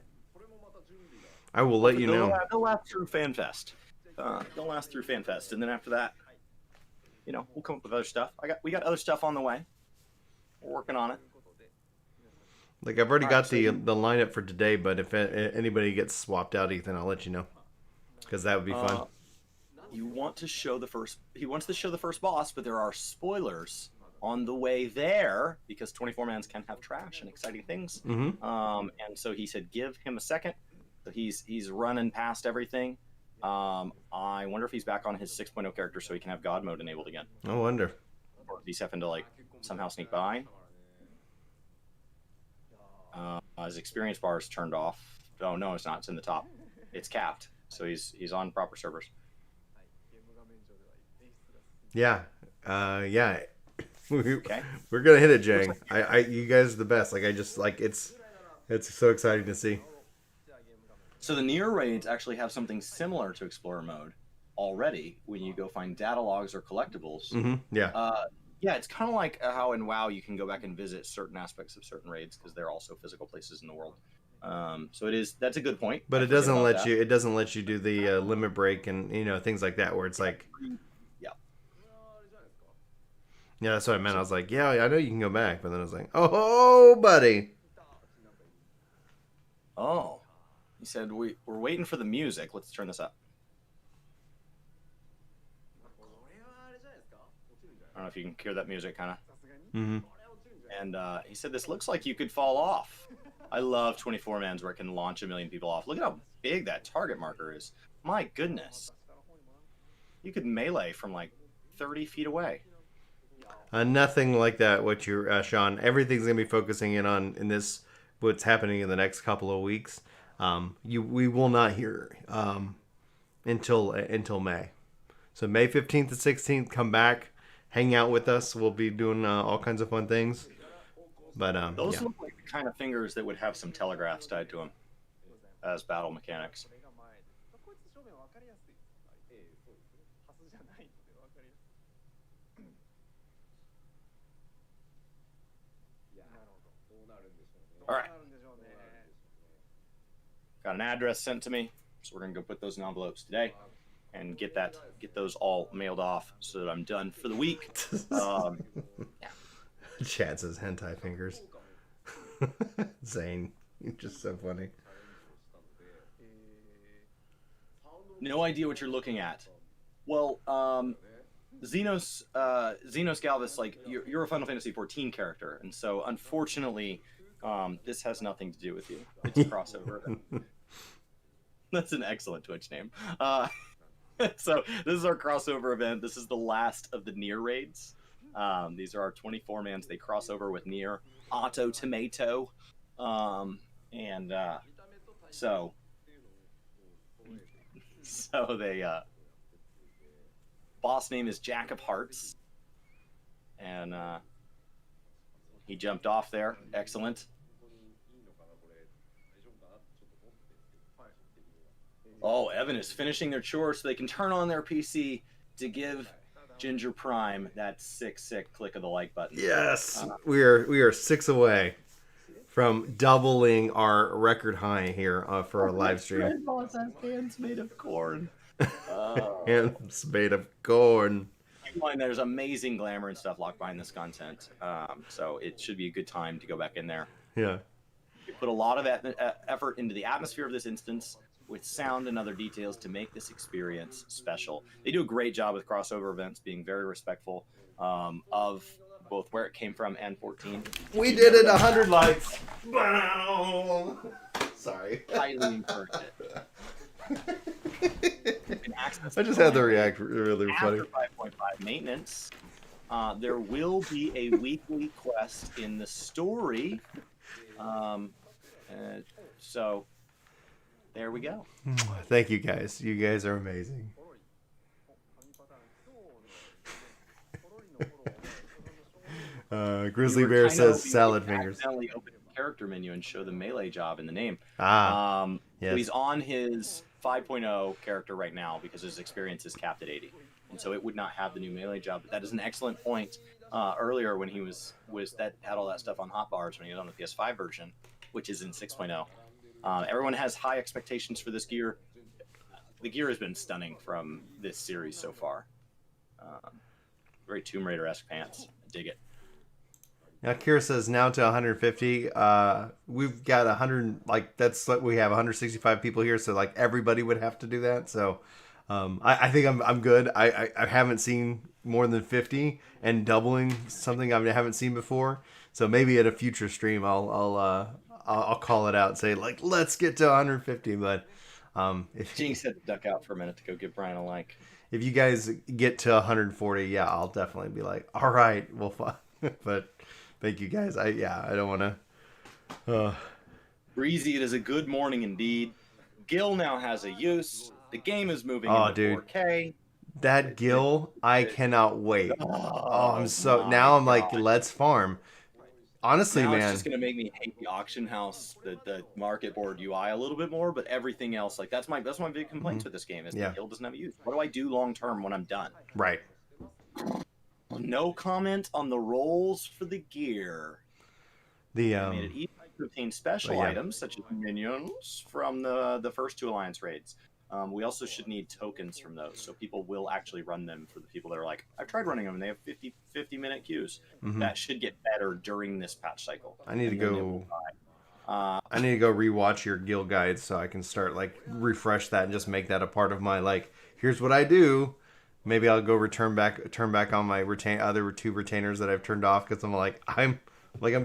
I will let you know. They'll last through FanFest. And then after that, you know, we'll come up with other stuff. We got other stuff on the way. We're working on it. Like I've already got the lineup for today, but if anybody gets swapped out, Ethan, I'll let you know, because that would be fun. He wants to show the first boss, but there are spoilers on the way there because 24-mans can have trash and exciting things. And so he said, give him a second. So he's running past everything. I wonder if he's back on his 6.0 character so he can have God mode enabled again. I wonder. Or he's having to somehow sneak by. His experience bar is turned off. Oh no, it's not. It's in the top. It's capped. So he's on proper servers. Yeah. Yeah. Okay. We're gonna hit it, Jang. You guys are the best. It's so exciting to see. So the near raids actually have something similar to Explorer mode. already when you go find data logs or collectibles. Yeah. Yeah, it's kind of like how in WoW you can go back and visit certain aspects of certain raids because they're also physical places in the world. So that's a good point. But it doesn't let you. It doesn't let you do the limit break and things like that where it's like. Yeah, that's what I meant. I was like, yeah, I know you can go back, but then I was like, oh, buddy. Oh, he said we're waiting for the music. Let's turn this up. I don't know if you can hear that music, kind of. Mm-hmm. And he said this looks like you could fall off. I love 24-mans where it can launch 1 million people off. Look at how big that target marker is. My goodness. You could melee from like 30 feet away. Nothing like that. What you're, Sean? Everything's gonna be focusing in this. What's happening in the next couple of weeks. We will not hear until May. So May 15th to 16th, come back, hang out with us. We'll be doing all kinds of fun things. But those look like the kind of fingers that would have some telegraphs tied to them as battle mechanics. All right. Got an address sent to me, so we're gonna go put those in envelopes today and get those all mailed off so that I'm done for the week. Yeah. Chad says hentai fingers. Zane, you're just so funny. No idea what you're looking at. Well, Xenos Galvis, like you're a Final Fantasy XIV character, and so unfortunately, this has nothing to do with you. It's a crossover. That's an excellent Twitch name. So this is our crossover event. This is the last of the Nier raids. These are our 24-mans. They cross over with Nier, Auto Tomato, and so they boss name is Jack of Hearts, and he jumped off there. Excellent. Oh, Evan is finishing their chores so they can turn on their PC to give Ginger Prime that sick click of the like button. Yes, we are 6 away from doubling our record high here for our live stream. Hands made of corn. Hands made of corn. There's amazing glamour and stuff locked behind this content, so it should be a good time to go back in there. Yeah. We put a lot of effort into the atmosphere of this instance with sound and other details to make this experience special. They do a great job with crossover events, being very respectful of both where it came from and 14. We did it, 100 likes. Sorry. Highly encourage it. I just had to react really funny. After 5.5 maintenance, there will be a weekly quest in the story. So there we go. Thank you guys. You guys are amazing. Grizzly Bear says salad fingers. Accidentally open the character menu and show the melee job in the name. Yes. So he's on his 5.0 character right now because his experience is capped at 80, and so it would not have the new melee job. But that is an excellent point. Earlier when he was that had all that stuff on hotbars when he was on the PS5 version, which is in 6.0. Everyone has high expectations for this gear. The gear has been stunning from this series so far. Very Tomb Raider-esque pants. I dig it. Now Kira says now to 150. We've got 100. Like that's what we have 165 people here. So like everybody would have to do that. So I think I'm good. I haven't seen more than 50 and doubling something I haven't seen before. So maybe at a future stream I'll call it out and say like let's get to 150. But if Jinx had to duck out for a minute to go give Brian a like. If you guys get to 140, yeah, I'll definitely be like, all right, we'll fine. But thank you guys. I don't want to. Breezy, it is a good morning indeed. Gil now has a use. The game is moving into 4K. That Gil, I cannot wait. I'm so now I'm like, let's farm. honestly, now man, it's just gonna make me hate the auction house, the market board UI a little bit more. But everything else, like that's my big complaints with this game is the guild doesn't have a use. What do I do long term when I'm done? right. No comment on the rolls for the gear. The I made it easy to obtain special items such as minions from the first 2 alliance raids. We also should need tokens from those, so people will actually run them for the people that are like, I've tried running them and they have 50-minute queues. That should get better during this patch cycle. I need to go. I need to go rewatch your guild guides so I can start like refresh that and just make that a part of my like. Here's what I do. Maybe I'll go turn back on my other 2 retainers that I've turned off because I'm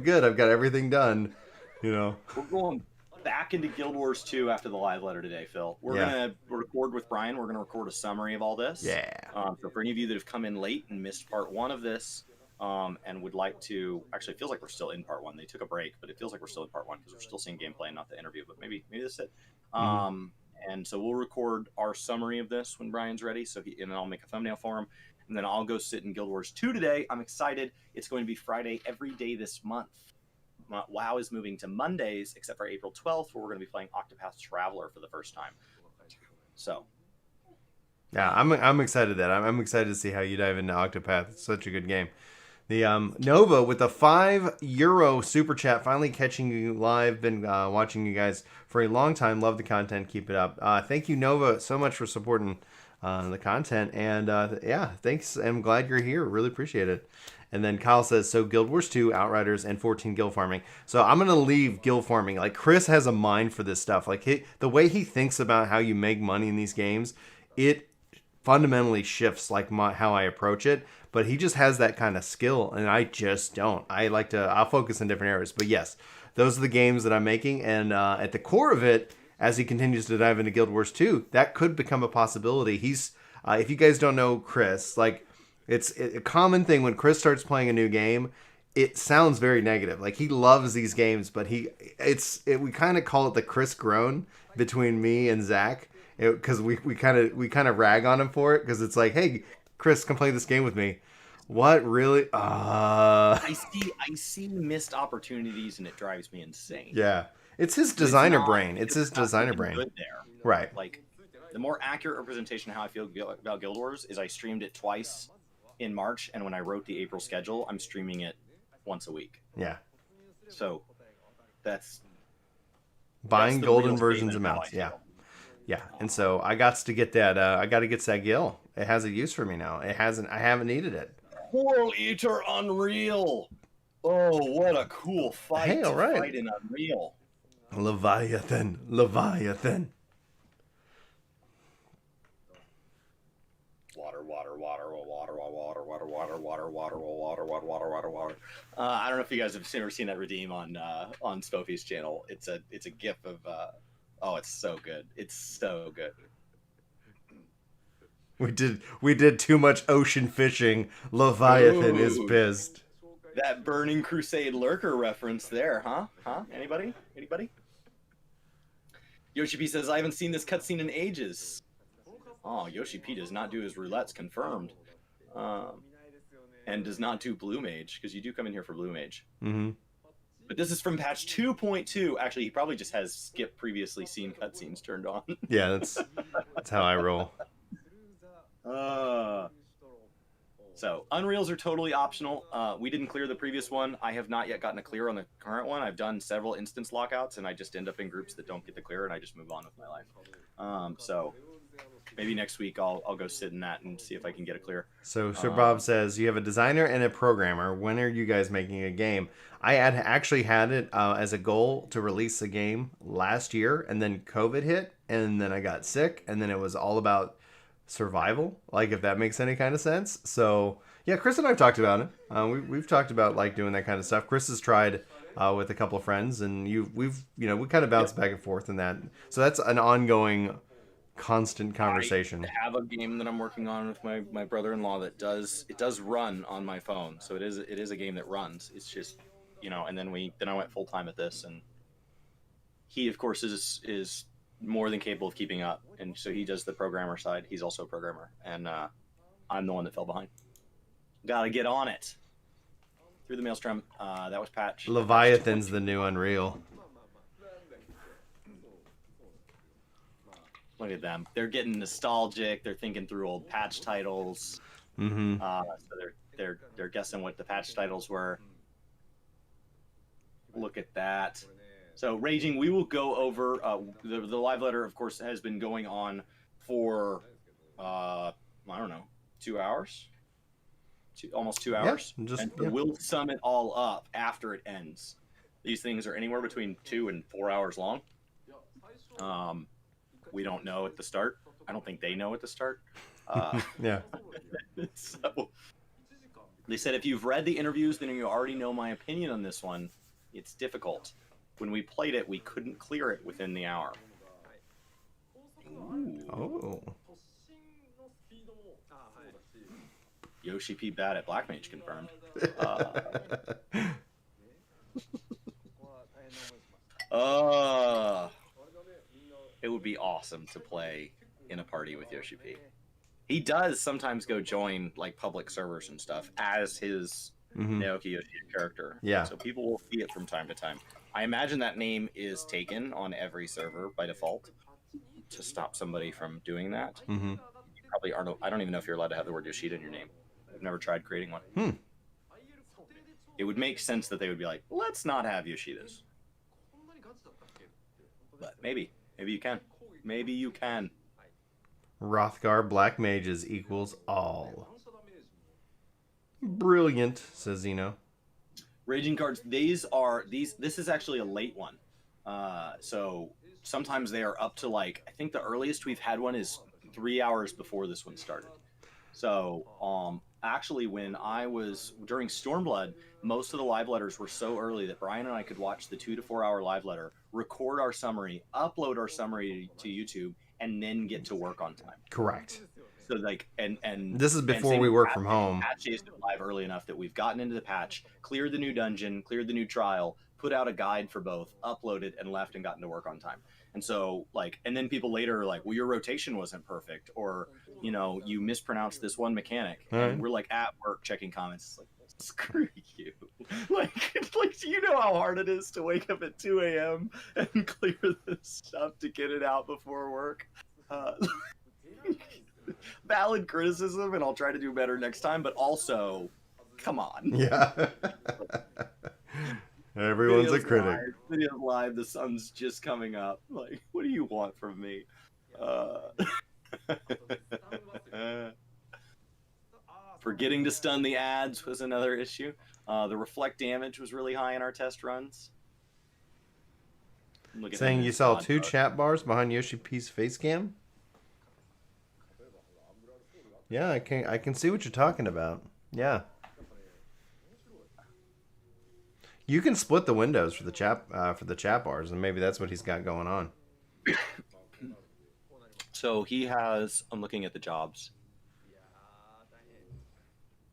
good. I've got everything done. You know. We're going back into Guild Wars 2 after the live letter today, Phil. We're gonna record with Brian. We're gonna record a summary of all this. Yeah. So for any of you that have come in late and missed part 1 of this, and would like to, actually, it feels like we're still in part 1. They took a break, but it feels like we're still in part 1 because we're still seeing gameplay and not the interview. But maybe this is it. And so we'll record our summary of this when Brian's ready. And then I'll make a thumbnail for him. And then I'll go sit in Guild Wars 2 today. I'm excited. It's going to be Friday every day this month. WoW is moving to Mondays, except for April 12th, where we're going to be playing Octopath Traveler for the first time. So. Yeah, I'm excited that I'm excited to see how you dive into Octopath. It's such a good game. The Nova with the €5 super chat, finally catching you live. Been watching you guys for a long time. Love the content. Keep it up. Thank you, Nova, so much for supporting the content. And thanks. I'm glad you're here. Really appreciate it. And then Kyle says, so Guild Wars 2, Outriders, and 14 guild farming. So I'm going to leave guild farming. Like, Chris has a mind for this stuff. Like, the way he thinks about how you make money in these games, it fundamentally shifts like how I approach it. But he just has that kind of skill, and I just don't. I'll focus in different areas. But yes, those are the games that I'm making. And at the core of it, as he continues to dive into Guild Wars 2, that could become a possibility. He's, if you guys don't know Chris, like, it's a common thing when Chris starts playing a new game, it sounds very negative. Like, he loves these games, but we kind of call it the Chris groan between me and Zach, because we kind of rag on him for it, because it's like, hey, Chris, come play this game with me. What, really? I see missed opportunities, and it drives me insane. Yeah, it's his designer brain. It's his designer brain. Good there. Right. Like, the more accurate representation of how I feel about Guild Wars is I streamed it twice in March, and when I wrote the April schedule, I'm streaming it once a week. Yeah. So that's buying the golden real versions of statement of how mounts. I Yeah. feel. Yeah. And so I got to get that. I got to get that gill. It has a use for me now. I haven't needed it. Coral Eater Unreal. Oh, what a cool fight! Hey, all right. To fight in Unreal. Leviathan. Water. I don't know if you guys have ever seen that redeem on Spofy's channel. It's a gif of it's so good. It's so good. We did too much ocean fishing. Leviathan is pissed. That Burning Crusade lurker reference there, huh? Anybody? Yoshi P says, I haven't seen this cutscene in ages. Oh, Yoshi P does not do his roulettes, confirmed. And does not do Blue Mage, because you do come in here for Blue Mage. Mm-hmm. But this is from patch 2.2. Actually, he probably just has skip previously seen cutscenes turned on. Yeah, that's how I roll. So, Unreals are totally optional. We didn't clear the previous one. I have not yet gotten a clear on the current one. I've done several instance lockouts, and I just end up in groups that don't get the clear, and I just move on with my life. So, maybe next week I'll go sit in that and see if I can get a clear. So Bob says, you have a designer and a programmer. When are you guys making a game? I actually had it as a goal to release a game last year, and then COVID hit, and then I got sick, and then it was all about survival, like, if that makes any kind of sense. So yeah, Chris and I have talked about it. We've talked about like doing that kind of stuff. Chris has tried with a couple of friends, and we kind of bounce back and forth in that. So that's an ongoing, constant conversation. I have a game that I'm working on with my brother-in-law that does run on my phone. So it is a game that runs. It's just, and then I went full time at this, and he of course is more than capable of keeping up, and so he does the programmer side. He's also a programmer, and I'm the one that fell behind. Gotta get on it. Through the Maelstrom. That was patch. Leviathan's the new Unreal. Look at them. They're getting nostalgic. They're thinking through old patch titles. Mm-hmm. So they're guessing what the patch titles were. Look at that. So Raging, we will go over the live letter. Of course, has been going on for I don't know, 2 hours, almost 2 hours. We'll sum it all up after it ends. These things are anywhere between 2 and 4 hours long. We don't know at the start. I don't think they know at the start. Yeah. So they said if you've read the interviews, then you already know my opinion on this one. It's difficult. When we played it, we couldn't clear it within the hour. Ooh. Oh. Yoshi P bad at Black Mage confirmed. It would be awesome to play in a party with Yoshi P. He does sometimes go join like public servers and stuff as his Naoki Yoshi character. Yeah. So people will see it from time to time. I imagine that name is taken on every server by default to stop somebody from doing that. Mm-hmm. You probably aren't. I don't even know if you're allowed to have the word Yoshida in your name. I've never tried creating one. It would make sense that they would be like, let's not have Yoshidas. But maybe you can. Maybe you can. Rothgar Black Mages equals all. Brilliant, says Zeno. Raging cards. This is actually a late one. So sometimes they are up to like, I think the earliest we've had one is 3 hours before this one started. So actually when I was during Stormblood, most of the live letters were so early that Brian and I could watch the 2 to 4 hour live letter, record our summary, upload our summary to YouTube, and then get to work on time. Correct. So like, and this is before we work from home. Patch is live early enough that we've gotten into the patch, cleared the new dungeon, cleared the new trial, put out a guide for both, uploaded, and left and gotten to work on time. And so like, and then people later are like, well, your rotation wasn't perfect, or you know, you mispronounced this one mechanic. And we're like at work checking comments. It's like, screw you. like, do you know how hard it is to wake up at 2 a.m. and clear this stuff to get it out before work? Valid criticism, and I'll try to do better next time, but also, come on. Yeah. Everyone's a critic. Video's live, the sun's just coming up. Like, what do you want from me? Forgetting to stun the ads was another issue. The reflect damage was really high in our test runs. Saying you saw 2 chat bars behind Yoshi P's face cam? Yeah, I can see what you're talking about. Yeah. You can split the windows for the chat bars, and maybe that's what he's got going on. So he has, I'm looking at the jobs.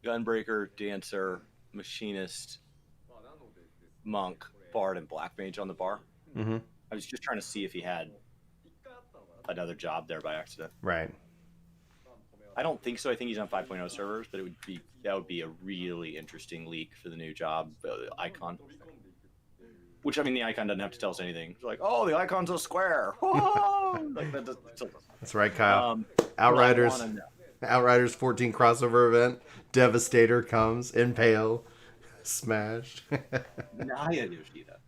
Gunbreaker, Dancer, Machinist, Monk, Bard, and Black Mage on the bar. Mm-hmm. I was just trying to see if he had another job there by accident. Right. I don't think so. I think he's on 5.0 servers, but that would be a really interesting leak for the new job icon. Which, I mean, the icon doesn't have to tell us anything. It's like, oh, the icon's a square. Like, that's right, Kyle. Outriders 14 crossover event. Devastator comes. Impale. Smash. Naya Yoshida.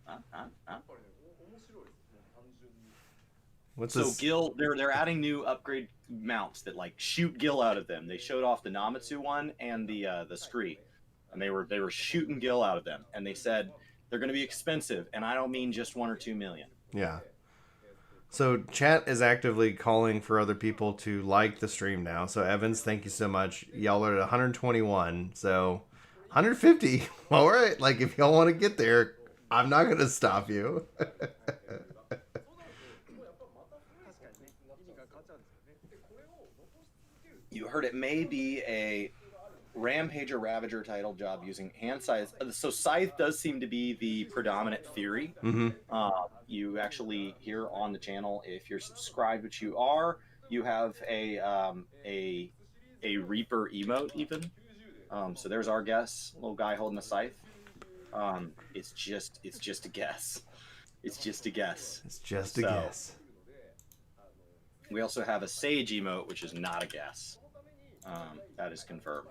What's so this? Gil, they're adding new upgrade mounts that like shoot Gil out of them. They showed off the Namatsu one and the Scree, and they were shooting Gil out of them. And they said they're going to be expensive, and I don't mean just 1 or 2 million. Yeah. So chat is actively calling for other people to like the stream now. So Evans, thank you so much. Y'all are at 121, so 150. All right, like if y'all want to get there, I'm not going to stop you. You heard it may be a Rampage or Ravager title job using hand scythe. So scythe does seem to be the predominant theory. Mm-hmm. You actually here on the channel, if you're subscribed, which you are, you have a Reaper emote even. So there's our guess, little guy holding a scythe. It's just a guess. It's just a guess. It's just a guess. We also have a Sage emote, which is not a guess. That is confirmed.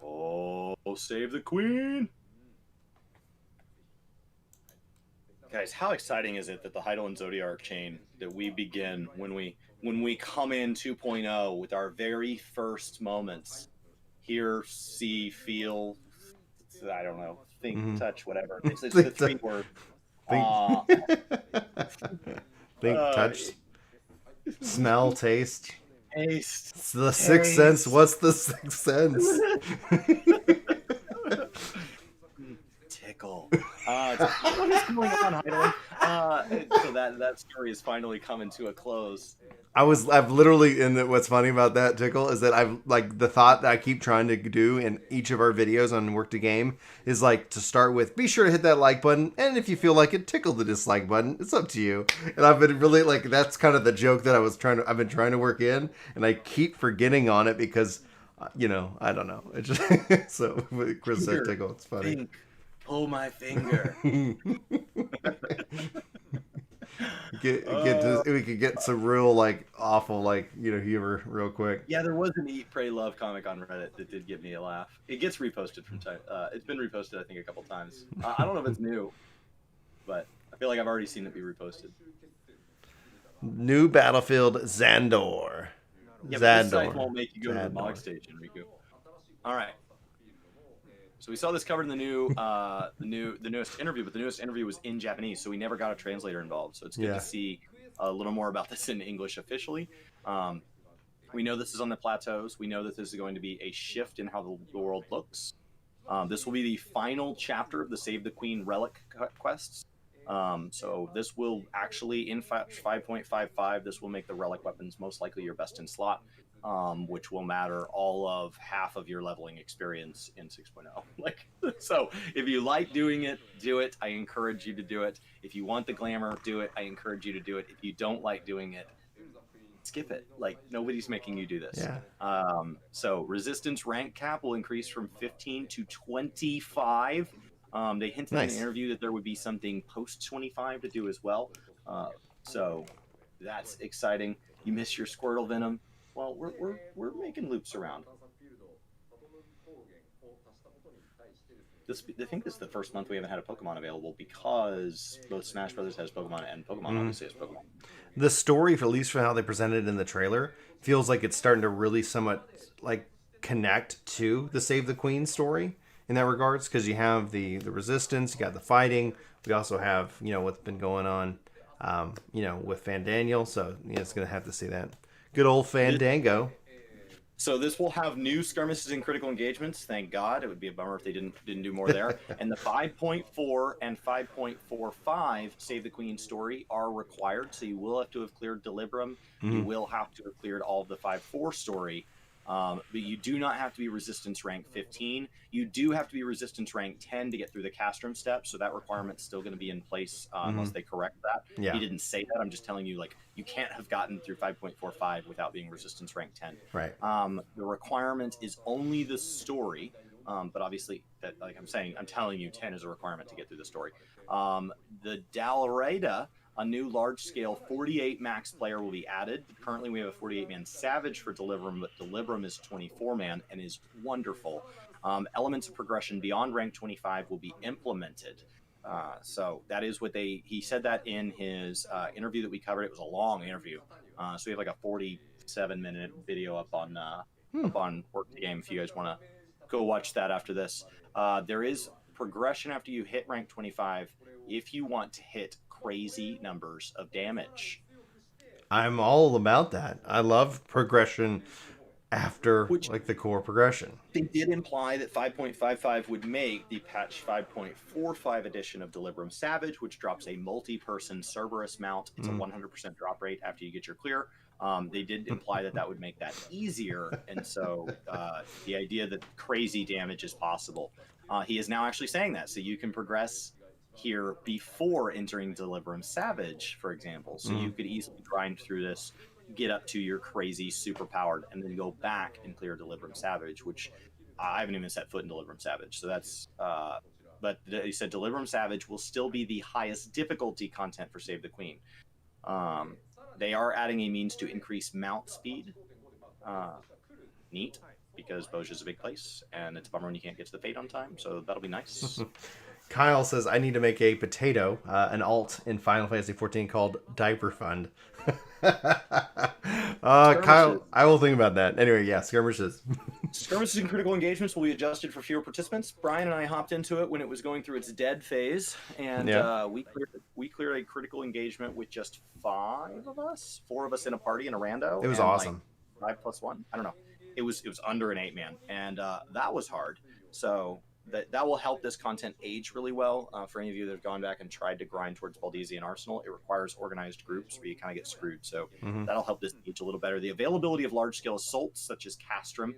Oh, save the queen! Guys, how exciting is it that the Heidelin Zodiac chain that we begin when we come in 2.0 with our very first moments, hear, see, feel, I don't know, think, touch, whatever. It's the 3 words. Think, touch, smell, taste. Taste. It's the sixth sense. What's the sixth sense? Tickle. What is going on, Heidelin? So that story is finally coming to a close. I've literally, and what's funny about that, Tickle, is that I've like the thought that I keep trying to do in each of our videos on Work to Game is like to start with, be sure to hit that like button, and if you feel like it, tickle the dislike button. It's up to you. And I've been really like, that's kind of the joke that I've been trying to work in, and I keep forgetting on it because, I don't know. It just so Chris said tickle. It's funny. Think, pull my finger. We could get some real awful humor real quick. Yeah, there was an Eat, Pray, Love comic on Reddit that did give me a laugh. It gets reposted from time. It's been reposted, I think, a couple times. I don't know if it's new, but I feel like I've already seen it be reposted. New Battlefield Xandor. Yeah, but this site won't make you go to the Mog Station, Riku. All right. So we saw this covered in the newest interview, but the newest interview was in Japanese, so we never got a translator involved. So it's good to see a little more about this in English officially. We know this is on the plateaus. We know that this is going to be a shift in how the world looks. This will be the final chapter of the Save the Queen relic quests. So this will actually, in 5.55, this will make the relic weapons most likely your best in slot. Which will matter all of half of your leveling experience in 6.0. So if you like doing it, do it. I encourage you to do it. If you want the glamour, do it. I encourage you to do it. If you don't like doing it, skip it. Nobody's making you do this. Yeah. So resistance rank cap will increase from 15 to 25. They hinted in the interview that there would be something post 25 to do as well. So that's exciting. You miss your Squirtle Venom. Well, we're making loops around. I think this is the first month we haven't had a Pokemon available because both Smash Brothers has Pokemon and Pokemon obviously has Pokemon. The story, at least for how they presented it in the trailer, feels like it's starting to really somewhat connect to the Save the Queen story in that regards, because you have the resistance, you got the fighting. We also have what's been going on, with Fandaniel. So it's gonna have to see that. Good old Fandango. So this will have new skirmishes and critical engagements. Thank God. It would be a bummer if they didn't do more there. And the 5.4 and 5.45 Save the Queen story are required. So you will have to have cleared Delibram. You will have to have cleared all of the 5.4 story. But you do not have to be resistance rank 15. You do have to be resistance rank 10 to get through the Castrum step, so that requirement's still going to be in place unless they correct that. Yeah. He didn't say that. I'm just telling you, you can't have gotten through 5.45 without being resistance rank 10. Right. The requirement is only the story, but obviously, that I'm telling you, 10 is a requirement to get through the story. The Dalreda, a new large-scale 48 max player will be added. Currently, we have a 48-man Savage for Delibram, but Delibram is 24-man and is wonderful. Elements of progression beyond rank 25 will be implemented. So that is what he said that in his interview that we covered. It was a long interview. So we have a 47-minute video up on Work the Game if you guys want to go watch that after this. There is progression after you hit rank 25 if you want to hit crazy numbers of damage. I'm all about that. I love progression after the core progression. They did imply that 5.55 would make the patch 5.45 edition of Delibram Savage, which drops a multi-person Cerberus mount. It's a 100% drop rate after you get your clear. They did imply that would make that easier, and so the idea that crazy damage is possible. He is now actually saying that, so you can progress here before entering Delibram Savage, for example. So you could easily grind through this get up to your crazy super powered, and then go back and clear Deliverance Savage, which I haven't even set foot in Deliverance Savage. So that's but they said Deliverance Savage will still be the highest difficulty content for Save the Queen. They are adding a means to increase mount speed. Neat, because Bozja's a big place, and it's a bummer when you can't get to the Fate on time, so that'll be nice. Kyle says, I need to make a potato, an alt in Final Fantasy XIV called Diaper Fund. Kyle, I will think about that. Anyway, yeah, skirmishes. Skirmishes and critical engagements will be adjusted for fewer participants. Brian and I hopped into it when it was going through its dead phase, and we cleared a critical engagement with just 5 of us, 4 of us in a party in a rando. It was awesome. Like 5+1. I don't know. It was under an 8-man, and that was hard. So that will help this content age really well. For any of you that have gone back and tried to grind towards Baldezi and Arsenal, it requires organized groups where you kind of get screwed. So that'll help this age a little better. The availability of large-scale assaults, such as Castrum,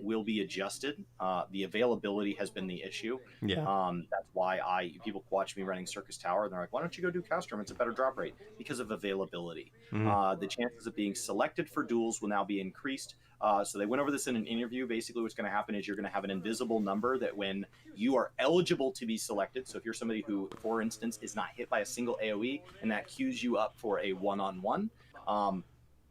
will be adjusted. The availability has been the issue. Yeah. That's why people watch me running Circus Tower, and they're like, why don't you go do Castrum? It's a better drop rate. Because of availability. The chances of being selected for duels will now be increased. So they went over this in an interview. Basically, what's going to happen is you're going to have an invisible number that when you are eligible to be selected, so if you're somebody who, for instance, is not hit by a single AoE, and that queues you up for a one-on-one,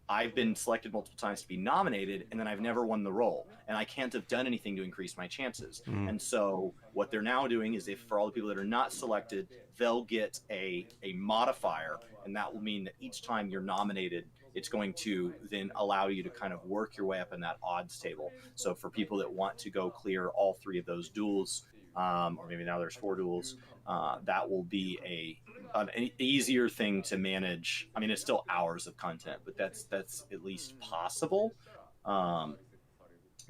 I've been selected multiple times to be nominated, and then I've never won the role, and I can't have done anything to increase my chances. And so what they're now doing is, if for all the people that are not selected, they'll get a modifier, and that will mean that each time you're nominated, it's going to then allow you to kind of work your way up in that odds table. So for people that want to go clear all 3 of those duels, or maybe now there's 4 duels, that will be an easier thing to manage. I mean, it's still hours of content, but that's at least possible. The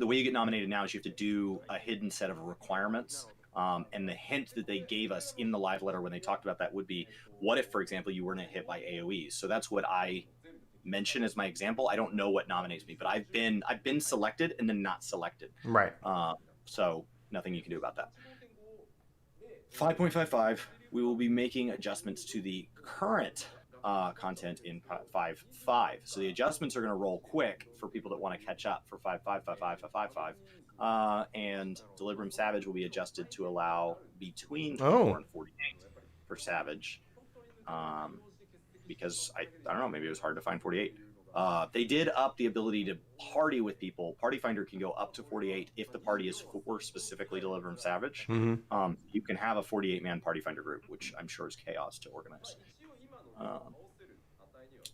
way you get nominated now is you have to do a hidden set of requirements. And the hint that they gave us in the live letter when they talked about that would be, what if, for example, you weren't hit by AoEs? So that's what I mention as my example. I don't know what nominates me, but I've been selected and then not selected. Right. So nothing you can do about that. 5.55, we will be making adjustments to the current content in 5.5. So the adjustments are going to roll quick for people that want to catch up for 5.5, 5.5, 5.5. And Deliverance Savage will be adjusted to allow between 24 and 48 for Savage. Because I don't know, maybe it was hard to find 48. They did up the ability to party with people. Party Finder can go up to 48 if the party is for specifically Deliverance Savage. You can have a 48-man Party Finder group, which I'm sure is chaos to organize.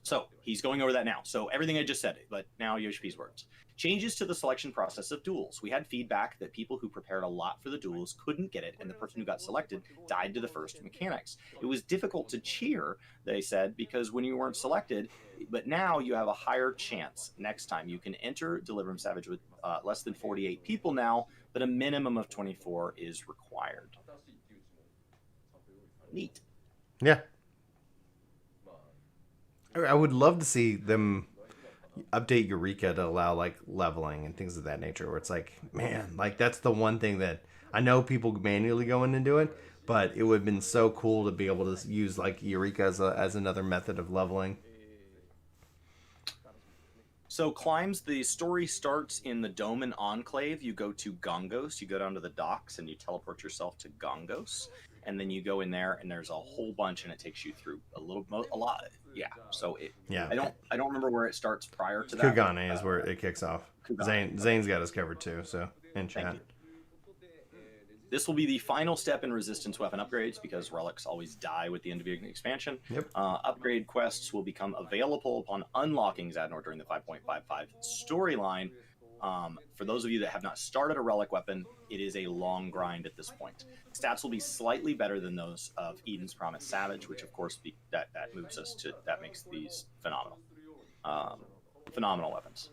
So he's going over that now. So everything I just said, but now Yoshi-P's words. Changes to the selection process of duels. We had feedback that people who prepared a lot for the duels couldn't get it, and the person who got selected died to the first mechanics. It was difficult to cheer, they said, because when you weren't selected, but now you have a higher chance next time. You can enter Deliverance Savage with less than 48 people now, but a minimum of 24 is required. Neat. Yeah. I would love to see them update Eureka to allow like leveling and things of that nature, where it's like, man, like that's the one thing that I know people manually go in and do it, but it would have been so cool to be able to use like Eureka as another method of leveling. So climbs, the story starts in the Dome and Enclave. You go to Gongos, you go down to the docks and you teleport yourself to Gongos, and then you go in there and there's a whole bunch and it takes you through a lot. Yeah. So I don't remember where it starts prior to that. Kugane is where it kicks off. Zane's got us covered too, so in chat. This will be the final step in Resistance weapon upgrades because relics always die with the end of the expansion. Yep. Upgrade quests will become available upon unlocking Zadnor during the 5.55 storyline. For those of you that have not started a relic weapon, it is a long grind at this point. Stats will be slightly better than those of Eden's Promise Savage, which of course that moves us to, that makes these phenomenal. Phenomenal weapons.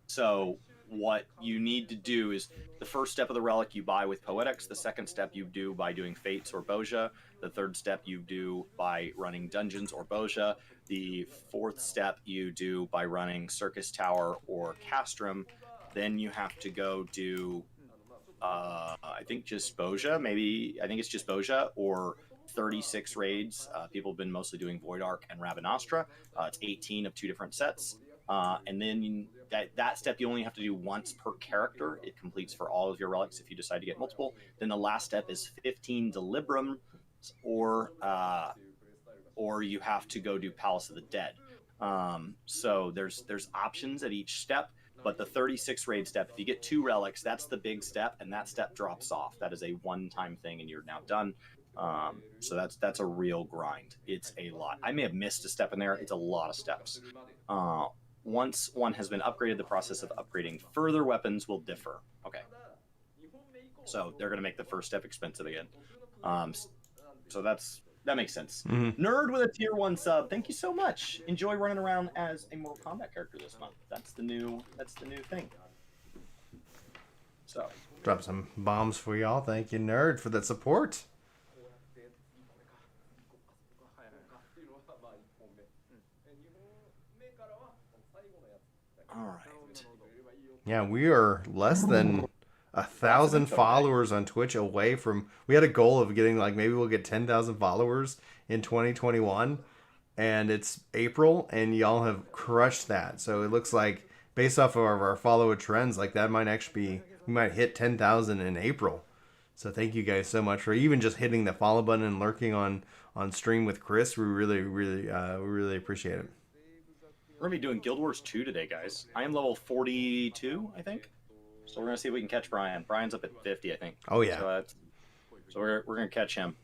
So what you need to do is the first step of the relic you buy with Poetics, the second step you do by doing Fates or Bozja, the third step you do by running Dungeons or Bozja, the fourth step you do by running Circus Tower or Castrum. Then you have to go do I think just Bozja, I think it's just Bozja, or 36 raids. People have been mostly doing Void Arc and Ravenastra. It's 18 of 2 different sets. And then that step you only have to do once per character. It completes for all of your relics if you decide to get multiple. Then the last step is 15 Delibrums, or you have to go do Palace of the Dead. So there's options at each step. But the 36 raid step, if you get 2 relics, that's the big step, and that step drops off. That is a one-time thing, and you're now done. So that's a real grind. It's a lot. I may have missed a step in there. It's a lot of steps. Once one has been upgraded, the process of upgrading further weapons will differ. Okay. So they're going to make the first step expensive again. So that makes sense. Mm-hmm. Nerd with a tier 1 sub. Thank you so much. Enjoy running around as a Mortal Kombat character this month. That's the new thing. So Drop some bombs for y'all. Thank you, Nerd, for that support. all right. Yeah, we are less than 1,000 followers on Twitch away from. We had a goal of getting maybe we'll get 10,000 followers in 2021, and it's April, and y'all have crushed that. So it looks like, based off of our follower trends, that might actually be, we might hit 10,000 in April. So thank you guys so much for even just hitting the follow button and lurking on stream with Chris. We really appreciate it. We're going to be doing Guild Wars 2 today, guys. I am level 42, I think. So we're going to see if we can catch Brian. Brian's up at 50, I think. Oh, yeah. So we're going to catch him.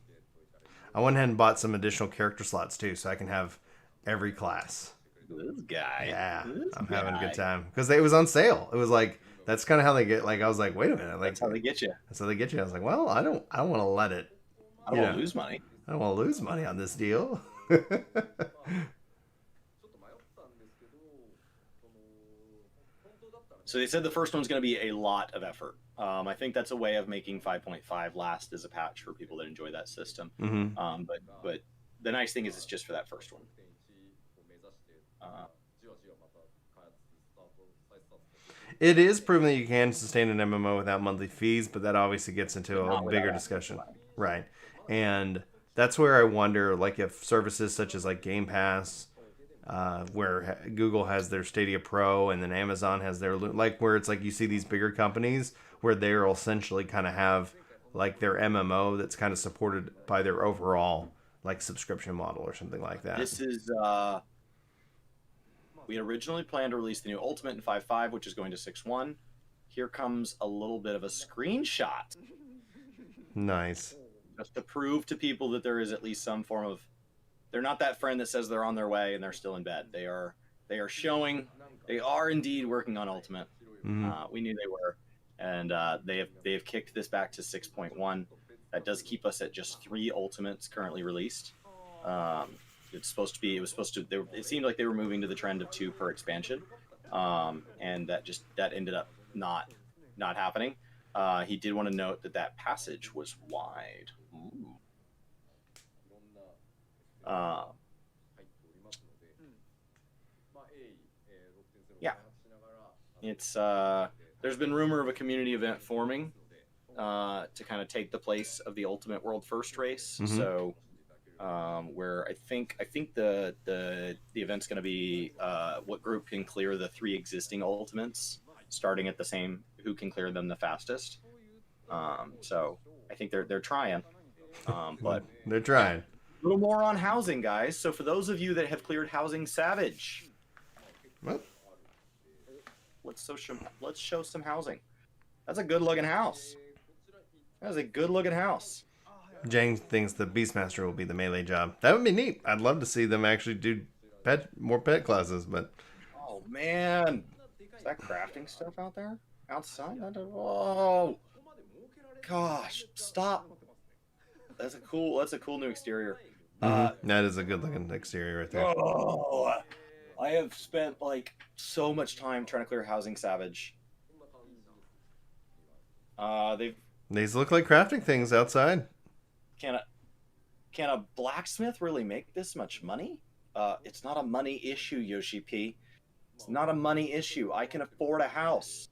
I went ahead and bought some additional character slots, too, so I can have every class. This guy. Yeah, I'm guy. having a good time. Because it was on sale. It was that's kind of how they get, I was like, wait a minute. That's how they get you. That's how they get you. I was like, well, I don't want to let it. I don't want to lose money. I don't want to lose money on this deal. So they said the first one's going to be a lot of effort. I think that's a way of making 5.5 last as a patch for people that enjoy that system. Mm-hmm. But the nice thing is it's just for that first one. It is proven that you can sustain an MMO without monthly fees, but that obviously gets into a bigger discussion. Right. And that's where I wonder, if services such as Game Pass, where Google has their Stadia Pro and then Amazon has their, where it's you see these bigger companies where they're essentially kind of have their MMO that's kind of supported by their overall subscription model or something like that. This is we originally planned to release the new Ultimate in 5.5, which is going to 6.1. Here comes a little bit of a screenshot. Nice. Just to prove to people that there is at least some form of, they're not that friend that says they're on their way and they're still in bed. They are showing they are indeed working on Ultimate. Mm-hmm. We knew they were, and they have kicked this back to 6.1. That does keep us at just 3 Ultimates currently released. It seemed like they were moving to the trend of 2 per expansion, and that ended up not happening. He did want to note that passage was wide. Ooh. Yeah, it's there's been rumor of a community event forming to kind of take the place of the Ultimate World First race. Mm-hmm. So where I think the event's going to be what group can clear the 3 existing Ultimates, starting at the same, who can clear them the fastest. So I think they're trying, but they're trying. A little more on housing, guys. So for those of you that have cleared Housing Savage, what? Let's show some housing. That's a good looking house. That is a good looking house. Jang thinks the Beastmaster will be the melee job. That would be neat. I'd love to see them actually do more pet classes, but oh man, is that crafting stuff out there outside? Oh gosh, stop. That's a cool new exterior. That is a good looking exterior right there. Oh, I have spent so much time trying to clear Housing Savage. These look like crafting things outside. Can a blacksmith really make this much money? It's not a money issue, Yoshi P. It's not a money issue. I can afford a house.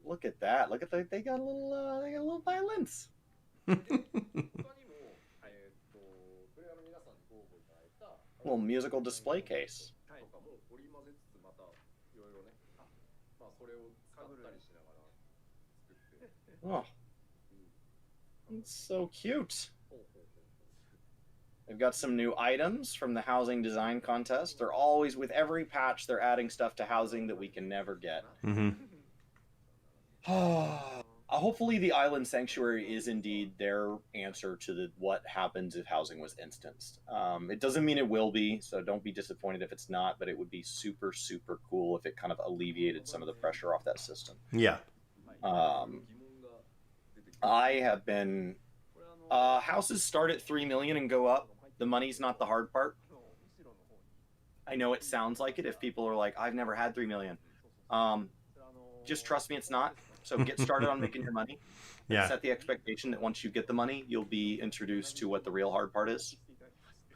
Look at that. Look at they got a little violence. Little musical display case. Oh, it's so cute. They've got some new items from the housing design contest. They're always, with every patch, they're adding stuff to housing that we can never get. Hopefully the Island Sanctuary is indeed their answer to what happens if housing was instanced. It doesn't mean it will be, so don't be disappointed if it's not, but it would be super, super cool if it kind of alleviated some of the pressure off that system. Yeah. I have been... houses start at 3 million and go up. The money's not the hard part. I know it sounds like it if people are like, I've never had 3 million. Just trust me, it's not. So get started on making your money. Yeah. Set the expectation that once you get the money, you'll be introduced to what the real hard part is.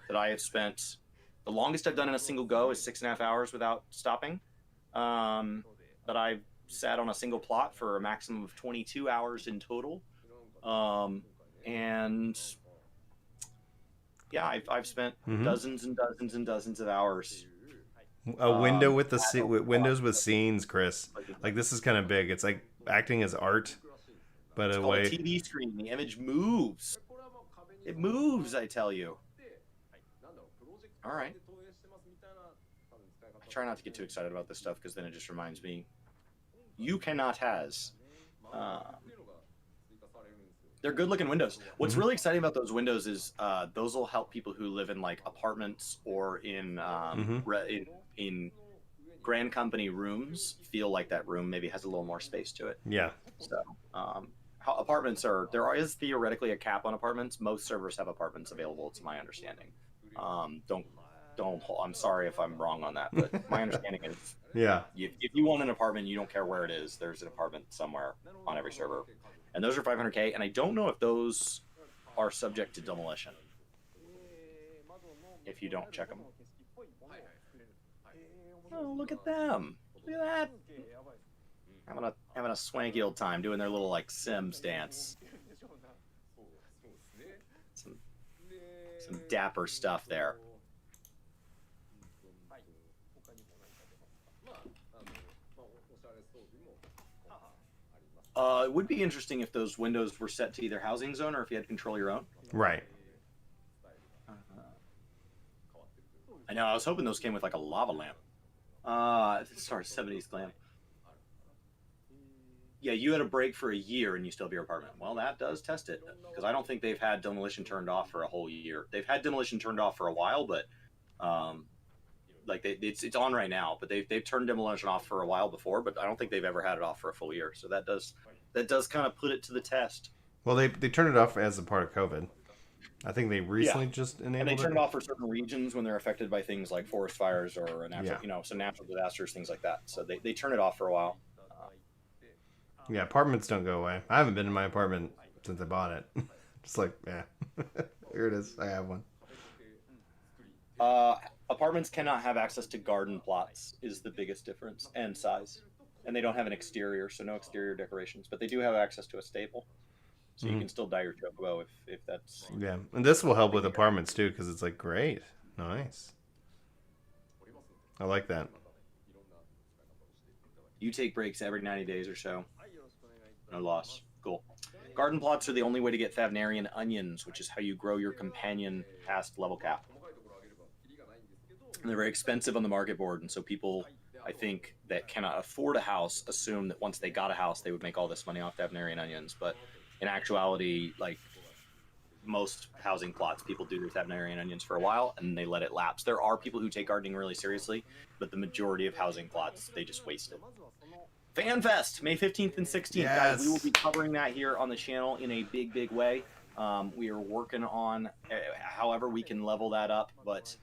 That I have spent, the longest I've done in a single go is 6.5 hours without stopping. But I've sat on a single plot for a maximum of 22 hours in total. And yeah, I've spent dozens and dozens and dozens of hours. A window with the windows with scenes, Chris. Like, this is kind of big. It's like acting as art, but It's called a TV screen. The image moves. It moves, I tell you. All right. I try not to get too excited about this stuff because then it just reminds me, you cannot has. They're good-looking windows. What's really exciting about those windows is those will help people who live in like apartments or in Grand Company rooms feel like that room maybe has a little more space to it. Yeah. So how apartments are, there is theoretically a cap on apartments. Most servers have apartments available, to my understanding. Don't. I'm sorry if I'm wrong on that, but my understanding is, yeah, if you want an apartment, you don't care where it is. There's an apartment somewhere on every server. And those are 500K, and I don't know if those are subject to demolition. If you don't check them. Oh, look at them! Look at that! Having a swanky old time doing their little like Sims dance. Some dapper stuff there. It would be interesting if those windows were set to either housing zone or if you had to control your own. Right. I know, I was hoping those came with like a lava lamp. Sorry, 70s glam. Yeah, you had a break for a year and you still have your apartment. Well, that does test it, because I don't think they've had demolition turned off for a whole year. They've had demolition turned off for a while, but like it's on right now. But they've turned demolition off for a while before, but I don't think they've ever had it off for a full year. So that does kind of put it to the test. Well, they turned it off as a part of COVID. I think they recently just enabled it. And they turned it off for certain regions when they're affected by things like forest fires or a natural, some natural disasters, things like that. So they turn it off for a while. Yeah, apartments don't go away. I haven't been in my apartment since I bought it. Just like, yeah, here it is. I have one. Apartments cannot have access to garden plots is the biggest difference, and size. And they don't have an exterior, so no exterior decorations. But they do have access to a stable. So you can still dye your chocobo if that's... Yeah, and this will help with apartments too, because it's like, great. Nice. I like that. You take breaks every 90 days or so. No loss. Cool. Garden plots are the only way to get Thavnarian onions, which is how you grow your companion past level cap. And they're very expensive on the market board, and so people, I think, that cannot afford a house assume that once they got a house, they would make all this money off Thavnarian onions. But in actuality, like most housing plots, people do their Thavnarian onions for a while, and they let it lapse. There are people who take gardening really seriously, but the majority of housing plots, they just waste it. FanFest, May 15th and 16th. Yes. Guys, we will be covering that here on the channel in a big, big way. We are working on however we can level that up, but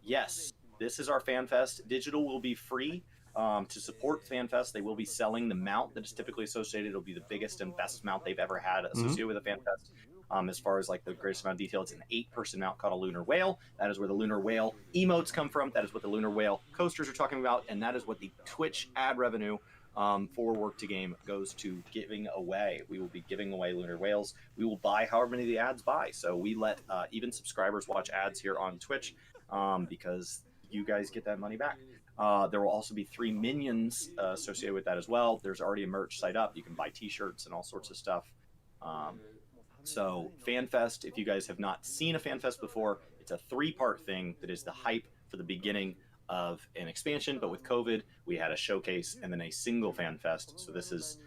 yes, this is our FanFest. Digital will be free. To support FanFest, they will be selling the mount that is typically associated. It'll be the biggest and best mount they've ever had associated with a FanFest. As far as like the greatest amount of detail, it's an 8-person mount called a Lunar Whale. That is where the Lunar Whale emotes come from. That is what the Lunar Whale coasters are talking about, and that is what the Twitch ad revenue for Work to Game goes to giving away. We will be giving away Lunar Whales. We will buy however many of the ads buy. So we let even subscribers watch ads here on Twitch. because you guys get that money back. There will also be 3 minions associated with that as well. There's already a merch site up. You can buy t-shirts and all sorts of stuff. So FanFest, if you guys have not seen a FanFest before, it's a 3-part thing that is the hype for the beginning of an expansion. But with COVID, we had a showcase and then a single FanFest. So this is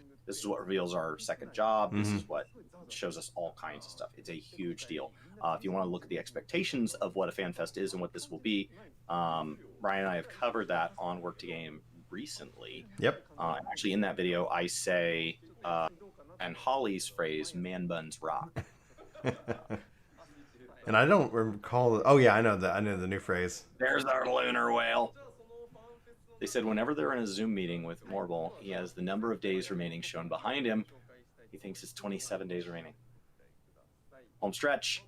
what reveals our second job. This is what shows us all kinds of stuff. It's a huge deal. If you want to look at the expectations of what a FanFest is and what this will be, Brian and I have covered that on Work to Game recently. Yep. Actually, in that video, I say, and Holly's phrase, "Man buns rock." And I don't recall. Oh yeah, I know that. I know the new phrase. There's our lunar whale. They said whenever they're in a Zoom meeting with Morble, he has the number of days remaining shown behind him. He thinks it's 27 days remaining. Home stretch.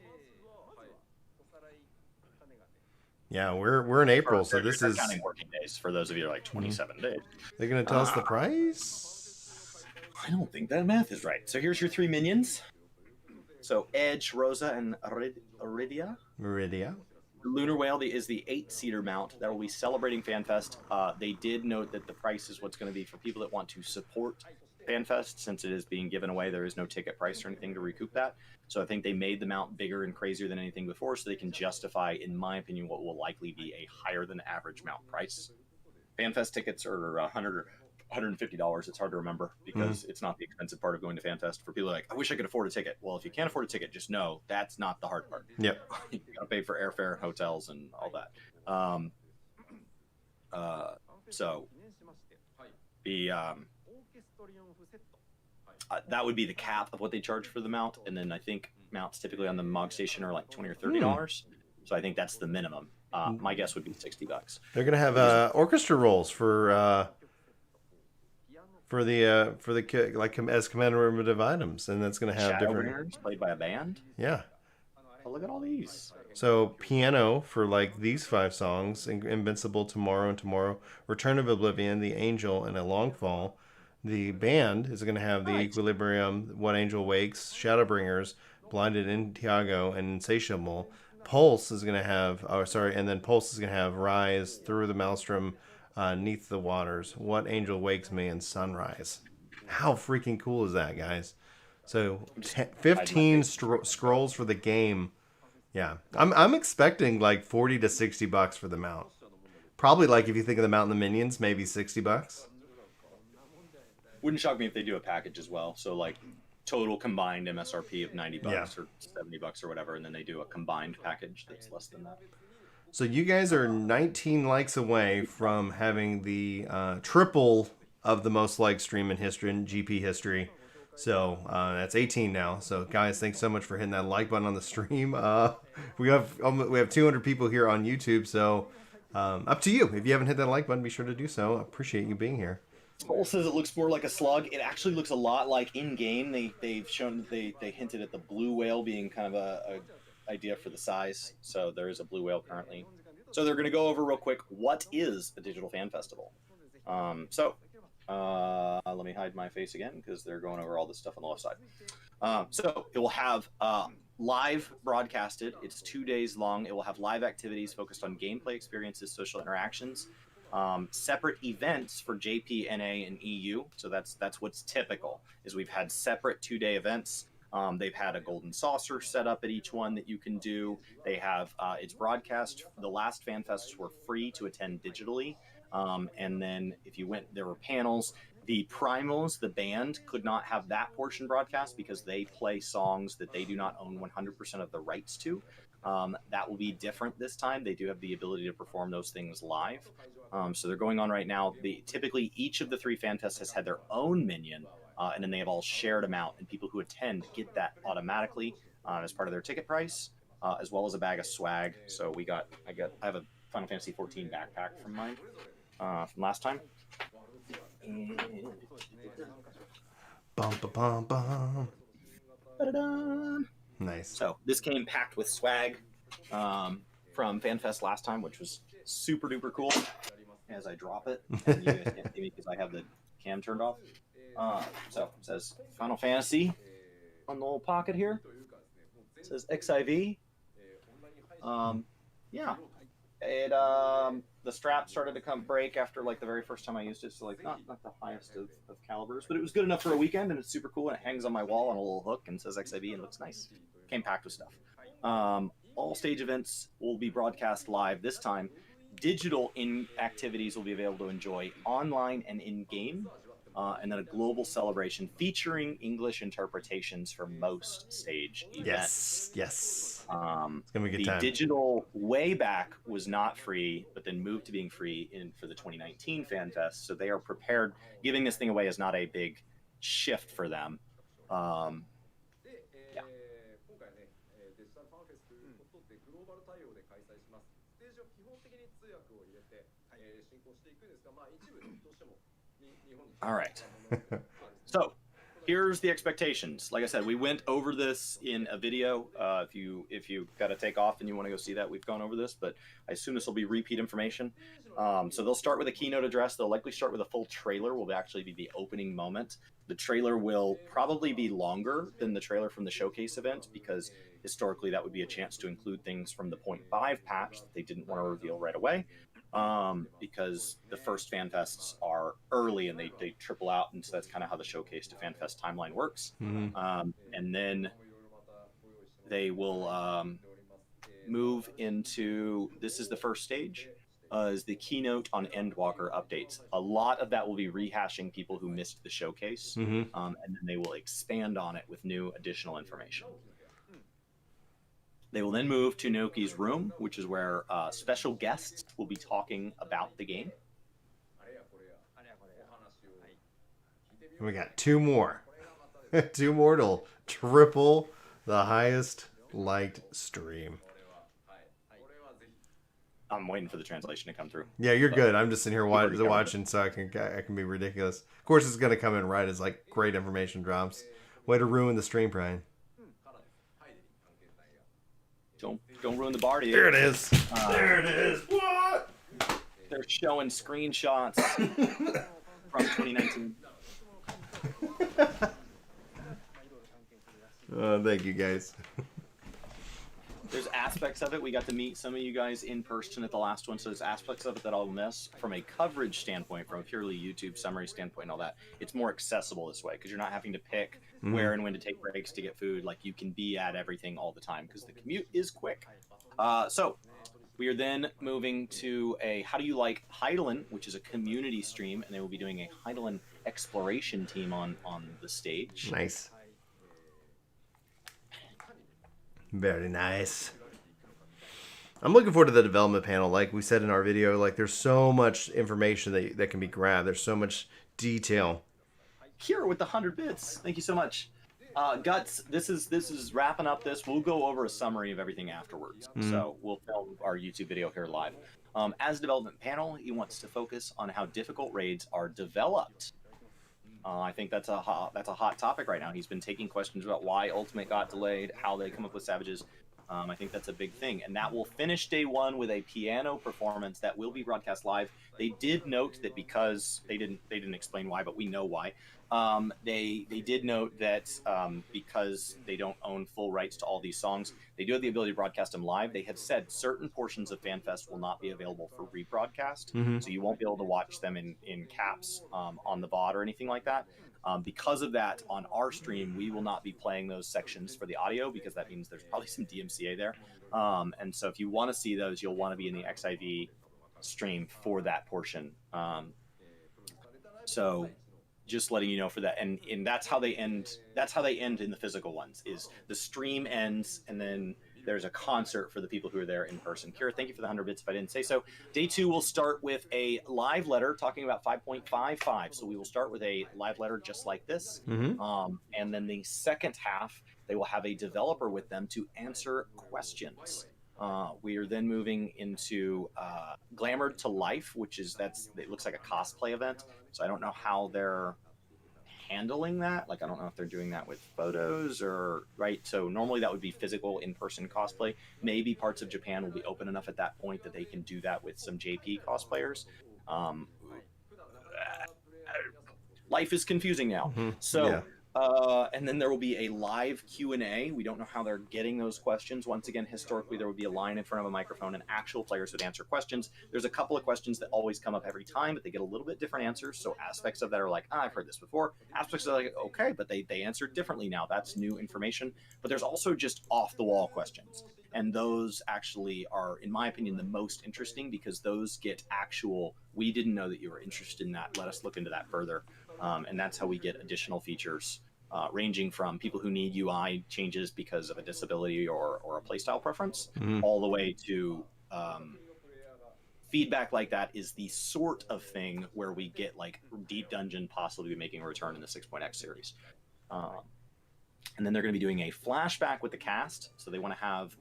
Yeah, we're in April, so this is counting working days. For those of you who are like 27 days. They're gonna tell us the price. I don't think that math is right. So here's your 3 minions. So Edge, Rosa, and Iridia. Meridia. Lunar Whale is the 8-seater mount that will be celebrating FanFest. They did note that the price is what's going to be for people that want to support FanFest, since it is being given away. There is no ticket price or anything to recoup that. So I think they made the mount bigger and crazier than anything before, so they can justify, in my opinion, what will likely be a higher than average mount price. FanFest tickets are $100 or $150. It's hard to remember because it's not the expensive part of going to FanFest. For people like, I wish I could afford a ticket. Well, if you can't afford a ticket, just know that's not the hard part. Yep. You gotta pay for airfare and hotels and all that. So the that would be the cap of what they charge for the mount, and then I think mounts typically on the Mog Station are like $20 or $30. So I think that's the minimum. My guess would be $60. They're gonna have orchestra rolls for the like as commemorative items, and that's gonna have different Shadowbringers played by a band. Yeah. Oh, look at all these. So piano for like these 5 songs: Invincible, Tomorrow and Tomorrow, Return of Oblivion, The Angel, and A Long Fall. The band is going to have the Equilibrium, What Angel Wakes, Shadowbringers, Blinded in Tiago, and Insatiable. Pulse is going to have, and then Pulse is going to have Rise, Through the Maelstrom, Neath the Waters, What Angel Wakes Me, and Sunrise. How freaking cool is that, guys? So 15 scrolls for the game. Yeah, I'm expecting like $40 to $60 for the mount. Probably, like, if you think of the mount and the minions, maybe $60. Wouldn't shock me if they do a package as well. So like total combined MSRP of $90 or $70 or whatever, and then they do a combined package that's less than that. So you guys are 19 likes away from having the triple of the most liked stream in history, in GP history. So that's 18 now. So guys, thanks so much for hitting that like button on the stream. We have 200 people here on YouTube. So up to you. If you haven't hit that like button, be sure to do so. I appreciate you being here. Soul says it looks more like a slug. It actually looks a lot like in game. They've shown they hinted at the blue whale being kind of a idea for the size. So there is a blue whale currently. So they're going to go over real quick what is a digital fan festival. Let me hide my face again because they're going over all this stuff on the left side. So it will have live broadcasted. It's 2 days long. It will have live activities focused on gameplay experiences, social interactions. Separate events for JP, NA, and EU. So that's what's typical. Is we've had separate 2-day events. They've had a golden saucer set up at each one that you can do. They have it's broadcast. The last FanFests were free to attend digitally, and then if you went, there were panels. The Primals, the band, could not have that portion broadcast because they play songs that they do not own 100% of the rights to. That will be different this time. They do have the ability to perform those things live. So they're going on right now. Typically, each of the 3 FanFests has had their own minion, and then they have all shared them out, and people who attend get that automatically as part of their ticket price, as well as a bag of swag. So I have a Final Fantasy 14 backpack from mine from last time. Bum, ba, bum, bum. Nice. So this came packed with swag from FanFest last time, which was super duper cool. As I drop it, and you guys can't see me because I have the cam turned off. So it says Final Fantasy on the little pocket here. It says XIV. Yeah, The strap started to break after like the very first time I used it, so like not the highest of calibers, but it was good enough for a weekend, and it's super cool, and it hangs on my wall on a little hook and says XIV and looks nice. Came packed with stuff. All stage events will be broadcast live this time. Digital activities will be available to enjoy online and in game, and then a global celebration featuring English interpretations for most stage events. Yes. It's gonna be a good the time. digital way back was not free, but then moved to being free for the 2019 Fan Fest. So they are prepared. Giving this thing away is not a big shift for them. Yeah. All right. So here's the expectations. Like I said, we went over this in a video. If you got to take off and you want to go see that, we've gone over this, but I assume this will be repeat information. So they'll start with a keynote address. They'll likely start with a full trailer. Will actually be the opening moment. The trailer will probably be longer than the trailer from the showcase event, because historically that would be a chance to include things from the 0.5 patch that they didn't want to reveal right away. Because the first Fan Fests are early and they triple out, and so that's kind of how the Showcase to Fan Fest timeline works. And then they will move into, this is the first stage, is the keynote on Endwalker updates. A lot of that will be rehashing people who missed the Showcase, and then they will expand on it with new additional information. They will then move to Naoki's room, which is where special guests will be talking about the game. And we got 2 more. 2 more to triple the highest liked stream. I'm waiting for the translation to come through. Yeah, you're good. I'm just sitting here watching, so I can be ridiculous. Of course, it's gonna come in right as like great information drops. Way to ruin the stream, Brian. Don't ruin the party. There it is. There it is. What? They're showing screenshots from 2019. Thank you, guys. There's aspects of it. We got to meet some of you guys in person at the last one, so there's aspects of it that I'll miss. From a coverage standpoint, from a purely YouTube summary standpoint and all that, it's more accessible this way, because you're not having to pick where and when to take breaks to get food. Like, you can be at everything all the time, because the commute is quick. So we are then moving to a How Do You Like Hydaelyn, which is a community stream, and they will be doing a Hydaelyn exploration team on the stage. Nice. Very nice. I'm looking forward to the development panel. Like we said in our video, like there's so much information that can be grabbed. There's so much detail. Kira with the 100 bits. Thank you so much. Guts, this is wrapping up this. We'll go over a summary of everything afterwards. So we'll film our YouTube video here live. As a development panel, he wants to focus on how difficult raids are developed. I think that's a hot topic right now. He's been taking questions about why Ultimate got delayed, how they come up with Savages. I think that's a big thing, and that will finish day one with a piano performance that will be broadcast live. They did note that, because they didn't explain why, but we know why. They did note that because they don't own full rights to all these songs, they do have the ability to broadcast them live. They have said certain portions of FanFest will not be available for rebroadcast, so you won't be able to watch them in caps on the VOD or anything like that. Because of that, on our stream, we will not be playing those sections for the audio, because that means there's probably some DMCA there. And so if you want to see those, you'll want to be in the XIV stream for that portion. So just letting you know for that, and that's how they end. That's how they end in the physical ones. Is the stream ends, and then there's a concert for the people who are there in person. Kira, thank you for the 100 bits if I didn't say so. Day 2 will start with a live letter talking about 5.55. So we will start with a live letter just like this. And then the second half, they will have a developer with them to answer questions. We are then moving into Glamored to Life, which is, it looks like a cosplay event. So I don't know how they're handling that. Like, I don't know if they're doing that with photos or, right? So normally that would be physical in-person cosplay. Maybe parts of Japan will be open enough at that point that they can do that with some JP cosplayers. Life is confusing now. So And then there will be a live Q&A. We don't know how they're getting those questions. Once again, historically, there would be a line in front of a microphone and actual players would answer questions. There's a couple of questions that always come up every time, but they get a little bit different answers. So aspects of that are like, I've heard this before. Aspects are like, okay, but they answered differently now. That's new information. But there's also just off-the-wall questions. And those actually are, in my opinion, the most interesting because those get actual, we didn't know that you were interested in that. Let us look into that further. And that's how we get additional features, ranging from people who need UI changes because of a disability or a playstyle preference, all the way to feedback like that is the sort of thing where we get like Deep Dungeon possibly making a return in the 6.x series. And then they're going to be doing a flashback with the cast. So they want to have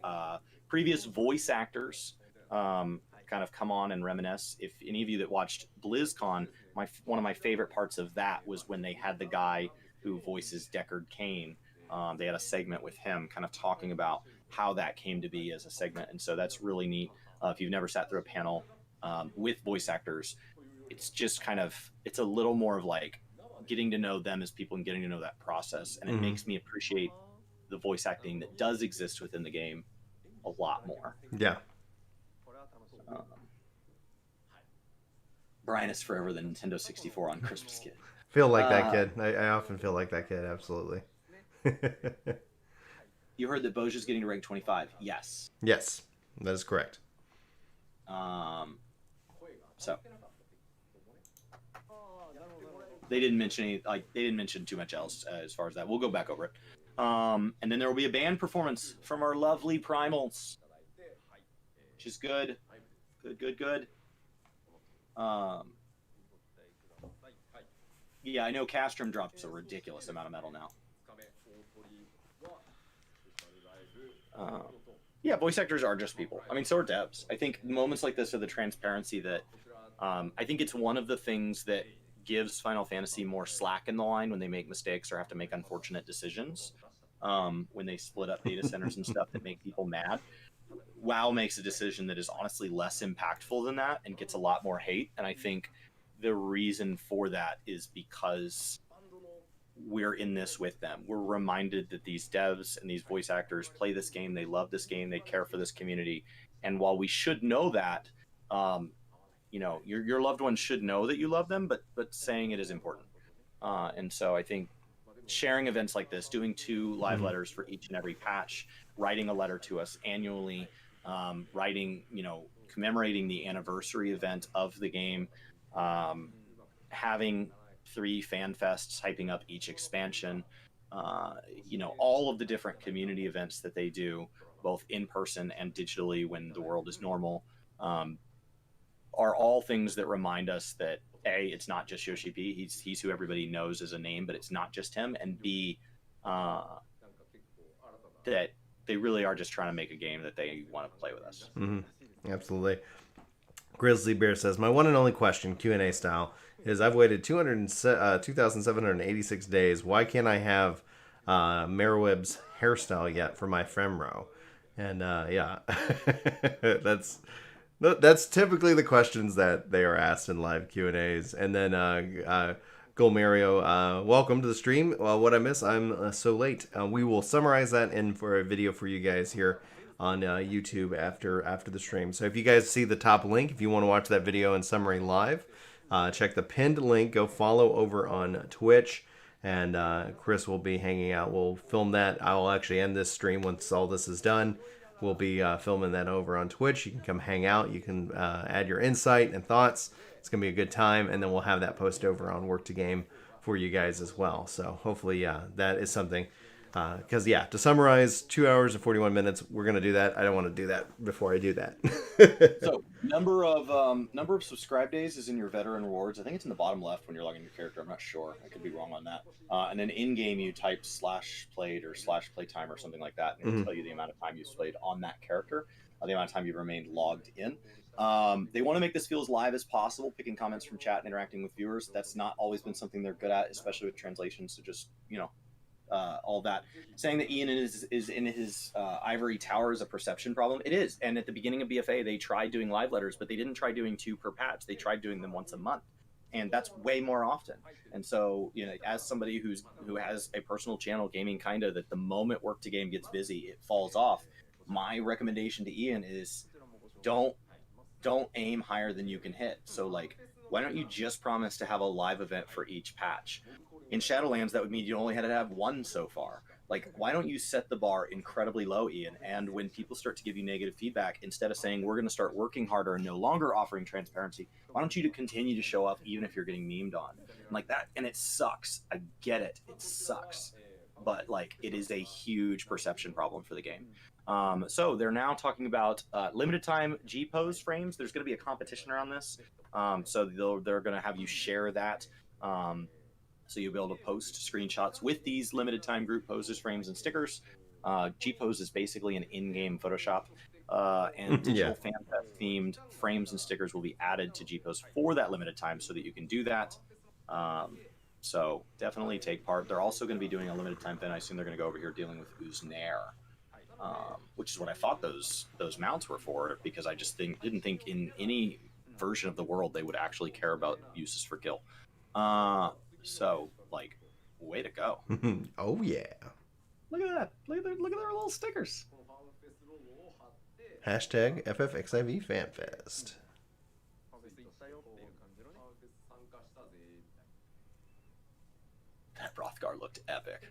previous voice actors kind of come on and reminisce. If any of you that watched BlizzCon, one of my favorite parts of that was when they had the guy who voices Deckard Cain. They had a segment with him kind of talking about how that came to be as a segment. And so that's really neat. If you've never sat through a panel with voice actors, it's just kind of, it's a little more of like getting to know them as people and getting to know that process. And it makes me appreciate the voice acting that does exist within the game a lot more. Yeah. Brian is forever the Nintendo 64 on Christmas kid. Feel like that kid. I often feel like that kid, absolutely. You heard that Boja's getting to rank 25. Yes. Yes, that is correct. So they didn't mention any, they didn't mention too much else as far as that. We'll go back over it. And then there will be a band performance from our lovely Primals, which is good. Good. Yeah, I know Castrum drops a ridiculous amount of metal now. Yeah, voice actors are just people. I mean, so are devs. I think moments like this are the transparency that I think it's one of the things that gives Final Fantasy more slack in the line when they make mistakes or have to make unfortunate decisions. When they split up data centers and stuff that make people mad. WoW makes a decision that is honestly less impactful than that and gets a lot more hate. And I think the reason for that is because we're in this with them. We're reminded that these devs and these voice actors play this game. They love this game. They care for this community. And while we should know that, you know, your loved ones should know that you love them, but saying it is important. And so I think sharing events like this, doing 2 live letters for each and every patch, writing a letter to us annually, writing, you know, commemorating the anniversary event of the game, having 3 fan fests hyping up each expansion, you know, all of the different community events that they do, both in person and digitally when the world is normal, are all things that remind us that A, it's not just Yoshi P, he's who everybody knows as a name, but it's not just him, and B, that they really are just trying to make a game that they want to play with us. Absolutely. Grizzly Bear says, my one and only question, Q&A style, is I've waited 2,786 days. Why can't I have Meroweb's hairstyle yet for my Femro? And yeah, that's typically the questions that they are asked in live Q&As. And then Golmario, welcome to the stream. What I miss, I'm so late. We will summarize that in for a video for you guys here on YouTube after the stream. So if you guys see the top link, if you want to watch that video in summary live, check the pinned link. Go follow over on Twitch, and Chris will be hanging out. We'll film that. I will actually end this stream once all this is done. We'll be filming that over on Twitch. You can come hang out. You can add your insight and thoughts. It's going to be a good time, and then we'll have that post over on Work to Game for you guys as well. So hopefully that is something. Because, yeah, to summarize, 2 hours and 41 minutes, we're going to do that. I don't want to do that before I do that. So, number of subscribe days is in your veteran rewards. I think it's in the bottom left when you're logging your character. I'm not sure. I could be wrong on that. And then in-game, you type /played or /playtime or something like that, and it'll tell you the amount of time you've played on that character, the amount of time you've remained logged in. They want to make this feel as live as possible, picking comments from chat and interacting with viewers. That's not always been something they're good at, especially with translations. So just, you know, all that. Saying that Ian is in his ivory tower is a perception problem. It is. And at the beginning of BFA, they tried doing live letters, but they didn't try doing 2 per patch. They tried doing them once a month. and that's way more often. And so, you know, as somebody who has a personal channel gaming kind of that the moment work to game gets busy, it falls off. My recommendation to Ian is don't aim higher than you can hit. So like, why don't you just promise to have a live event for each patch? In Shadowlands, that would mean you only had to have one so far. Like, why don't you set the bar incredibly low, Ian? And when people start to give you negative feedback, instead of saying we're going to start working harder and no longer offering transparency, why don't you continue to show up even if you're getting memed on? And like that, and it sucks. I get it. It sucks. But like, it is a huge perception problem for the game. So they're now talking about limited time G-pose frames. There's going to be a competition around this. So they're going to have you share that. So you'll be able to post screenshots with these limited time group poses, frames, and stickers. G-pose is basically an in-game Photoshop. And digital FanFest themed frames and stickers will be added to G-pose for that limited time so that you can do that. So definitely take part. They're also going to be doing a limited time thing. I assume they're going to go over here dealing with Uznair. Which is what I thought those mounts were for, because I just didn't think in any version of the world they would actually care about uses for kill. So like, way to go! Oh yeah! Look at that! Look at their little stickers. Hashtag FFXIV FanFest. That Rothgar looked epic.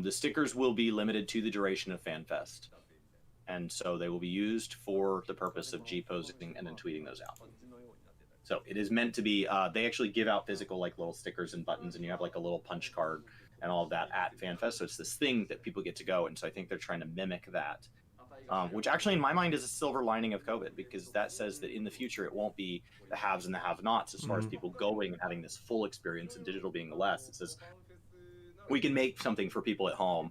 The stickers will be limited to the duration of FanFest, and so they will be used for the purpose of G-posing and then tweeting those out. So it is meant to be, they actually give out physical like little stickers and buttons, and you have like a little punch card and all of that at FanFest, so it's this thing that people get to go, and so I think they're trying to mimic that, which actually in my mind is a silver lining of COVID, because that says that in the future it won't be the haves and the have-nots as far as people going and having this full experience and digital being the less. It says we can make something for people at home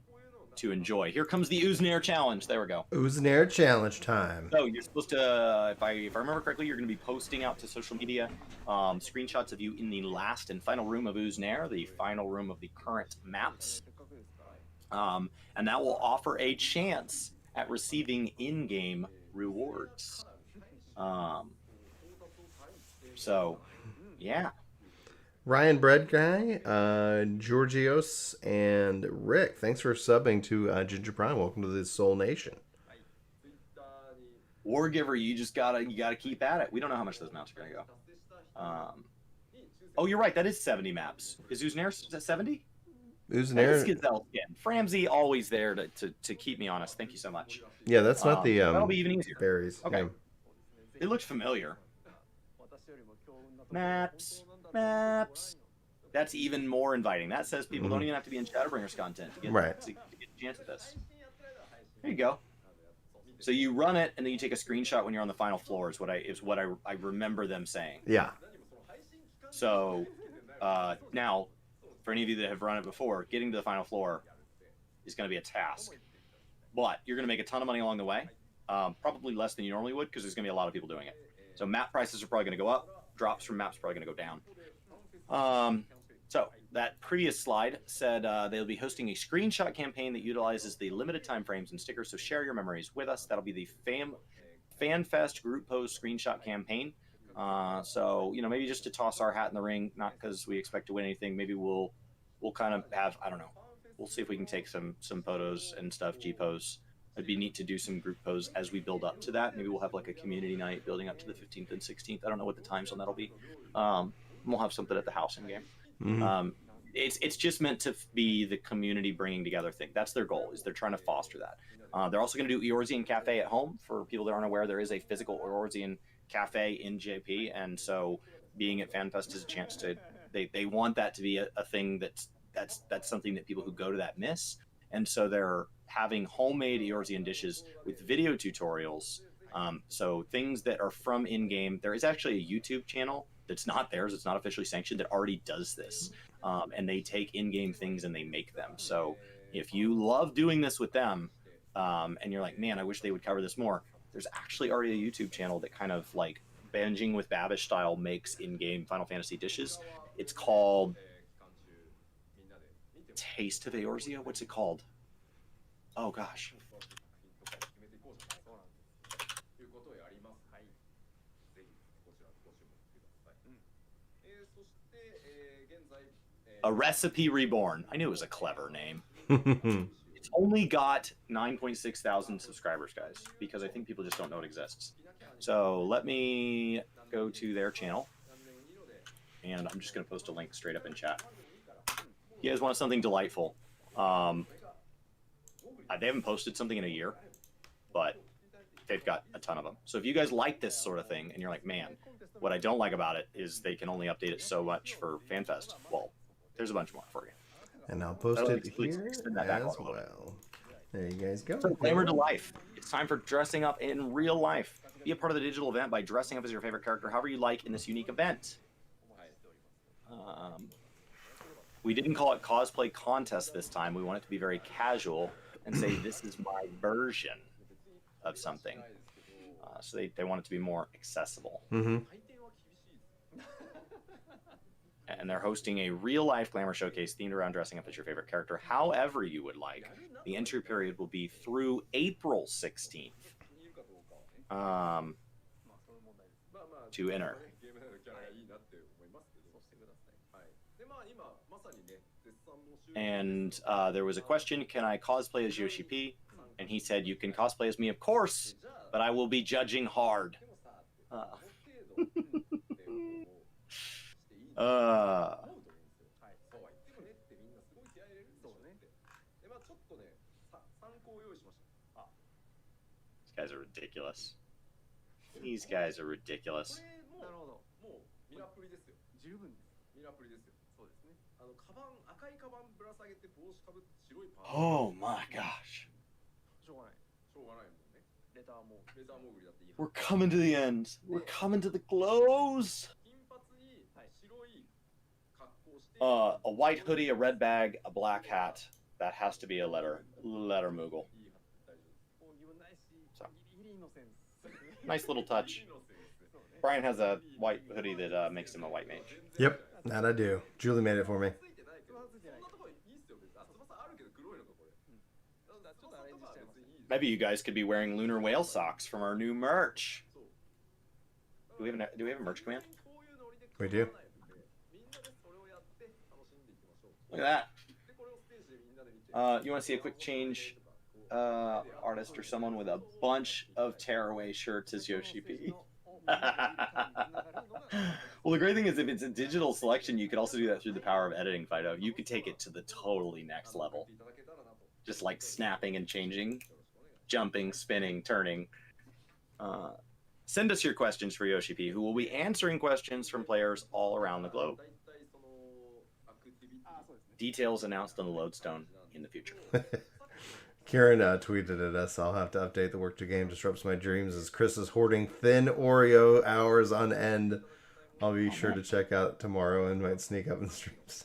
to enjoy. Here comes the Uznair challenge. There we go. Uznair challenge time. So you're supposed to, if I remember correctly, you're going to be posting out to social media screenshots of you in the last and final room of Uznair, the final room of the current maps, and that will offer a chance at receiving in-game rewards. So, yeah. Ryan Bread Guy, Georgios, and Rick, thanks for subbing to Ginger Prime. Welcome to the Soul Nation. Wargiver, you gotta keep at it. We don't know how much those maps are gonna go. Oh, you're right. That is 70 maps. Is Uznair 70? Uznair. Skin. Framsy always there to keep me honest. Thank you so much. Yeah, that's not the that'll be even easier. berries. Okay. Yeah. It looked familiar. Maps. That's even more inviting. That says people don't even have to be in Shadowbringers content to get a chance at this. There you go. So you run it, and then you take a screenshot when you're on the final floor. Is what I remember them saying. Yeah. So now, for any of you that have run it before, getting to the final floor is going to be a task. But you're going to make a ton of money along the way. Probably less than you normally would, because there's going to be a lot of people doing it. So map prices are probably going to go up. Drops from maps are probably going to go down. So that previous slide said they'll be hosting a screenshot campaign that utilizes the limited time frames and stickers. So share your memories with us. That'll be the FanFest group pose screenshot campaign. So, you know, maybe just to toss our hat in the ring, not because we expect to win anything. Maybe we'll kind of have, I don't know. We'll see if we can take some photos and stuff, G-pose. It'd be neat to do some group pose as we build up to that. Maybe we'll have like a community night building up to the 15th and 16th. I don't know what the times on that'll be. We'll have something at the house in game. Mm-hmm. It's just meant to be the community bringing together thing. That's their goal, is they're trying to foster that. They're also going to do Eorzean Cafe at home. For people that aren't aware, there is a physical Eorzean Cafe in JP, and so being at FanFest is a chance to, they want that to be a thing that's something that people who go to that miss. And so they're having homemade Eorzean dishes with video tutorials. So things that are from in-game. There is actually a YouTube channel that's not theirs. It's not officially sanctioned, that already does this. And they take in-game things and they make them. So if you love doing this with them, and you're like, man, I wish they would cover this more, there's actually already a YouTube channel that kind of like Binging with Babish style makes in-game Final Fantasy dishes. It's called Taste of Eorzea. What's it called? Oh gosh. A Recipe Reborn. I knew it was a clever name. It's only got 9.6 thousand subscribers, guys, because I think people just don't know it exists. So let me go to their channel, and I'm just going to post a link straight up in chat. You guys want something delightful? They haven't posted something in a year, but they've got a ton of them. So if you guys like this sort of thing, and you're like, man, what I don't like about it is they can only update it so much for FanFest, well, there's a bunch more for you. And I'll post it here as well. There you guys go. So, Glamour to Life. It's time for dressing up in real life. Be a part of the digital event by dressing up as your favorite character, however you like, in this unique event. We didn't call it cosplay contest this time. We want it to be very casual and say this is my version of something. So they want it to be more accessible. Mm-hmm. And they're hosting a real-life glamour showcase themed around dressing up as your favorite character, however you would like. The entry period will be through April 16th to enter. And there was a question, can I cosplay as Yoshi P? And he said, you can cosplay as me, of course, but I will be judging hard. These guys are ridiculous. These guys are ridiculous. Oh my gosh. We're coming to the end. We're coming to the close. A white hoodie, a red bag, a black hat. That has to be a letter Moogle. So, nice little touch. Brian has a white hoodie that makes him a white mage. Yep, that I do. Julie made it for me. Maybe you guys could be wearing lunar whale socks from our new merch. Do we have a merch command? We do. Look at that. You want to see a quick change artist or someone with a bunch of tearaway shirts as Yoshi P? Well, the great thing is if it's a digital selection, you could also do that through the power of editing, Fido. You could take it to the totally next level. Just like snapping and changing, jumping, spinning, turning. Send us your questions for Yoshi P, who will be answering questions from players all around the globe. Details announced on the lodestone in the future. Kieran tweeted at us, I'll have to update the work to game disrupts my dreams as Chris is hoarding thin Oreo hours on end. I'll be sure to check out tomorrow and might sneak up in streams.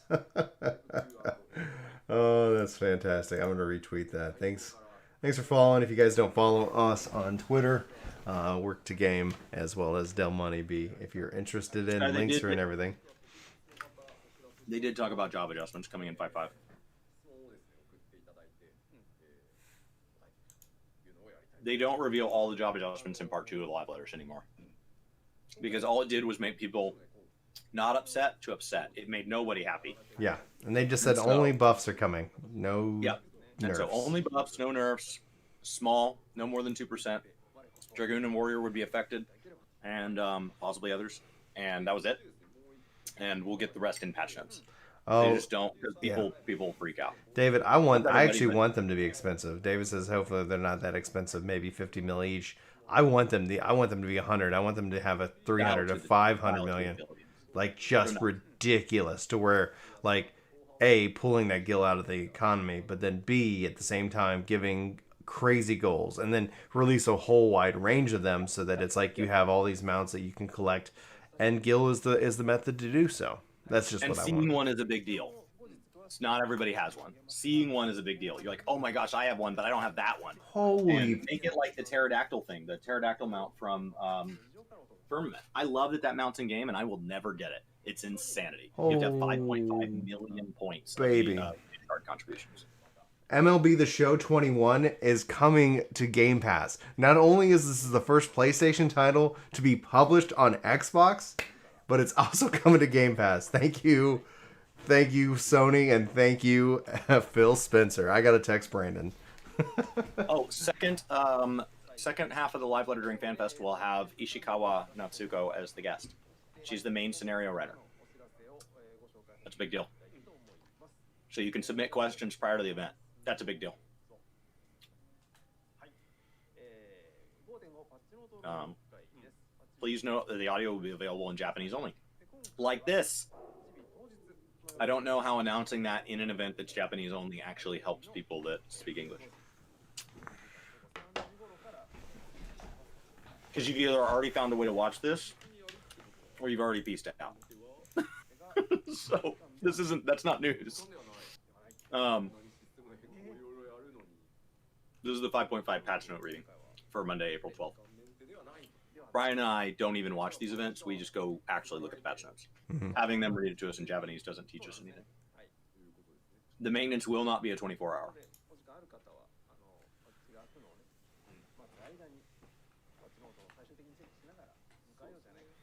Oh, that's fantastic. I'm going to retweet that. Thanks for following. If you guys don't follow us on Twitter, Work to Game, as well as Del Money B, if you're interested in links are in everything. They did talk about job adjustments coming in 5.5. They don't reveal all the job adjustments in part 2 of the live letters anymore. Because all it did was make people not upset to upset. It made nobody happy. Yeah, and they just said only buffs are coming. No Yep. And nerfs. so only buffs, no nerfs, small, no more than 2%. Dragoon and Warrior would be affected, and possibly others. And that was it. And we'll get the rest in patch notes. Oh, they just don't, because people freak out. David, I actually want them to be expensive. David says hopefully they're not that expensive, maybe 50 mil each. I want them to be 100. I want them to have a 300 to 500 million. Like just ridiculous to where like A, pulling that gill out of the economy, but then B, at the same time giving crazy goals, and then release a whole wide range of them so that it's like you have all these mounts that you can collect, and gill is the method to do so. That's just what I want. And seeing one is a big deal. It's not everybody has one. Seeing one is a big deal. You're like, oh my gosh, I have one, but I don't have that one. Holy! And make it like the pterodactyl thing, the pterodactyl mount from Firmament. I love that mount's in game, and I will never get it. It's insanity. You have to have 5.5 million points. Baby. Card contributions. MLB The Show 21 is coming to Game Pass. Not only is this the first PlayStation title to be published on Xbox, but it's also coming to Game Pass. Thank you, Sony, and thank you, Phil Spencer. I gotta text Brandon. Oh, second half of the live letter during FanFest will have Ishikawa Natsuko as the guest. She's the main scenario writer. That's a big deal. So you can submit questions prior to the event. That's a big deal. Please note that the audio will be available in Japanese only. Like this. I don't know how announcing that in an event that's Japanese only actually helps people that speak English. Because you've either already found a way to watch this, or you've already pieced out. So that's not news. This is the 5.5 patch note reading for Monday, April 12th. Brian and I don't even watch these events. We just go actually look at the patch notes. Having them read it to us in Japanese doesn't teach us anything. The maintenance will not be a 24-hour.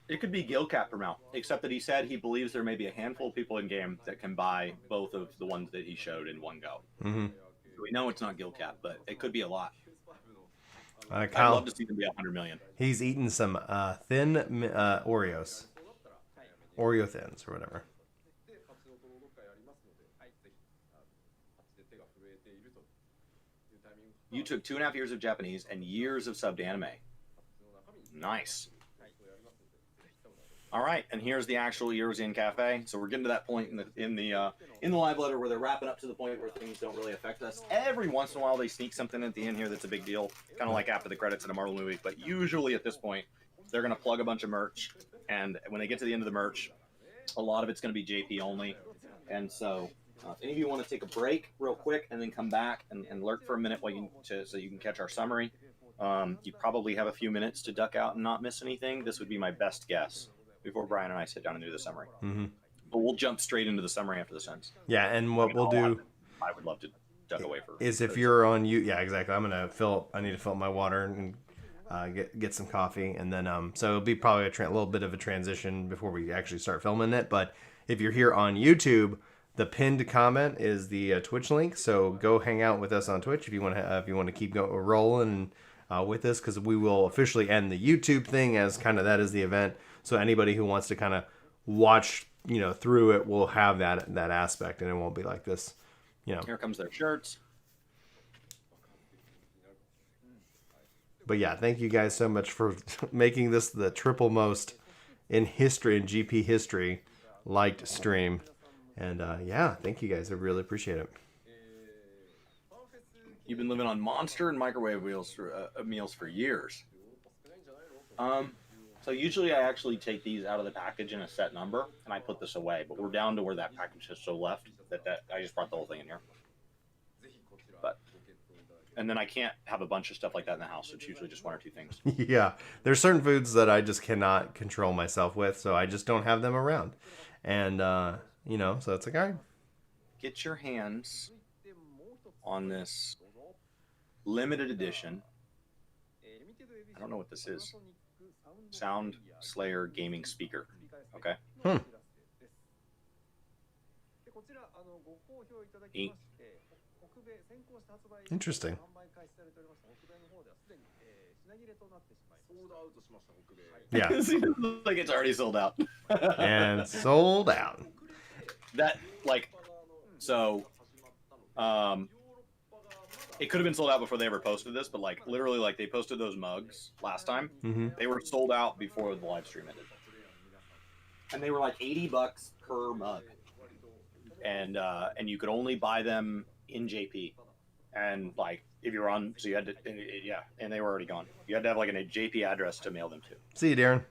It could be guild cap per mount, except that he said he believes there may be a handful of people in game that can buy both of the ones that he showed in one go. So we know it's not guild cap, but it could be a lot. I'd love to see them be 100 million. He's eating some thin Oreos. Oreo thins or whatever. You took 2.5 years of Japanese and years of subbed anime. Nice. All right, and here's the actual Eurasian Cafe. So we're getting to that point in the live letter where they're wrapping up to the point where things don't really affect us. Every once in a while, they sneak something at the end here that's a big deal, kind of like after the credits in a Marvel movie. But usually at this point, they're going to plug a bunch of merch, and when they get to the end of the merch, a lot of it's going to be JP only. And so, if any of you want to take a break real quick and then come back and lurk for a minute so you can catch our summary, you probably have a few minutes to duck out and not miss anything. This would be my best guess before Brian and I sit down and do the summary. But we'll jump strait into the summary after the sends. Yeah, and what we'll do... I would love to duck away for... Is if you're on... Yeah, exactly. I need to fill up my water and get some coffee. And then, so it'll be probably a little bit of a transition before we actually start filming it. But if you're here on YouTube, the pinned comment is the Twitch link. So go hang out with us on Twitch if you want to keep rolling with us, because we will officially end the YouTube thing as kind of that is the event. So anybody who wants to kind of watch, through it will have that aspect, and it won't be like this, Here comes their shirts. But yeah, thank you guys so much for making this the triple most in history, in GP history, liked stream. And yeah, thank you guys. I really appreciate it. You've been living on Monster and microwave meals for years. So usually I actually take these out of the package in a set number, and I put this away. But we're down to where that package is so left that I just brought the whole thing in here. And then I can't have a bunch of stuff like that in the house. It's usually just one or two things. Yeah, there's certain foods that I just cannot control myself with, so I just don't have them around. And, so it's like, all right. Get your hands on this limited edition. I don't know what this is. Sound Slayer gaming speaker. Okay. Interesting. Yeah. Like it's already sold out. And sold out. It could have been sold out before they ever posted this, but literally they posted those mugs last time. They were sold out before the live stream ended. And they were like $80 per mug. And you could only buy them in JP. And if you were on, so you had to, and they were already gone. You had to have a JP address to mail them to. See you, Darren.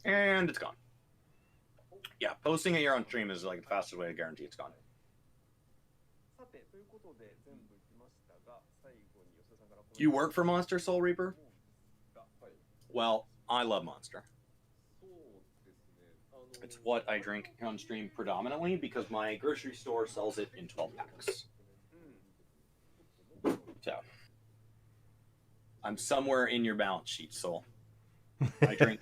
And it's gone. Yeah, posting it here on stream is the fastest way to guarantee it's gone. You work for Monster, Soul Reaper? Well, I love Monster. It's what I drink on stream predominantly because my grocery store sells it in 12 packs. So, I'm somewhere in your balance sheet, Soul. I drink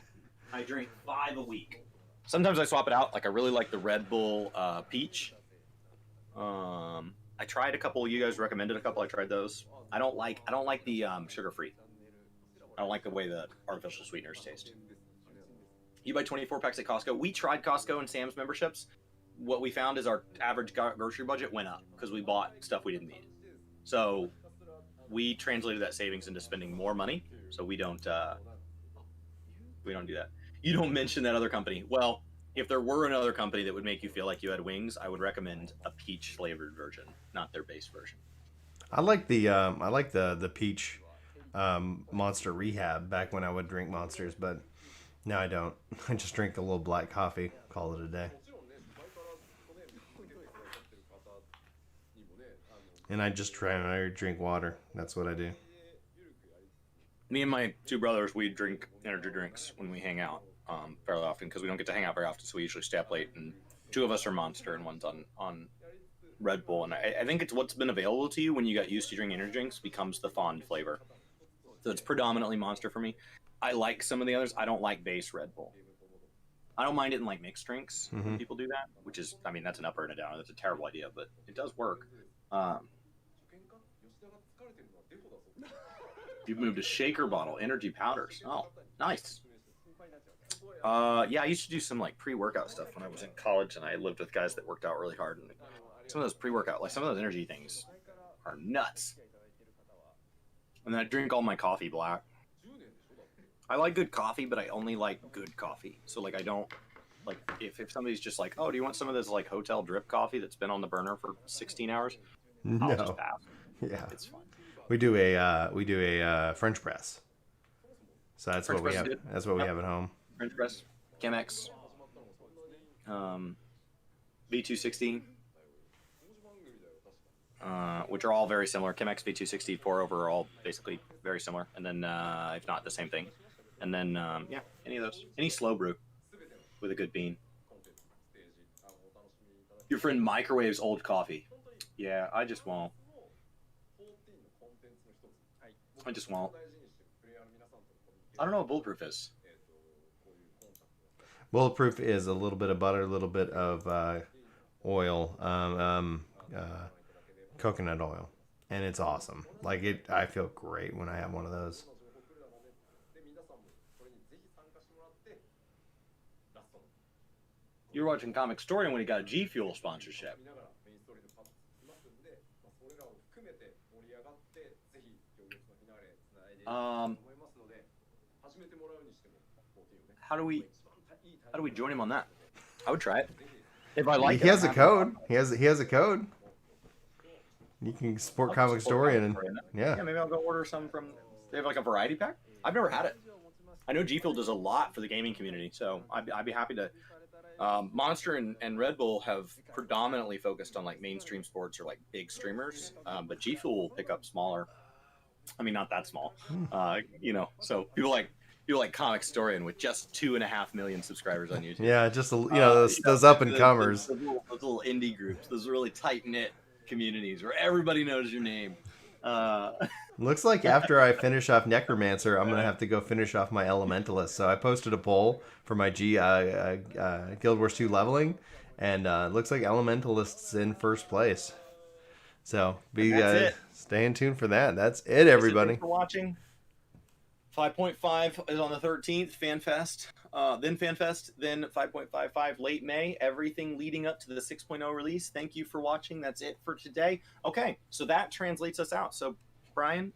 5 a week. Sometimes I swap it out. Like I really like the Red Bull Peach. I tried a couple. You guys recommended a couple. I tried those. I don't like the sugar free. I don't like the way the artificial sweeteners taste. You buy 24 packs at Costco. We tried Costco and Sam's memberships. What we found is our average grocery budget went up because we bought stuff we didn't need. So we translated that savings into spending more money. So we don't do that. You don't mention that other company. Well, if there were another company that would make you feel like you had wings, I would recommend a peach flavored version, not their base version. I like the peach Monster Rehab back when I would drink Monsters, but now I don't. I just drink a little black coffee, call it a day. And I drink water. That's what I do. Me and my 2 brothers, we drink energy drinks when we hang out fairly often because we don't get to hang out very often, so we usually stay up late. And 2 of us are Monster and one's on Red Bull. And I think it's what's been available to you when you got used to drinking energy drinks becomes the fond flavor. So it's predominantly Monster for me. I like some of the others. I don't like base Red Bull. I don't mind it in like mixed drinks when people do that, which is, I mean, that's an upper and a downer. That's a terrible idea, but it does work. You've moved to shaker bottle, energy powders. Oh, nice. Yeah, I used to do some like pre-workout stuff when I was in college, and I lived with guys that worked out really hard. And some of those pre-workout, like some of those energy things, are nuts. And then I drink all my coffee black. I like good coffee, but I only like good coffee. So like I don't like if somebody's just like, oh, do you want some of this like hotel drip coffee that's been on the burner for 16 hours? No. I'll just pass. Yeah, it's fine. We do a French press. So that's French what we press have. That's what we have at home. French press, Chemex, V260, which are all very similar. Chemex, V260, pour over are all basically very similar, and then if not the same thing, and then yeah, any of those, any slow brew with a good bean. Your friend microwaves old coffee. Yeah, I just won't. I just won't. I don't know what bulletproof is. Bulletproof is a little bit of butter, a little bit of oil, coconut oil, and it's awesome. Like it, I feel great when I have one of those. You were watching Comic Story when he got a G Fuel sponsorship. How do we join him on that? I would try it. If I like he has a code. He has a code. You can support Comic Story and yeah, maybe I'll go order some from. They have like a variety pack. I've never had it. I know G Fuel does a lot for the gaming community, so I'd be happy to. Monster and Red Bull have predominantly focused on like mainstream sports or like big streamers, but G Fuel will pick up smaller. I mean, not that small, you know. So people like Comic Story and with just 2.5 million subscribers on YouTube. Yeah, just those up and comers, those little indie groups, those really tight knit communities where everybody knows your name. Looks like after I finish off Necromancer, I'm gonna have to go finish off my Elementalist. So I posted a poll for my Guild Wars 2 leveling, and it looks like Elementalist's in first place. So stay tuned for that. That's it, everybody. Thanks for watching. 5.5 is on the 13th, FanFest. Then FanFest, then 5.55 late May. Everything leading up to the 6.0 release. Thank you for watching. That's it for today. Okay, so that translates us out. So, Brian,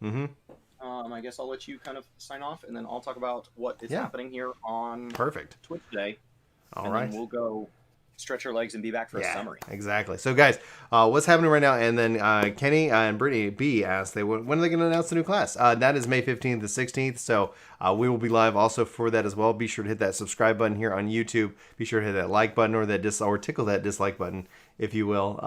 I guess I'll let you kind of sign off, and then I'll talk about what is happening here on Twitch today. All right. Then we'll go stretch our legs and be back for a summary. Exactly. So, guys, what's happening right now? And then Kenny and Brittany B asked, when are they going to announce the new class? That is May 15th to 16th. So we will be live also for that as well. Be sure to hit that subscribe button here on YouTube. Be sure to hit that like button or tickle that dislike button, if you will,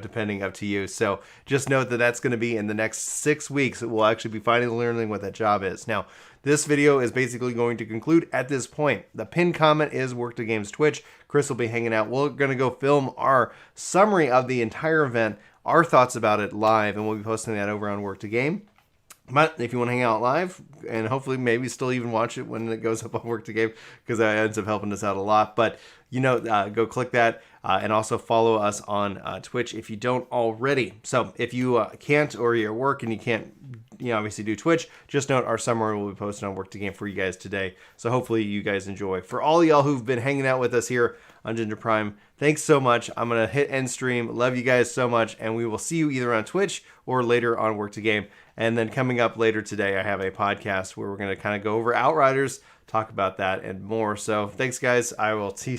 depending up to you. So just note that that's going to be in the next 6 weeks. We'll actually be finally learning what that job is. Now, this video is basically going to conclude at this point. The pinned comment is Work to Games Twitch. Chris will be hanging out. We're going to go film our summary of the entire event, our thoughts about it live, and we'll be posting that over on Work to Game. But if you want to hang out live, and hopefully maybe still even watch it when it goes up on Work to Game, because that ends up helping us out a lot. But, go click that, and also follow us on Twitch if you don't already. So if you can't, or you're at work and you can't, obviously do Twitch, just note our summary will be posted on Work to Game for you guys today. So hopefully you guys enjoy. For all y'all who've been hanging out with us here on Ginger Prime, thanks so much. I'm going to hit end stream. Love you guys so much, and we will see you either on Twitch or later on Work to Game. And then coming up later today, I have a podcast where we're going to kind of go over Outriders, talk about that and more. So thanks, guys. I will see you.